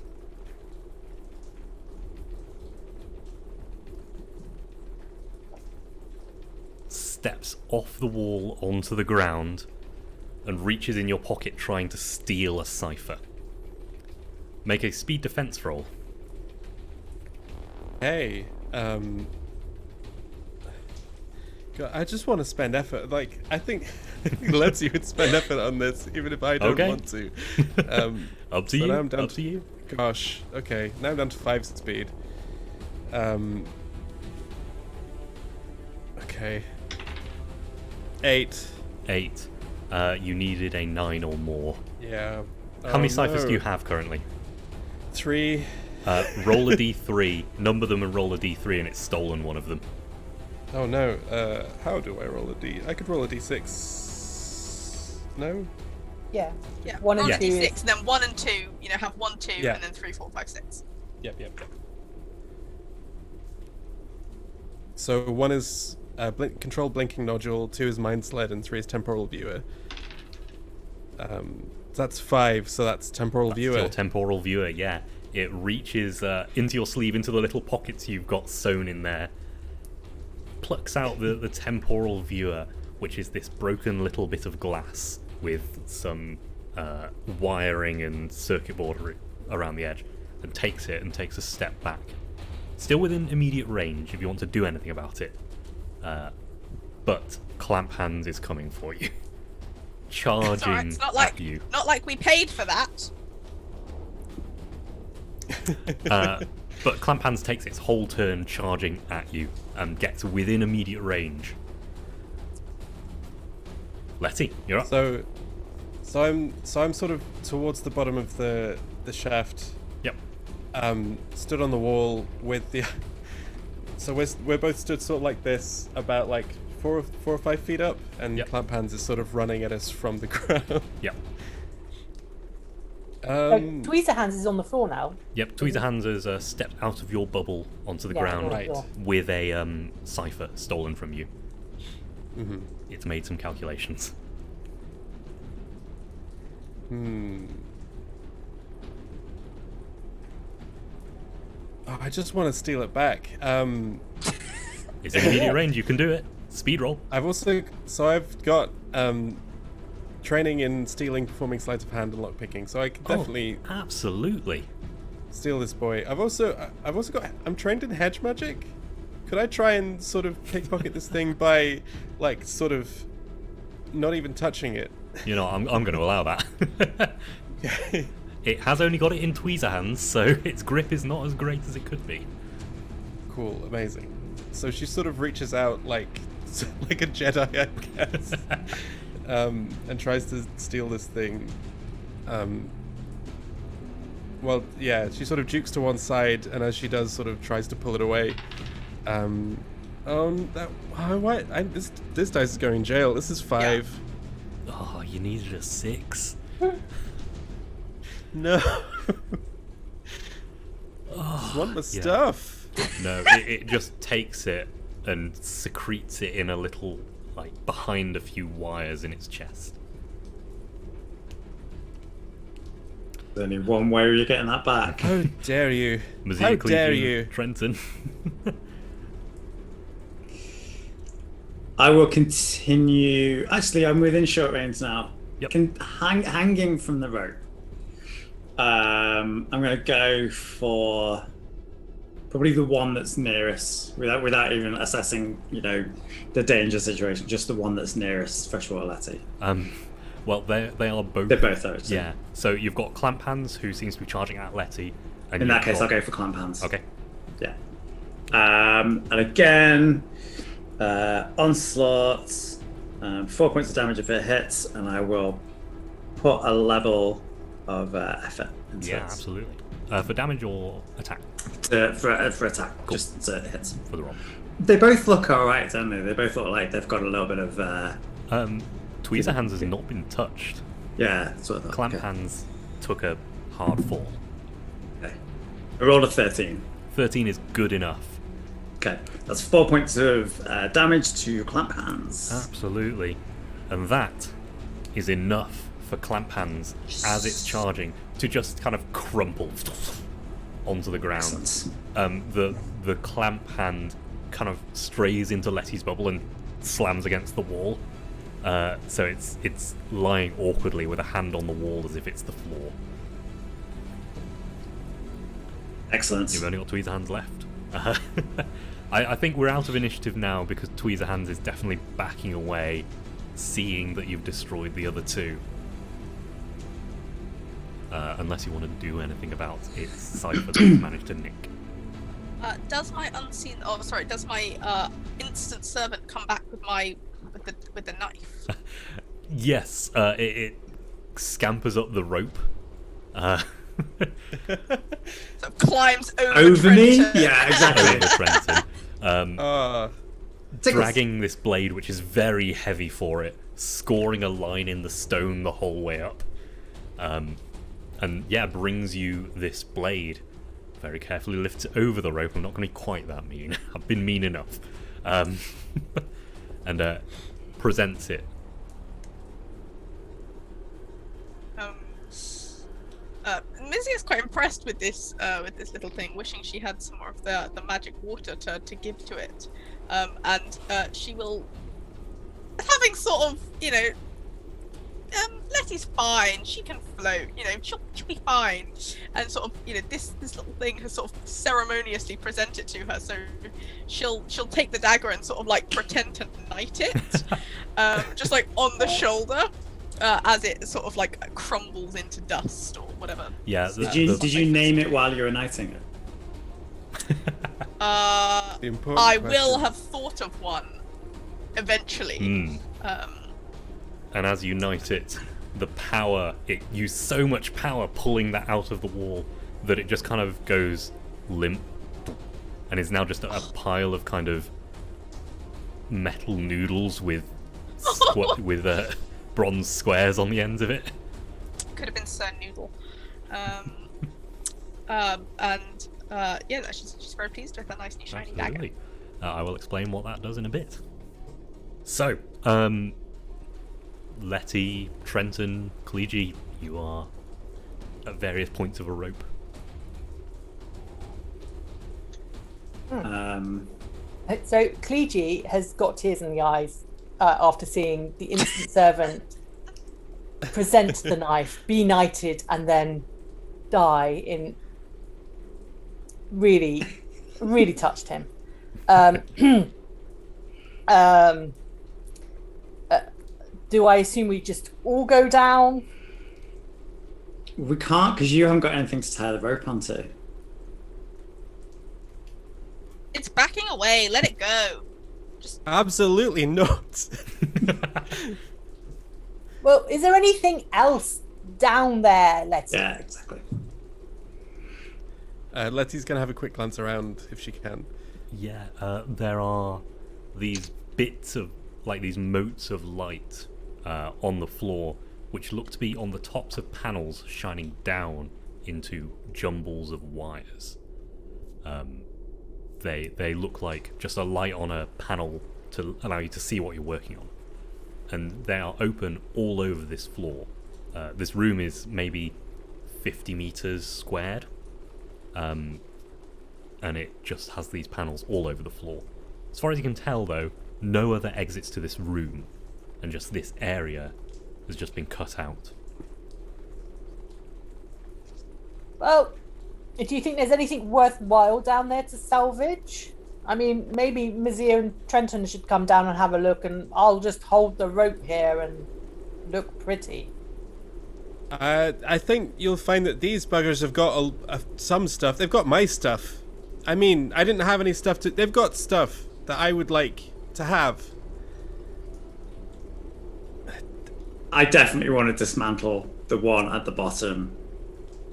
Steps off the wall onto the ground and reaches in your pocket trying to steal a cipher. Make a speed defense roll. Hey, God, I just want to spend effort. Like, I think lets you would spend effort on this, even if I don't want to. Up to so you. Now I'm down Up to you. Gosh, okay. Now I'm down to 5 speed. Okay. 8. 8. You needed a 9 or more. Yeah. How many ciphers do you have currently? 3. Roll a d3, number them and roll a d3, and it's stolen one of them. Oh no. How do I roll a d? I could roll a d6. No? Yeah. Yeah. 1 and roll a 2 is- d6, and then 1 and 2. You know, have 1, 2, Yeah. and then 3, 4, 5, 6. Yep. So 1 is control blinking nodule, 2 is mind sled, and 3 is temporal viewer. That's 5, so that's temporal viewer. Your temporal viewer, yeah. It reaches into your sleeve, into the little pockets you've got sewn in there. Plucks out the temporal viewer, which is this broken little bit of glass with some wiring and circuit board around the edge, and takes it and takes a step back. Still within immediate range if you want to do anything about it. But Clamp Hands is coming for you. Charging It's alright, it's not at you. Not like we paid for that. But Clamp Hands takes its whole turn charging at you and gets within immediate range. Letty, you're up. So I'm sort of towards the bottom of the shaft. Yep. Stood on the wall with the. So we're both stood sort of like this, about like 4 or 5 feet up, and Yep. Clamp Hands is sort of running at us from the ground. Yep. Tweezer Hands is on the floor now. Yep. Tweezer Hands has stepped out of your bubble onto the Yeah, ground Right. with a cipher stolen from you. Mhm. It's made some calculations. Oh, I just want to steal it back. It's in immediate range. You can do it. Speed roll. I've got training in stealing, performing sleight of hand, and lockpicking, so I can definitely Oh, absolutely. steal this boy. I've also got. I'm trained in hedge magic. Could I try and sort of pickpocket this thing by, like, sort of not even touching it? You know, I'm going to allow that. It has only got it in Tweezer Hands, so its grip is not as great as it could be. Cool, amazing. So she sort of reaches out like a Jedi, I guess, and tries to steal this thing. Well, yeah, she sort of jukes to one side, and as she does, sort of tries to pull it away. This dice is going in jail. This is 5. Oh, you needed a 6. No. Just want the yeah. stuff. No, it just takes it and secretes it in a little, like, behind a few wires in its chest. There's only one way you're getting that back. How dare you? Mazia How Cleveland, dare you? Trenton. I will continue. Actually, I'm within short range now. Yep. Hanging from the rope. I'm going to go for probably the one that's nearest, without even assessing, the danger situation. Just the one that's nearest Freshwater Letty. Well, they are both. They're both those. Yeah. So you've got Clamp Hands, who seems to be charging at Letty. And In that you've case, got- I'll go for Clamp Hands. Okay. Yeah. And again, onslaught, 4 points of damage if it hits, and I will put a level of effort into Yeah, it. absolutely. For damage or attack For attack, just so it hits. for the roll. They both look alright, don't they? They both look like they've got a little bit of Tweezer Hands has not been touched. yeah. That's what I thought. Clamp Okay. Hands took a hard fall. Okay. I rolled a 13. 13 is good enough. Okay, that's 4 points of damage to Clamp Hands. Absolutely. And that is enough for Clamp Hands as it's charging to just kind of crumple onto the ground. Excellent. The Clamp Hand kind of strays into Letty's bubble and slams against the wall. So it's lying awkwardly with a hand on the wall as if it's the floor. Excellent. You've only got Tweezerhands left. I think we're out of initiative now because Tweezerhands is definitely backing away, seeing that you've destroyed the other two. Unless you want to do anything about its cipher that you've managed to nick. Does my instant servant come back with the knife? Yes, it scampers up the rope. So climbs Over me? Trenton. Yeah, exactly. Over Trenton. Tickles. Dragging this blade, which is very heavy for it, scoring a line in the stone the whole way up. And yeah, brings you this blade. Very carefully lifts it over the rope. I'm not going to be quite that mean. I've been mean enough. And presents it. Mizzy is quite impressed with this little thing, wishing she had some more of the magic water to give to it. And she will, having sort of, Letty's fine, she can float, she'll be fine. And sort of, this little thing has sort of ceremoniously presented to her, so she'll take the dagger and sort of like pretend to knight it, just like on the shoulder, as it sort of like crumbles into dust or whatever. Yeah. Did you name it while you were knighting it? I will have thought of one eventually. And as you knight it, the power, it used so much power pulling that out of the wall that it just kind of goes limp and is now just a pile of kind of metal noodles with bronze squares on the ends of it. Could have been Sir Noodle. She's very pleased with a nice new shiny dagger. I will explain what that does in a bit. So, Letty, Trenton, Kliji, you are at various points of a rope. So Kliji has got tears in the eyes after seeing the instant servant present the knife, be knighted, and then die. In really, really touched him. Do I assume we just all go down? We can't, because you haven't got anything to tie the rope onto. It's backing away. Let it go. Absolutely not. Well, is there anything else down there, Letty? Yeah, exactly. Letty's going to have a quick glance around if she can. Yeah, there are these bits of, like these motes of light on the floor, which look to be on the tops of panels shining down into jumbles of wires. They look like just a light on a panel to allow you to see what you're working on. And they are open all over this floor. This room is maybe 50 meters squared. And it just has these panels all over the floor. As far as you can tell, though, no other exits to this room, and just this area has just been cut out. Well, do you think there's anything worthwhile down there to salvage? I mean, maybe Mizzy and Trenton should come down and have a look, and I'll just hold the rope here and look pretty. I think you'll find that these buggers have got some stuff. They've got my stuff. I mean, I didn't have any stuff to... They've got stuff that I would like to have. I definitely want to dismantle the one at the bottom.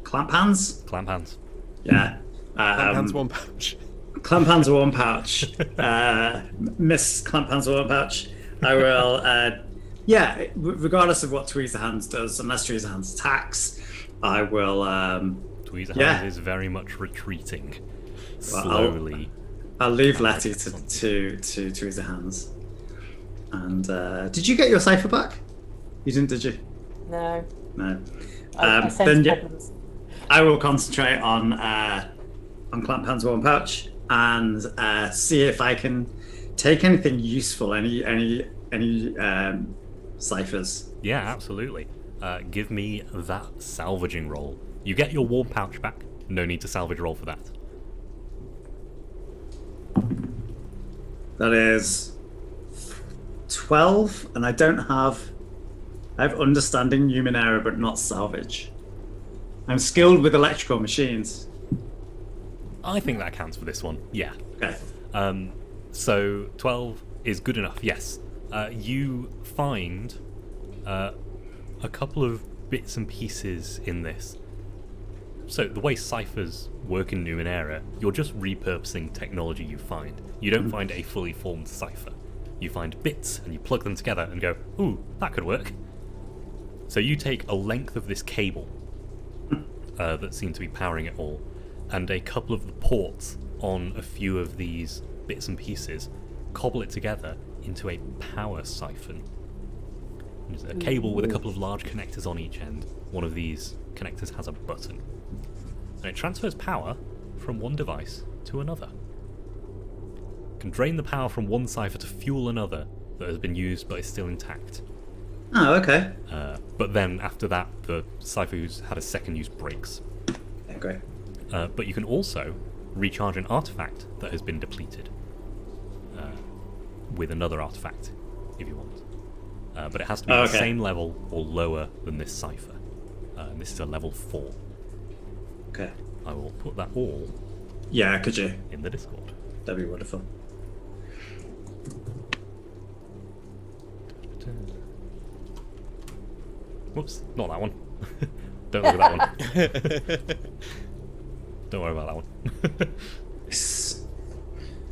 Clamp hands? Clamp hands. Yeah. Clamp hands, one pouch. Clamp hands are one pouch. Miss Clamp hands are one pouch. I will... regardless of what Tweezerhands does, unless Tweezerhands attacks, I will... Tweezerhands is very much retreating. Slowly. I'll leave Letty to Tweezerhands. And did you get your cipher back? You didn't, did you? No. No. I sense Then problems. I will concentrate on Clamp Hands One Pouch and see if I can take anything useful, any ciphers. Yeah, absolutely. Give me that salvaging roll. You get your warm pouch back. No need to salvage roll for that. That is 12, and I have understanding Numenera, but not salvage. I'm skilled with electrical machines. I think that counts for this one. Yeah. Okay. So 12 is good enough. Yes. You find a couple of bits and pieces in this. So the way ciphers work in Numenera, you're just repurposing technology you find. You don't find a fully formed cipher. You find bits and you plug them together and go, ooh, that could work. So you take a length of this cable that seemed to be powering it all, and a couple of the ports on a few of these bits and pieces, cobble it together into a power siphon. There's a cable with a couple of large connectors on each end. One of these connectors has a button. And it transfers power from one device to another. It can drain the power from one cipher to fuel another that has been used but is still intact. Oh, okay. But then after that, the cipher who's had a second use breaks. Okay, great. But you can also recharge an artifact that has been depleted with another artifact, if you want. But it has to be the same level or lower than this cipher. And this is a level 4. Okay. I will put that all Yeah, could you? in the Discord. That'd be wonderful. Whoops, not that one. Don't look at that one. Don't worry about that one.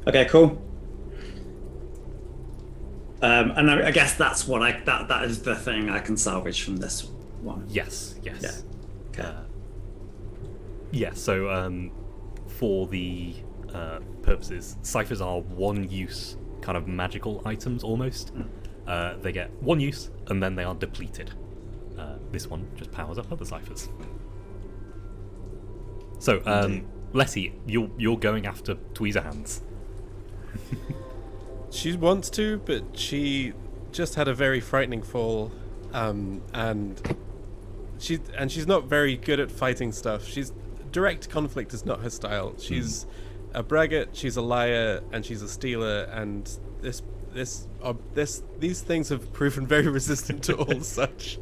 Okay, cool. And I guess that's what that is the thing I can salvage from this one. Yes. Yeah. Okay. So for the purposes, ciphers are one-use kind of magical items almost. They get one use and then they are depleted. This one just powers up other ciphers. So, Letty, you're going after Tweezerhands. She wants to, but she just had a very frightening fall, and she's not very good at fighting stuff. Direct conflict is not her style. She's a braggart, she's a liar, and she's a stealer, and these things have proven very resistant to all such.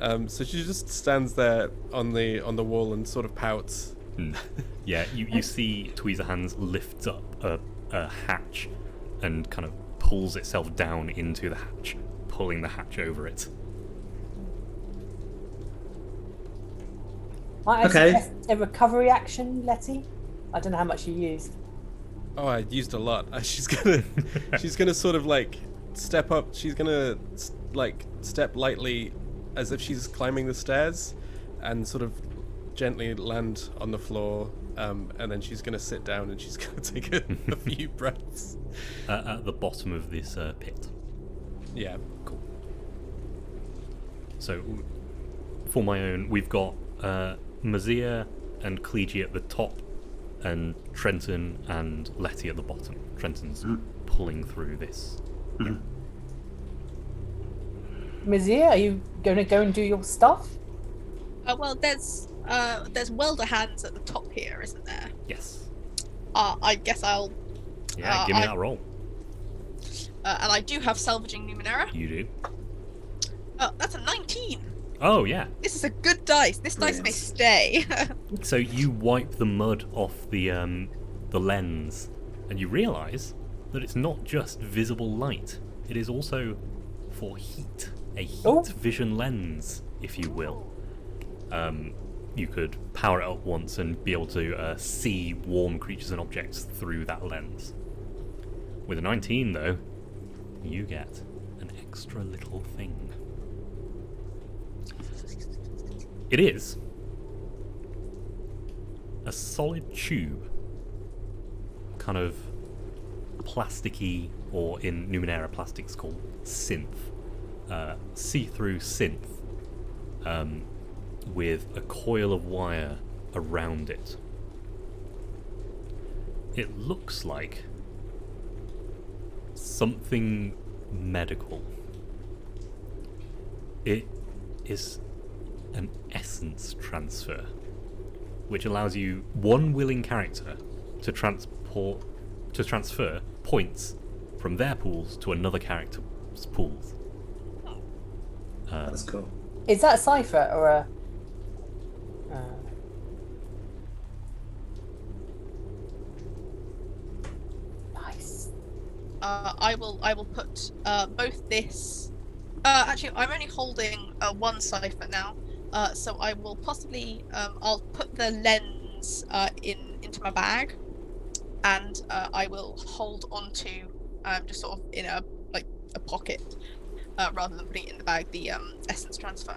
So she just stands there on the wall and sort of pouts. Yeah, you see Tweezerhands lifts up a hatch and kind of pulls itself down into the hatch, pulling the hatch over it. Might I suggest a recovery action, Letty? I don't know how much you used. Oh, I used a lot. She's gonna sort of like step up. She's gonna like step lightly as if she's climbing the stairs and sort of gently land on the floor, and then she's going to sit down and she's going to take a few breaths. At the bottom of this pit. Yeah. Cool. So, for my own, we've got Mazia and Clegie at the top, and Trenton and Letty at the bottom. Trenton's pulling through this. Yeah. Mazia, are you going to go and do your stuff? Well, there's welder hands at the top here, isn't there? Yes. I guess I'll. Yeah, give me that roll. And I do have salvaging Numenera. You do. Oh, that's a 19. Oh yeah. This is a good dice. This dice may stay. So you wipe the mud off the lens, and you realise that it's not just visible light. It is also for heat, a heat vision lens, if you will. You could power it up once and be able to see warm creatures and objects through that lens. With a 19, though, you get an extra little thing. It is a solid tube, kind of plasticky, or in Numenera plastics called synth, see-through synth, with a coil of wire around it. It looks like something medical. It is an essence transfer, which allows you one willing character to transfer points from their pools to another character's pools. That's cool. Is that a cipher or a? Nice. I will put both this. Actually, I'm only holding one cipher now, so I will possibly I'll put the lens into my bag, and I will hold onto just sort of in a pocket rather than putting it in the bag. The essence transfer.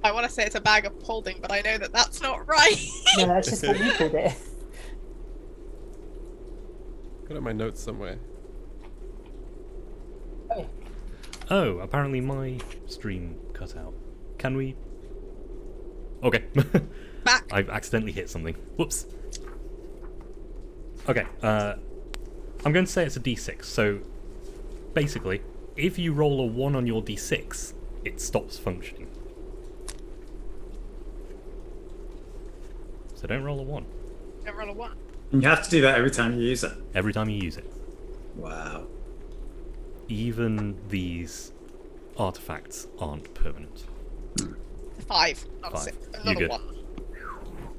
I want to say it's a bag of holding, but I know that that's not right. No, that's just what you called it. Got it in my notes somewhere. Oh, Oh, apparently my stream cut out. Can we? Okay. Back. I've accidentally hit something. Whoops. Okay, I'm going to say it's a d6. So, basically, if you roll a 1 on your d6, it stops functioning. So don't roll a 1. Don't roll a 1. And you have to do that every time you use it. Every time you use it. Wow. Even these artifacts aren't permanent. 5, not a 5. 6. You're Not a good. 1.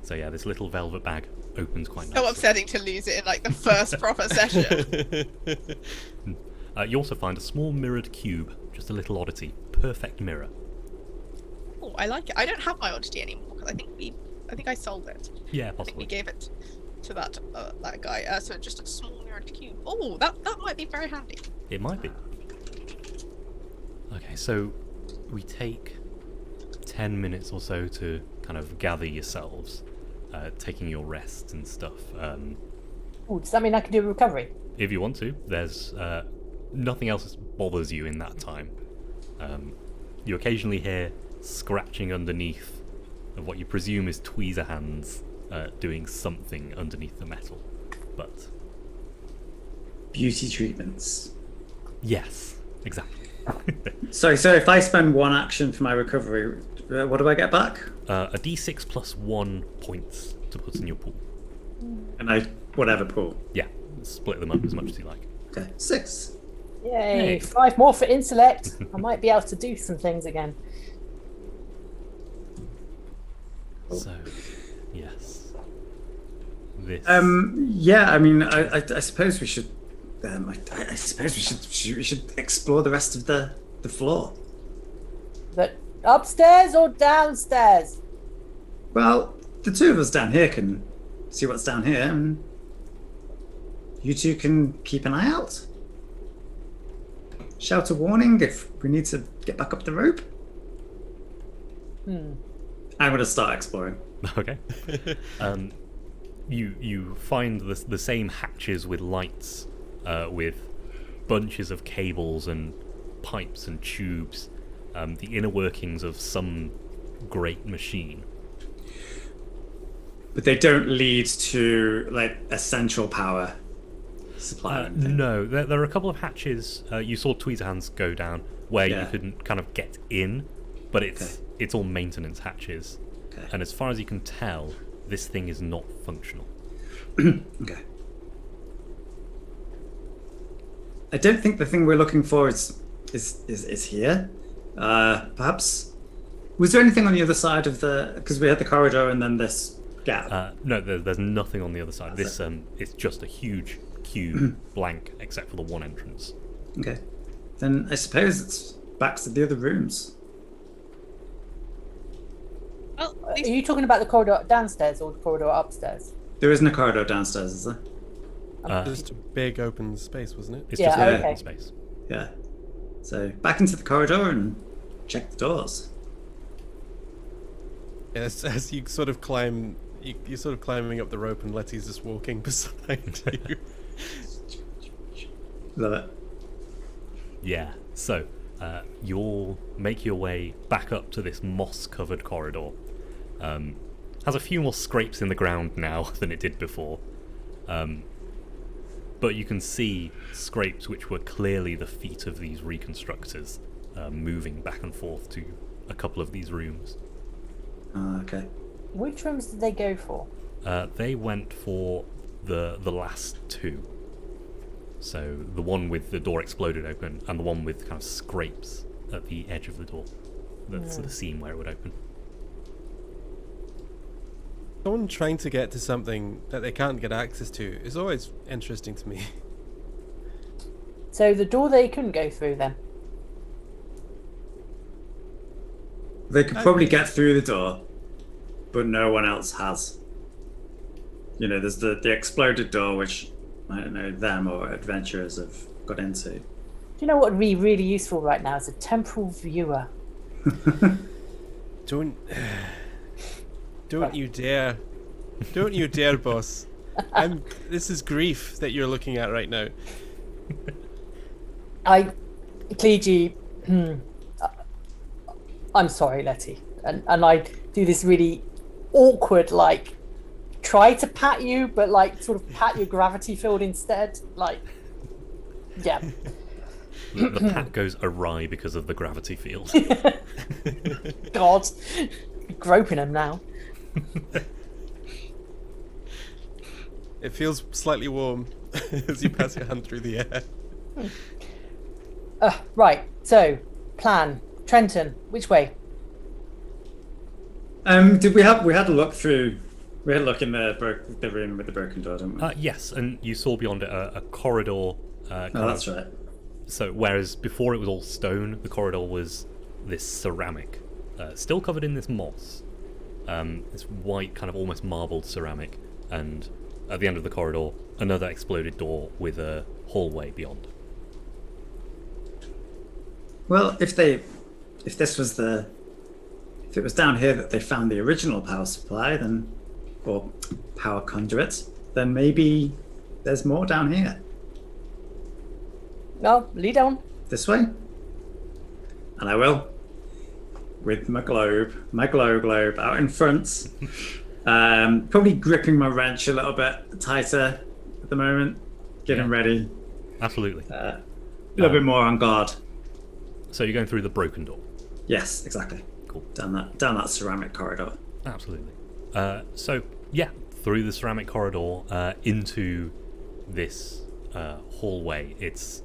So yeah, this little velvet bag opens quite nicely. So upsetting to lose it in like the first proper session. You also find a small mirrored cube, just a little oddity. Perfect mirror. Oh, I like it. I don't have my Odyssey anymore because I think I sold it. Yeah, I think we possibly. gave it to that guy. So just a small mirrored cube. Oh, that might be very handy. It might be. Okay, so we take 10 minutes or so to kind of gather yourselves, taking your rest and stuff. ooh, does that mean I can do a recovery? If you want to, there's nothing else that bothers you in that time. You occasionally hear scratching underneath of what you presume is tweezer hands doing something underneath the metal. But Beauty treatments. yes, exactly. So if I spend 1 action for my recovery, what do I get back? A d6 plus 1 points to put in your pool. And whatever pool. Yeah, split them up as much as you like. Okay, 6. Yay! Hey. 5 more for intellect. I might be able to do some things again. So, yes. This. Yeah, I mean, I suppose we should. I suppose we should explore the rest of the floor. But upstairs or downstairs? Well, the two of us down here can see what's down here, and you two can keep an eye out. Shout a warning if we need to get back up the rope. I'm going to start exploring. Okay. You find the same hatches with lights, with bunches of cables and pipes and tubes, the inner workings of some great machine. But they don't lead to like a central power supply. or anything. No, there are a couple of hatches. You saw tweezer hands go down where you Yeah. couldn't kind of get in, but it's all maintenance hatches. Okay. And as far as you can tell, this thing is not functional. Okay. I don't think the thing we're looking for is here. Perhaps. Was there anything on the other side of the? Because we had the corridor and then this gap. No, there's nothing on the other side. That's This it's just a huge cube, blank, except for the one entrance. Okay. Then I suppose it's back to the other rooms. Are you talking about the corridor downstairs or the corridor upstairs? There isn't a corridor downstairs, is there? Just a big open space, wasn't it? It's Yeah, just an okay. open space. Yeah. So back into the corridor and check the doors. As you sort of climb, you're sort of climbing up the rope, and Letty's just walking beside you. Love it. Yeah. So you'll make your way back up to this moss-covered corridor. Has a few more scrapes in the ground now than it did before. But you can see scrapes which were clearly the feet of these reconstructors moving back and forth to a couple of these rooms. Okay. Which rooms did they go for? They went for the last two. So the one with the door exploded open and the one with kind of scrapes at the edge of the door. That's the seam where it would open. Someone trying to get to something that they can't get access to is always interesting to me. So the door they couldn't go through then? They could probably get through the door, but no one else has. You know, there's the exploded door, which, I don't know, them or adventurers have got into. Do you know what would be really useful right now is a temporal viewer? Don't you dare. Don't you dare, boss. This is grief that you're looking at right now. Clegy, I'm sorry, Letty. And I do this really awkward, like, try to pat you, but, like, sort of pat your gravity field instead. Like, yeah. The pat goes awry because of the gravity field. God. Groping him now. It feels slightly warm as you pass your hand through the air. Right, so, plan. Trenton, which way? Did we had a look through? We had a look in the room with the broken door, didn't we? Yes, and you saw beyond it a corridor. That's right. So whereas before it was all stone, the corridor was this ceramic, still covered in this moss. This white, kind of almost marbled ceramic, and at the end of the corridor, another exploded door with a hallway beyond. Well, if it was down here that they found the original power supply, or power conduit, then maybe there's more down here. No, lead on. This way? And I will. With my glow globe out in front. Probably gripping my wrench a little bit tighter at the moment. Getting ready. Absolutely. A little bit more on guard. So you're going through the broken door. Yes, exactly. Cool. Down that ceramic corridor. Absolutely. So yeah, through the ceramic corridor into this hallway. It's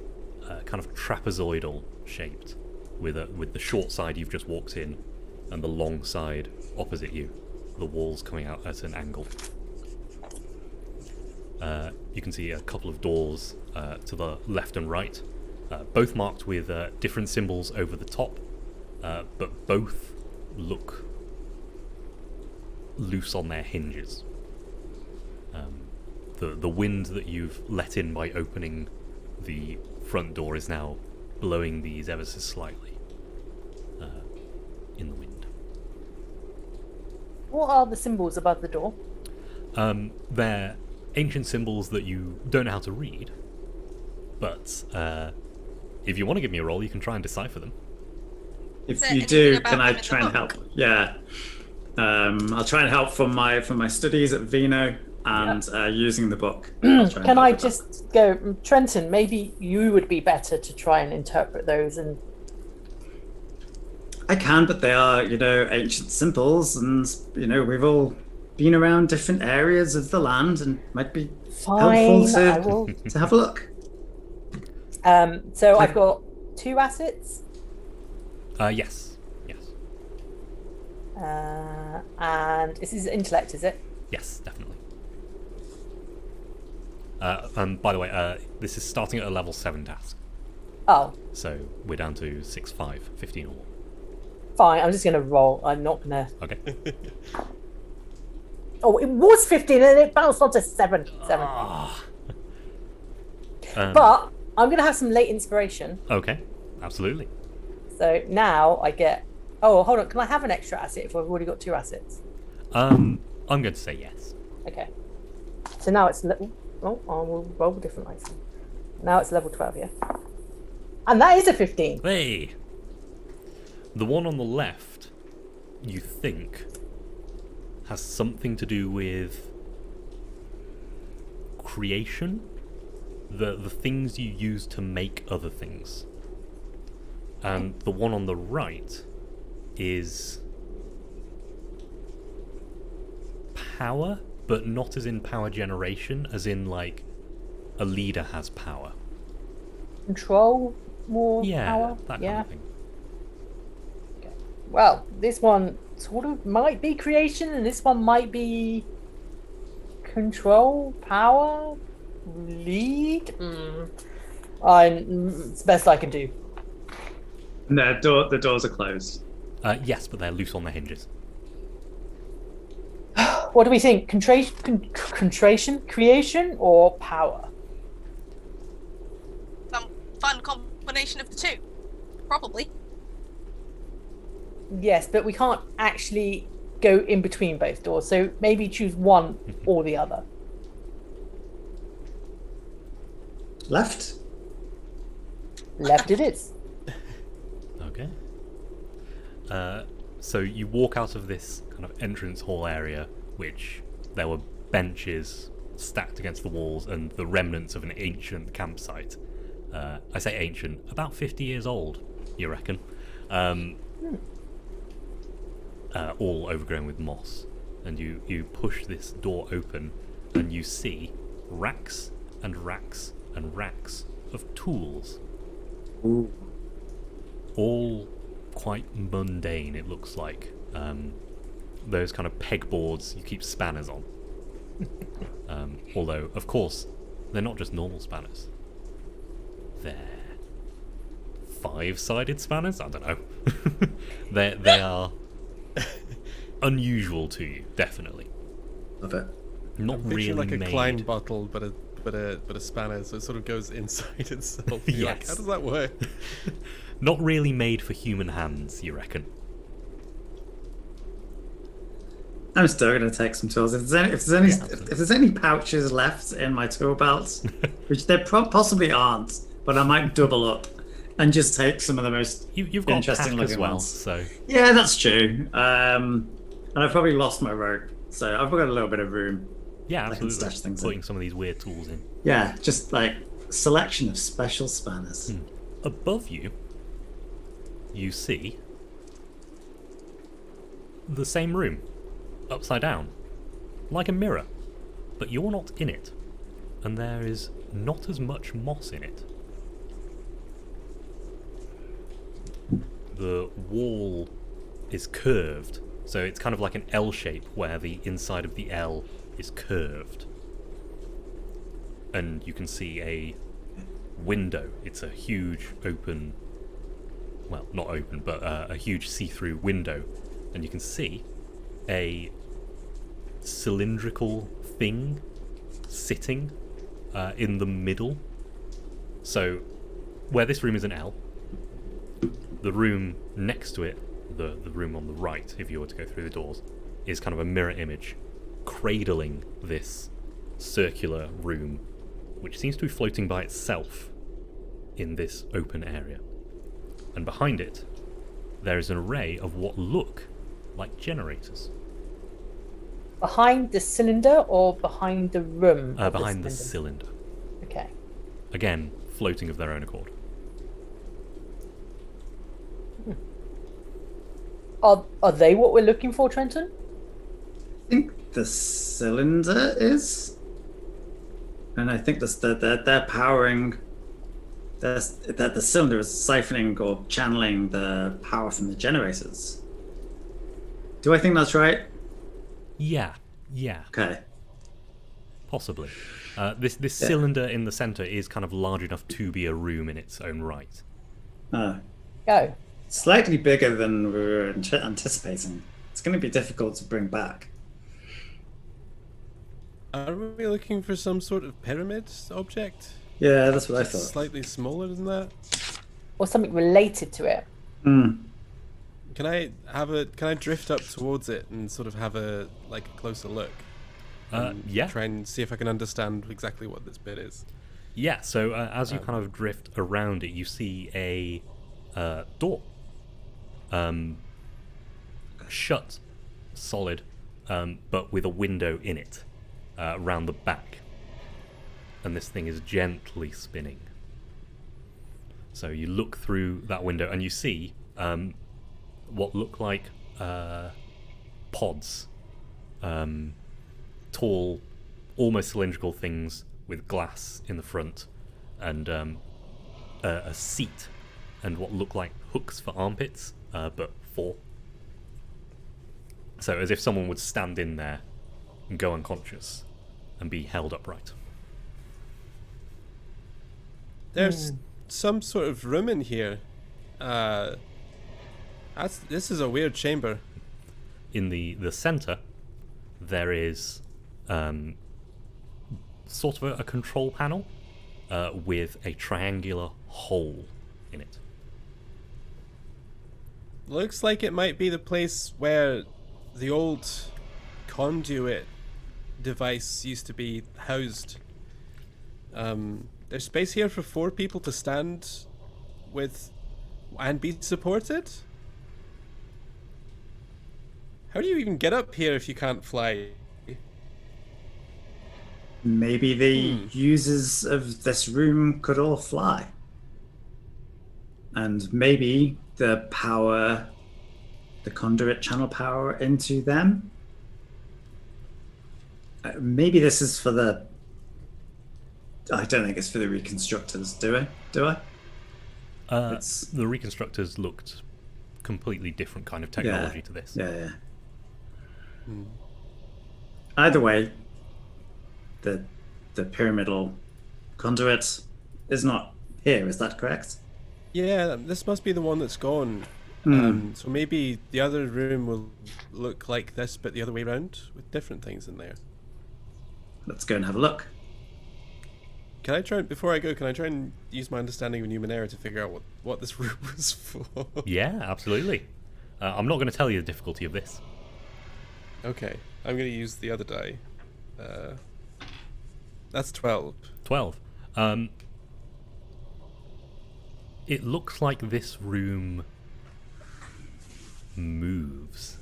kind of trapezoidal shaped, with the short side you've just walked in, and the long side opposite you. The walls coming out at an angle. You can see a couple of doors to the left and right, both marked with different symbols over the top, but both look loose on their hinges. The wind that you've let in by opening the front door is now blowing these ever so slightly in the wind. What are the symbols above the door? They're ancient symbols that you don't know how to read, but if you want to give me a roll, you can try and decipher them. If there you anything do, about can I them in try the and help? book? Yeah. I'll try and help from my studies at Vino and using the book. I'll try and Can help I with that. just go, Trenton, maybe you would be better to try and interpret those and I can, but they are, ancient symbols, and we've all been around different areas of the land, and might be fine, helpful I will. to have a look. So I've got 2 assets. Yes. And this is intellect, is it? Yes, definitely. And by the way, this is starting at a level 7 task. Oh, So we're down to 6, 5, 15 or more. Fine, I'm just going to roll. I'm not going to... Okay. Oh, it was 15 and it bounced onto 7. But I'm going to have some late inspiration. Okay, absolutely. So now I get... Oh, hold on. Can I have an extra asset if I've already got 2 assets? I'm going to say yes. Okay. So now it's... Oh, I will roll different lights. Now it's level 12, yeah? And that is a 15. Hey! The one on the left, you think, has something to do with creation? The things you use to make other things. And the one on the right is power, but not as in power generation, as in like a leader has power. Control more power? That kind of thing. Okay. Well, this one sort of might be creation, and this one might be control, power, lead. It's the best I can do. No, the doors are closed. Yes, but they're loose on the hinges. What do we think? Concentration, creation, or power? Some fun combination of the two. Probably. Yes, but we can't actually go in between both doors, so maybe choose one or the other. Left? Left it is. Okay. So you walk out of this kind of entrance hall area, which there were benches stacked against the walls and the remnants of an ancient campsite. I say ancient, about 50 years old, you reckon. All overgrown with moss. And you push this door open and you see racks and racks and racks of tools. Ooh. All quite mundane, it looks like. Those kind of pegboards you keep spanners on. Although, of course, they're not just normal spanners. They're 5-sided spanners? I don't know. they are unusual to you, definitely. Love it. Not really like a made. Klein bottle, but a spanner, so it sort of goes inside itself. You're like, Yes. how does that work? Not really made for human hands, you reckon? I'm still going to take some tools. If there's any pouches left in my tool belt, which there possibly aren't, but I might double up and just take some of the most You've got a interesting pack as looking well, ones. so Yeah, that's true. And I've probably lost my rope, so I've got a little bit of room. yeah, I can absolutely. stash things Putting in. some of these weird tools in. Yeah, just like selection of special spanners. Above you, you see the same room, upside down, like a mirror, but you're not in it, and there is not as much moss in it. The wall is curved, so it's kind of like an L shape where the inside of the L is curved. And you can see a window. It's a huge open, well, not open, but a huge see-through window. And you can see a cylindrical thing sitting in the middle. So where this room is an L, the room next to it, the room on the right, if you were to go through the doors, is kind of a mirror image cradling this circular room, which seems to be floating by itself in this open area. And behind it, there is an array of what look like generators. Behind the cylinder or behind the room? of Behind the cylinder? cylinder. Okay. Again, floating of their own accord. Are they what we're looking for, Trenton? I think the cylinder is, and I think they're powering. That the cylinder is siphoning or channeling the power from the generators. Do I think that's right? Yeah, Okay. possibly. This cylinder in the center is kind of large enough to be a room in its own right. Oh. Go. slightly bigger than we were anticipating. It's going to be difficult to bring back. Are we looking for some sort of pyramid object? Yeah, that's what I It's thought. slightly smaller than that. Or something related to it. Can I drift up towards it and sort of have a closer look? Yeah. Try and see if I can understand exactly what this bit is. Yeah, so as you kind of drift around it, you see a door. Shut, solid, but with a window in it, round the back. And this thing is gently spinning. So you look through that window and you see what look like pods. Tall, almost cylindrical things with glass in the front, and a seat, and what look like hooks for armpits, but 4. So as if someone would stand in there and go unconscious and be held upright. There's some sort of room in here. This is a weird chamber. In the center, there is sort of a control panel with a triangular hole in it. Looks like it might be the place where the old conduit device used to be housed. There's space here for 4 people to stand with and be supported? How do you even get up here if you can't fly? Maybe the users of this room could all fly. And maybe the conduit channel power into them. Maybe this is for the... I don't think it's for the reconstructors, do I? The reconstructors looked completely different kind of technology to this. Yeah. Either way, the pyramidal conduit is not here, is that correct? Yeah, this must be the one that's gone. So maybe the other room will look like this, but the other way around, with different things in there. Let's go and have a look. Can I try, before I go, can I try and use my understanding of Numenera to figure out what this room was for? Yeah, absolutely. I'm not going to tell you the difficulty of this. Okay, I'm going to use the other die. That's 12. 12. It looks like this room moves.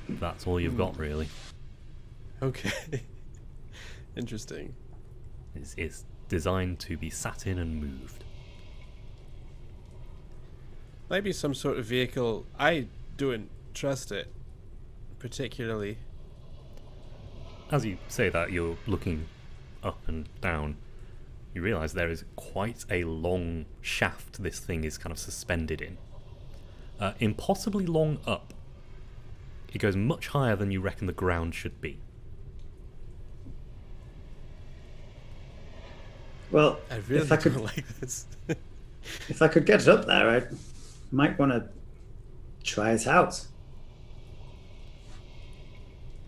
That's all you've got, really. Okay. Interesting. It's designed to be sat in and moved. Maybe some sort of vehicle. I don't trust it, particularly. As you say that, you're looking up and down. You realise there is quite a long shaft this thing is kind of suspended in. Impossibly long up. It goes much higher than you reckon the ground should be. Well, I really if I could, don't like this. if I could get it up there, I might want to try it out.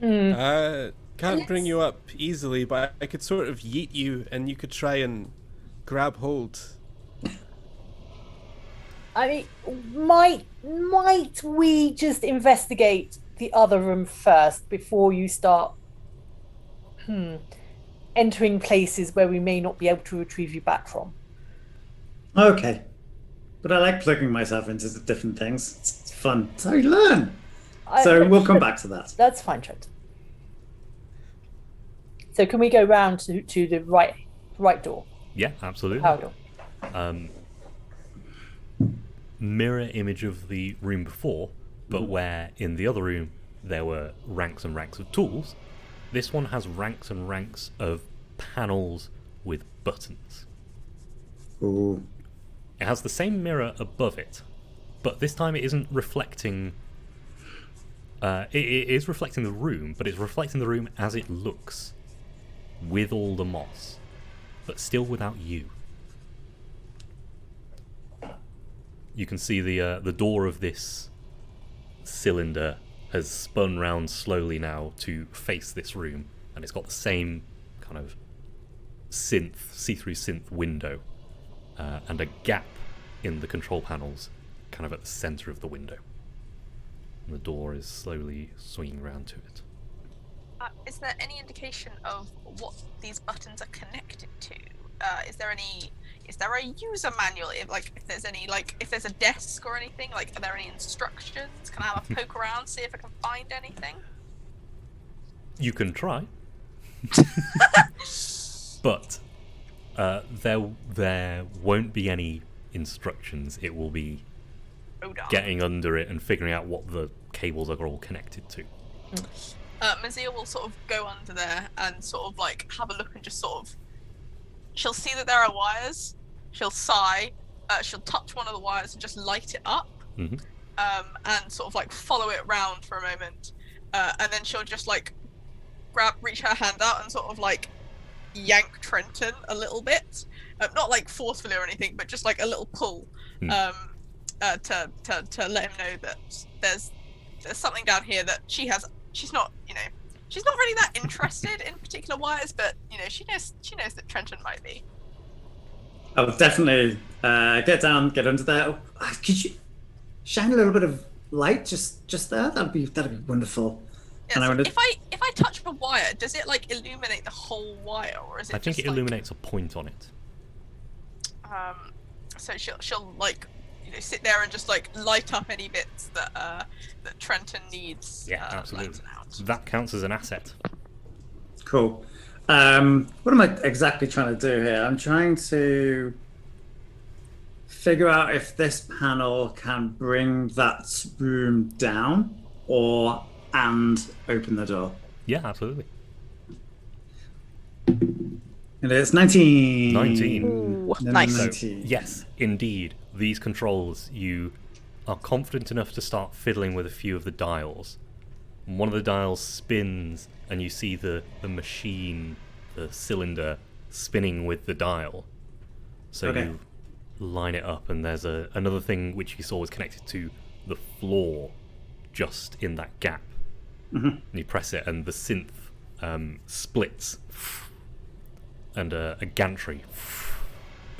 Can't bring you up easily, but I could sort of yeet you and you could try and grab hold. I mean, might we just investigate the other room first before you start entering places where we may not be able to retrieve you back from? Okay. But I like plugging myself into the different things. It's fun. So you learn. So we'll come back to that. That's fine, Trent. So can we go round to the right door? Yeah, absolutely. Power door. Mirror image of the room before, but where in the other room there were ranks and ranks of tools, this one has ranks and ranks of panels with buttons. Ooh. It has the same mirror above it, but this time it isn't reflecting... it is reflecting the room, but it's reflecting the room as it looks, with all the moss, but still without you. you can see the door of this cylinder has spun round slowly now to face this room, and it's got the same kind of see-through synth window, and a gap in the control panels kind of at the center of the window. And the door is slowly swinging around to it. Is there any indication of what these buttons are connected to? Is there a user manual? If there's a desk or anything, like, are there any instructions? Can I have a poke around, see if I can find anything? You can try. But there won't be any instructions. It will be getting under it and figuring out what the cables are all connected to. Mazia will sort of go under there and sort of like have a look and just sort of, she'll see that there are wires, she'll sigh, she'll touch one of the wires and just light it up, and sort of like follow it round for a moment, and then she'll just like reach her hand out and sort of like yank Trenton a little bit, not like forcefully or anything, but just like a little pull, to let him know that there's something down here that she's not really that interested in particular wires, but she knows that Trenton might be. I'll definitely get down, get under there. Could you shine a little bit of light just there? That'd be wonderful. Yeah, so if I touch a wire, does it like illuminate the whole wire, or is it? I think it illuminates a point on it. So she'll like sit there and just like light up any bits that Trenton needs. Yeah, absolutely. That counts as an asset. Cool. What am I exactly trying to do here? I'm trying to figure out if this panel can bring that room down and open the door. Yeah, absolutely. And it's 19. 19. Ooh, nice. 19. Yes, indeed. These controls, you are confident enough to start fiddling with a few of the dials. And one of the dials spins, and you see the machine, the cylinder, spinning with the dial. So Okay. you line it up, and there's another thing which you saw was connected to the floor, just in that gap. And you press it, and the synth splits, and a gantry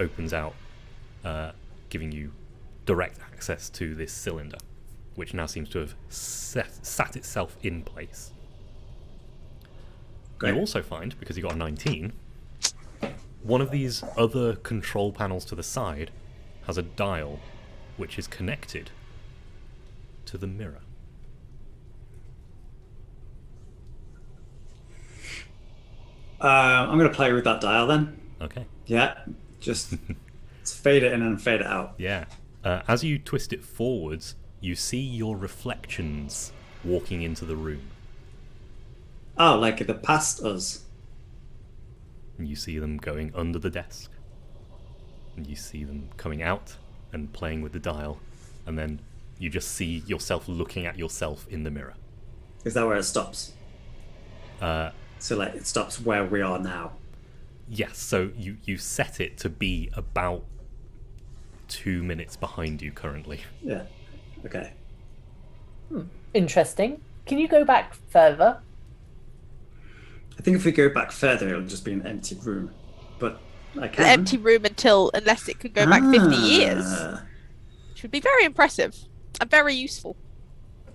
opens out, giving you direct access to this cylinder, which now seems to have sat itself in place. Great. You also find, because you got a 19, one of these other control panels to the side has a dial which is connected to the mirror. I'm going to play with that dial then. Okay. Yeah, just fade it in and fade it out. Yeah. As you twist it forwards, you see your reflections walking into the room. Oh, like the past us. And you see them going under the desk. And you see them coming out and playing with the dial. And then you just see yourself looking at yourself in the mirror. Is that where it stops? So like it stops where we are now. Yes, so you set it to be about 2 minutes behind you currently. Yeah. Okay. Interesting. Can you go back further? I think if we go back further, it'll just be an empty room. But I can. An empty room unless it could go back 50 years. Which would be very impressive and very useful.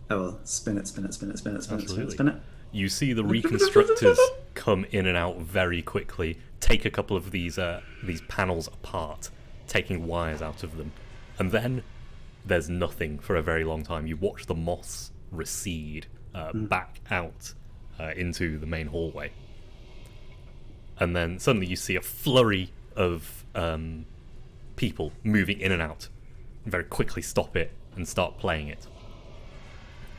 Oh well, spin it. Absolutely. You see the reconstructors come in and out very quickly, take a couple of these panels apart, taking wires out of them, and then there's nothing for a very long time. You watch the moss recede back out into the main hallway, and then suddenly you see a flurry of people moving in and out, and very quickly stop it and start playing it,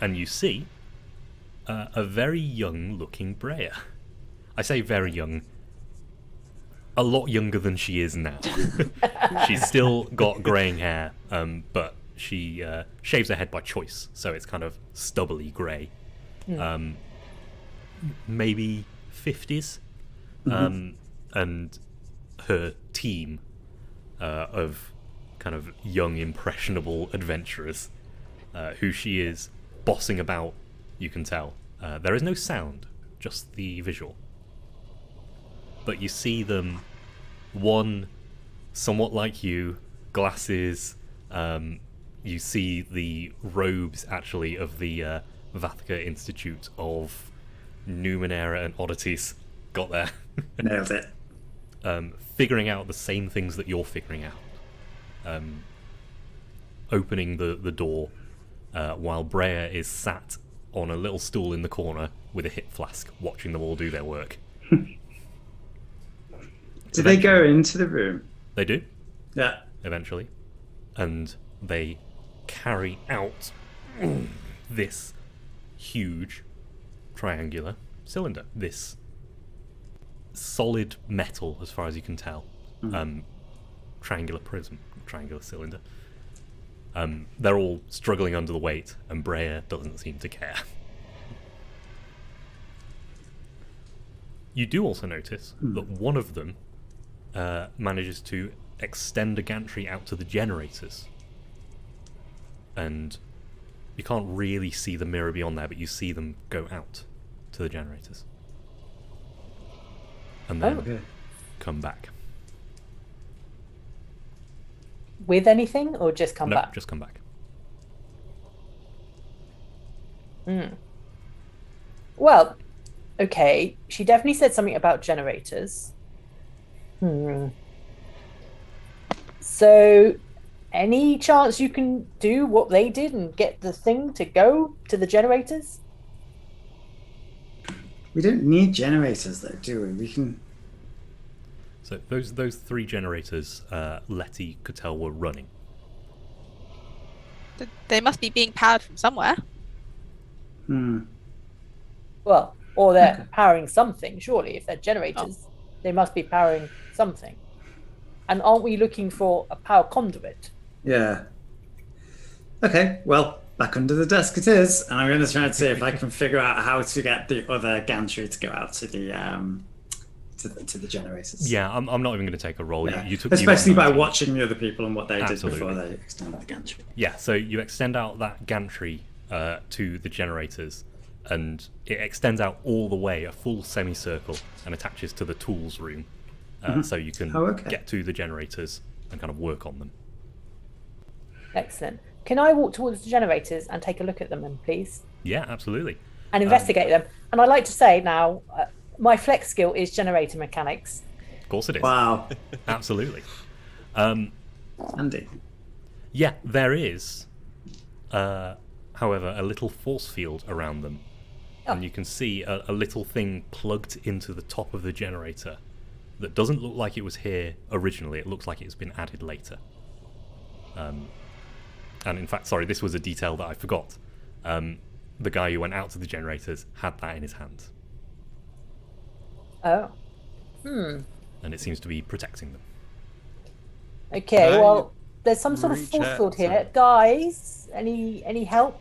and you see a very young-looking Brea. I say very young. A lot younger than she is now. She's still got greying hair, but she shaves her head by choice, so it's kind of stubbly grey. Maybe 50s. And her team of kind of young, impressionable adventurers, who she is bossing about, you can tell. There is no sound, just the visual. But you see them, one somewhat like you, glasses, you see the robes, actually, of the Vathika Institute of Numenera and Odysseys. Got there. Nailed it. Figuring out the same things that you're figuring out. Opening the door, while Breya is sat on a little stool in the corner with a hip flask, watching them all do their work. Do they go into the room? They do, Yeah. eventually. And they carry out this huge triangular cylinder. This solid metal, as far as you can tell. Triangular prism, triangular cylinder. They're all struggling under the weight, and Breya doesn't seem to care. You do also notice that one of them manages to extend a gantry out to the generators. And you can't really see the mirror beyond there, but you see them go out to the generators. And then come back. With anything, or just come No, back? just come back. Well, okay. She definitely said something about generators. So, any chance you can do what they did and get the thing to go to the generators? We don't need generators, though, do we? We can... So those three generators, Letty could tell were running. They must be being powered from somewhere. Well, or they're powering something, surely. If they're generators, they must be powering something. And aren't we looking for a power conduit? Yeah. Okay, well, back under the desk it is. And I'm going to try and see if I can figure out how to get the other gantry to go out to the to the generators. Yeah, I'm not even going to take a roll. Yeah. You took, Especially you got by 19. watching the other people and what they Absolutely. did before they extended the gantry. Yeah, so you extend out that gantry to the generators, and it extends out all the way, a full semicircle, and attaches to the tools room, so you can get to the generators and kind of work on them. Excellent. Can I walk towards the generators and take a look at them then, please? Yeah, absolutely. And investigate them. And I'd like to say now, my flex skill is generator mechanics. Of course it is. Wow. Absolutely. Andy. Yeah, there is, however, a little force field around them. And you can see a little thing plugged into the top of the generator that doesn't look like it was here originally. It looks like it's been added later. And in fact, sorry, this was a detail that I forgot. The guy who went out to the generators had that in his hand. Oh. And it seems to be protecting them. Okay, Can I well, there's some sort of reach force out field here. to- Guys, any help?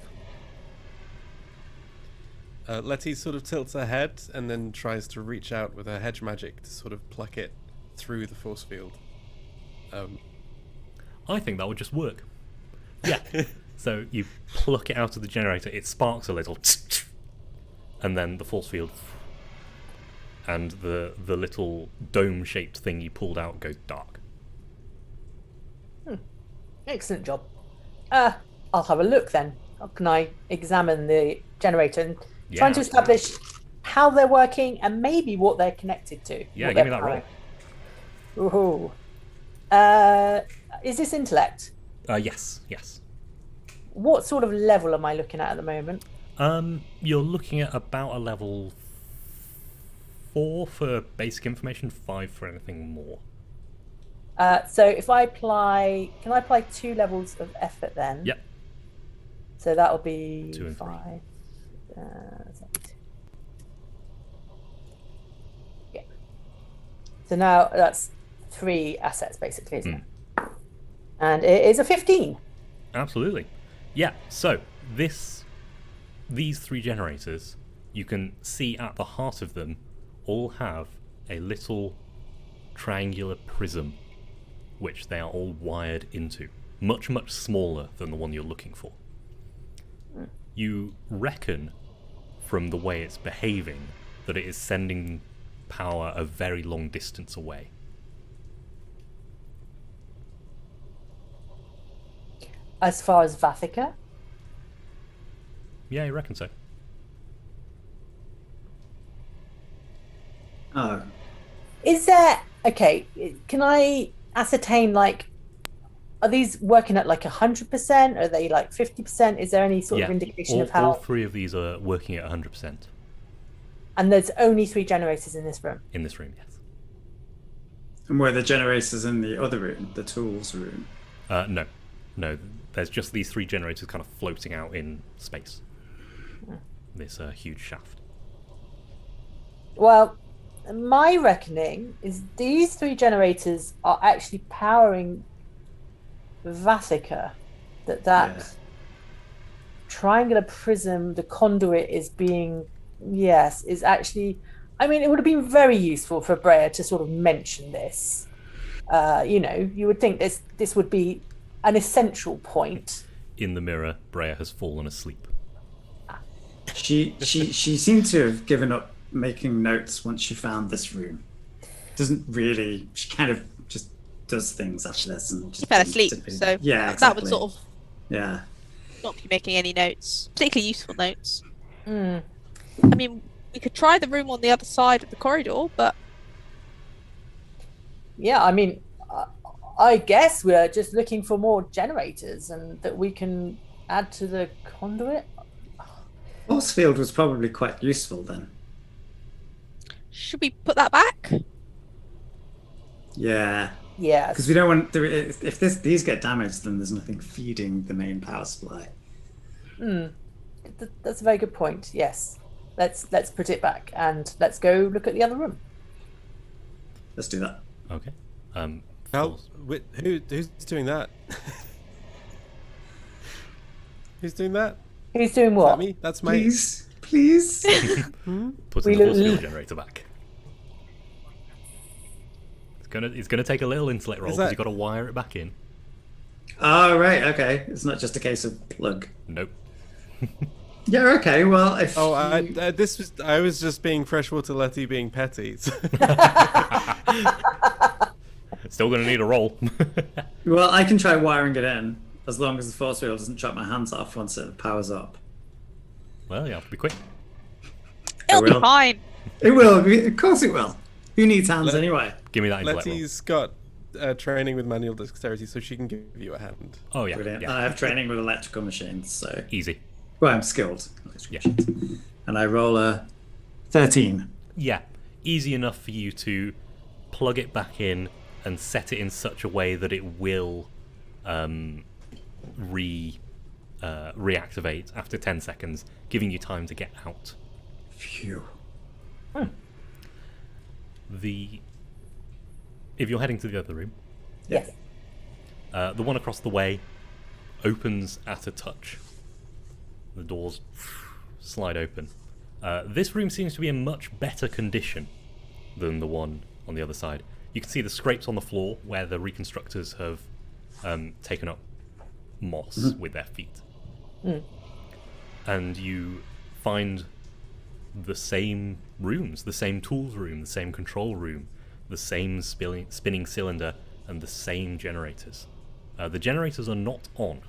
Letty sort of tilts her head and then tries to reach out with her hedge magic to sort of pluck it through the force field. I think that would just work. Yeah. So you pluck it out of the generator, it sparks a little, and then the force field, and the little dome-shaped thing you pulled out goes dark. Excellent job. I'll have a look then. Can I examine the generator and trying to establish how they're working and maybe what they're connected to? Yeah, what give me they're that roll. powering. Ooh. Is this intellect? Yes. What sort of level am I looking at the moment? You're looking at about a level 4 for basic information, 5 for anything more. So if I apply, can I apply 2 levels of effort then? Yep. So that'll be 2 and 3. 5. Yeah. So now that's 3 assets basically, isn't it? And it is a 15. Absolutely. Yeah, so these 3 generators, you can see at the heart of them all have a little triangular prism which they are all wired into. Much, much smaller than the one you're looking for. You reckon, from the way it's behaving, that it is sending power a very long distance away. As far as Vathika? Yeah, you reckon so. Oh, Is there... Okay, can I ascertain, like, are these working at like 100%? Are they like 50%? Is there any sort of indication of how... all three of these are working at 100%. And there's only 3 generators in this room? In this room, yes. and were the generators in the other room, the tools room? No. There's just these 3 generators kind of floating out in space. This huge shaft. Well, my reckoning is these 3 generators are actually powering Vathika. That triangular prism, the conduit is being... Yes, is actually... I mean, it would have been very useful for Brea to sort of mention this. You would think this would be an essential point. In the mirror, Brea has fallen asleep. She seemed to have given up making notes once she found this room. Doesn't really. She kind of just does things after this and just She fell asleep, so yeah, exactly. that would sort of yeah. not be making any notes, particularly useful notes. Mm. I mean, we could try the room on the other side of the corridor, but Yeah, I mean, I guess we're just looking for more generators and that we can add to the conduit. Force field was probably quite useful then. should we put that back? Yeah. Yes. Because we don't want if these get damaged, then there's nothing feeding the main power supply. That's a very good point. Yes. Let's put it back and let's go look at the other room. Let's do that. Okay. Who's doing that? Who's doing that? Who's doing Is what? that me? That's my... Please. Putting the force field generator back. It's gonna take a little intellect roll because you've got to wire it back in. Oh, right. Okay. It's not just a case of plug. Nope. Yeah. Okay. Well, if I was just being freshwater Letty being petty. Still gonna need a roll. well, I can try wiring it in as long as the force field doesn't chop my hands off once it powers up. Well, you have to be quick. It'll be will. fine. It will. Of course, it will. Who needs hands anyway? Give me that intellect roll. Letty's got training with manual dexterity, so she can give you a hand. Oh yeah. Brilliant. Yeah. I have training with electrical machines, so Easy. well, I'm skilled. Yeah. And I roll a 13. Yeah. Easy enough for you to plug it back in and set it in such a way that it will reactivate after 10 seconds, giving you time to get out. Phew. If you're heading to the other room, Yes. the one across the way opens at a touch. The doors slide open. This room seems to be in much better condition than the one on the other side. You can see the scrapes on the floor where the reconstructors have taken up moss with their feet. And you find the same rooms, the same tools room, the same control room, the same spinning cylinder, and the same generators. The generators are not on,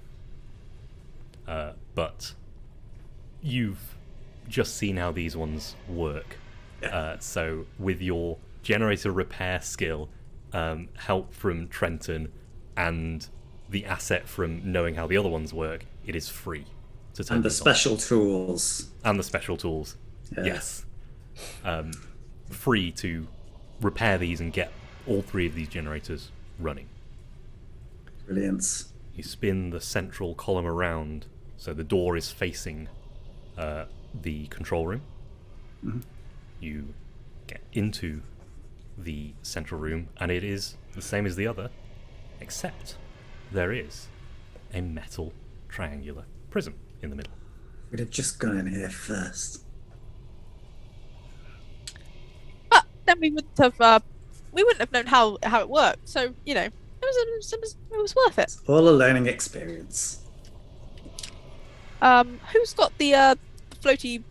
but you've just seen how these ones work. So with your generator repair skill, help from Trenton, and the asset from knowing how the other ones work, it is free to turn And the these on. special tools. And the special tools. Yeah. Yes. Free to repair these and get all 3 of these generators running. Brilliant. You spin the central column around so the door is facing the control room. You get into the central room and it is the same as the other, except there is a metal triangular prism in the middle. We'd have just gone in here first. But then we wouldn't have known how it worked. So, it It was worth it. All a learning experience. Who's got the floaty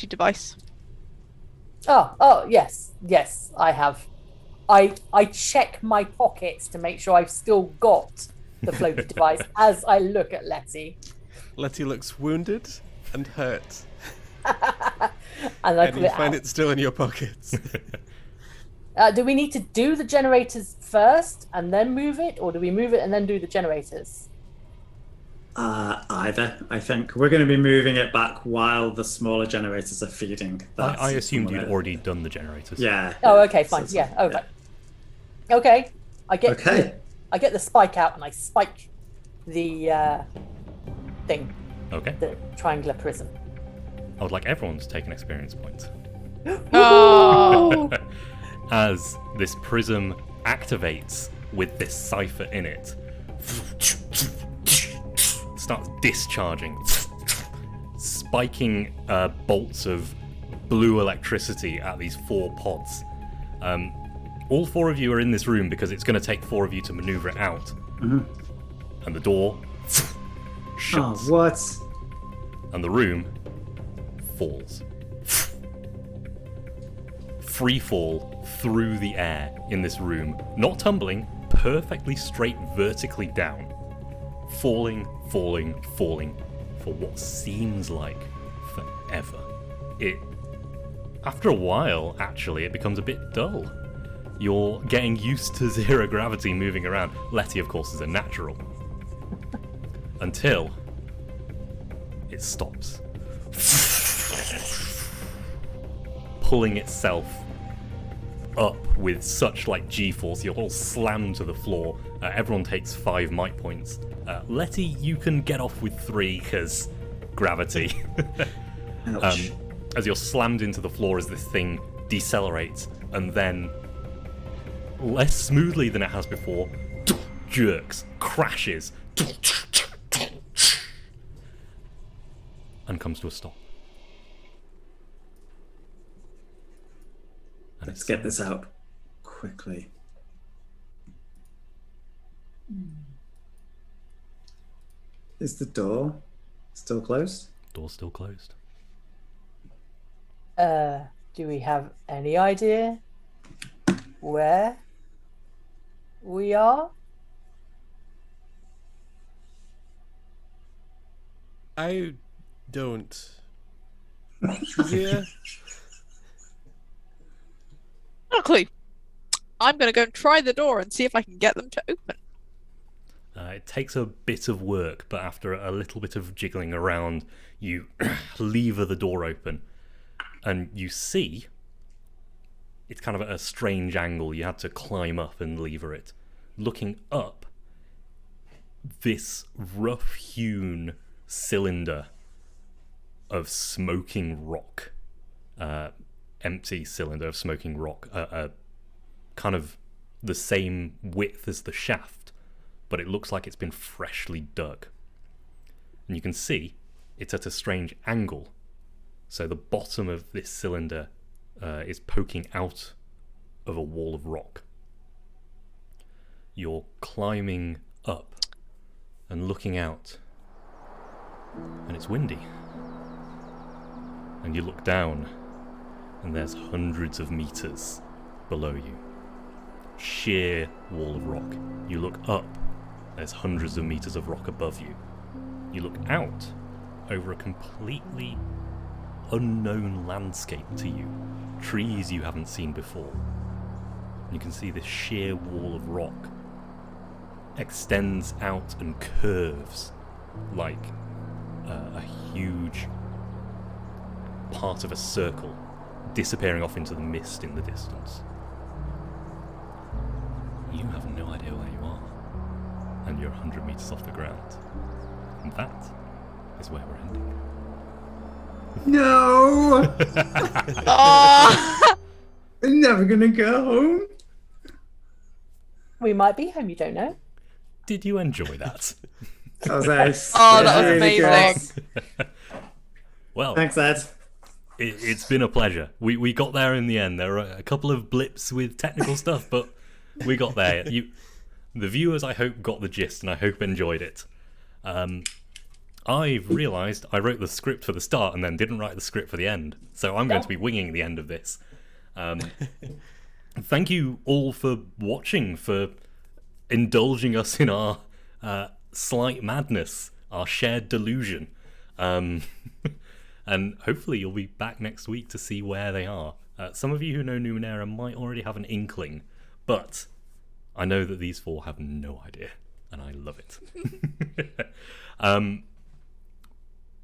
device? Oh, yes, I have. I check my pockets to make sure I've still got the floaty device as I look at Letty. Letty looks wounded and hurt. And I And pull you it find out. it still in your pockets. Do we need to do the generators first and then move it, or do we move it and then do the generators? Either. I think we're going to be moving it back while the smaller generators are feeding. I assumed from you'd what already done the generators. Yeah. Oh, okay, fine. Yeah. Okay. Okay. I get Okay. I get the spike out and I spike the thing, Okay. the triangular prism. I would like everyone to take an experience point. Oh! As this prism activates with this cipher in it, starts discharging, spiking bolts of blue electricity at these 4 pods. All 4 of you are in this room because it's going to take 4 of you to maneuver it out. And the door Oh, shuts, what? and the room falls. Free fall through the air in this room, not tumbling, perfectly straight vertically down. Falling for what seems like forever. After a while, actually, it becomes a bit dull. You're getting used to zero gravity moving around. Letty, of course, is a natural. Until it stops. Pulling itself up with such G-force, you're all slammed to the floor. Everyone takes 5 might points. Letty, you can get off with 3 because gravity. Ouch. As you're slammed into the floor as this thing decelerates, and then less smoothly than it has before, jerks, crashes, and comes to a stop. And Let's get this out quickly. Is the door still closed? Door's still closed. Do we have any idea where we are? I don't. Yeah. Not a clue. I'm going to go and try the door and see if I can get them to open. It takes a bit of work, but after a little bit of jiggling around, you lever the door open, and you see it's kind of at a strange angle. You had to climb up and lever it. Looking up, this rough-hewn cylinder of smoking rock, empty cylinder of smoking rock, kind of the same width as the shaft, but it looks like it's been freshly dug. And you can see it's at a strange angle, so the bottom of this cylinder is poking out of a wall of rock. You're climbing up and looking out, and it's windy. And you look down, and there's hundreds of meters below you. Sheer wall of rock. You look up, there's hundreds of meters of rock above you. You look out over a completely unknown landscape to you. Trees you haven't seen before. And you can see this sheer wall of rock extends out and curves like a huge part of a circle, disappearing off into the mist in the distance. You have no idea where you are, and you're 100 meters off the ground. And that is where we're ending. No! Oh! I'm never gonna go home. We might be home, you don't know. Did you enjoy that? That was nice. Oh, that was Really good. amazing. Well, Thanks, Ed. it's been a pleasure. We got there in the end. There were a couple of blips with technical stuff, but We got there. The viewers, I hope, got the gist, and I hope enjoyed it. I've realised I wrote the script for the start and then didn't write the script for the end, so I'm going to be winging the end of this. Thank you all for watching, for indulging us in our slight madness, our shared delusion. And hopefully you'll be back next week to see where they are. Some of you who know Numenera might already have an inkling, but I know that these four have no idea, and I love it.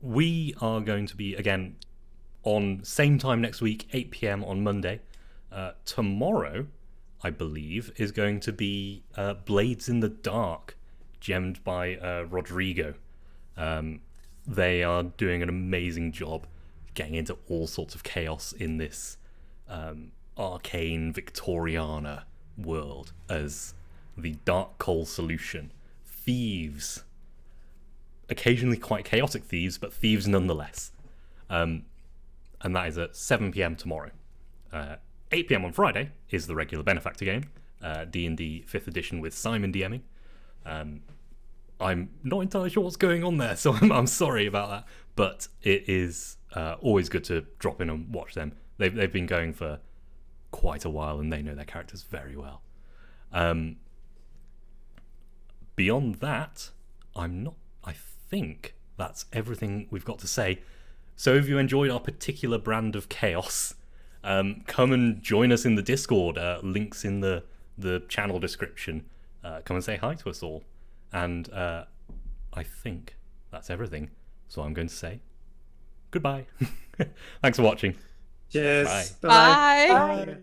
We are going to be, again, on same time next week, 8 p.m. on Monday. Tomorrow, I believe, is going to be Blades in the Dark, gemmed by Rodrigo. They are doing an amazing job getting into all sorts of chaos in this arcane Victoriana world as the Dark Coal solution. Thieves. Occasionally quite chaotic thieves, but thieves nonetheless. And that is at 7 p.m. tomorrow. 8 p.m. on Friday is the regular Benefactor game, D&D 5th edition with Simon DMing. I'm not entirely sure what's going on there, so I'm sorry about that. But it is always good to drop in and watch them. They've been going for quite a while, and they know their characters very well. Beyond that, I think that's everything we've got to say. So if you enjoyed our particular brand of chaos, come and join us in the Discord. Links in the channel description. Come and say hi to us all. And I think that's everything. So I'm going to say goodbye. Thanks for watching. Cheers. Bye. Bye. Bye.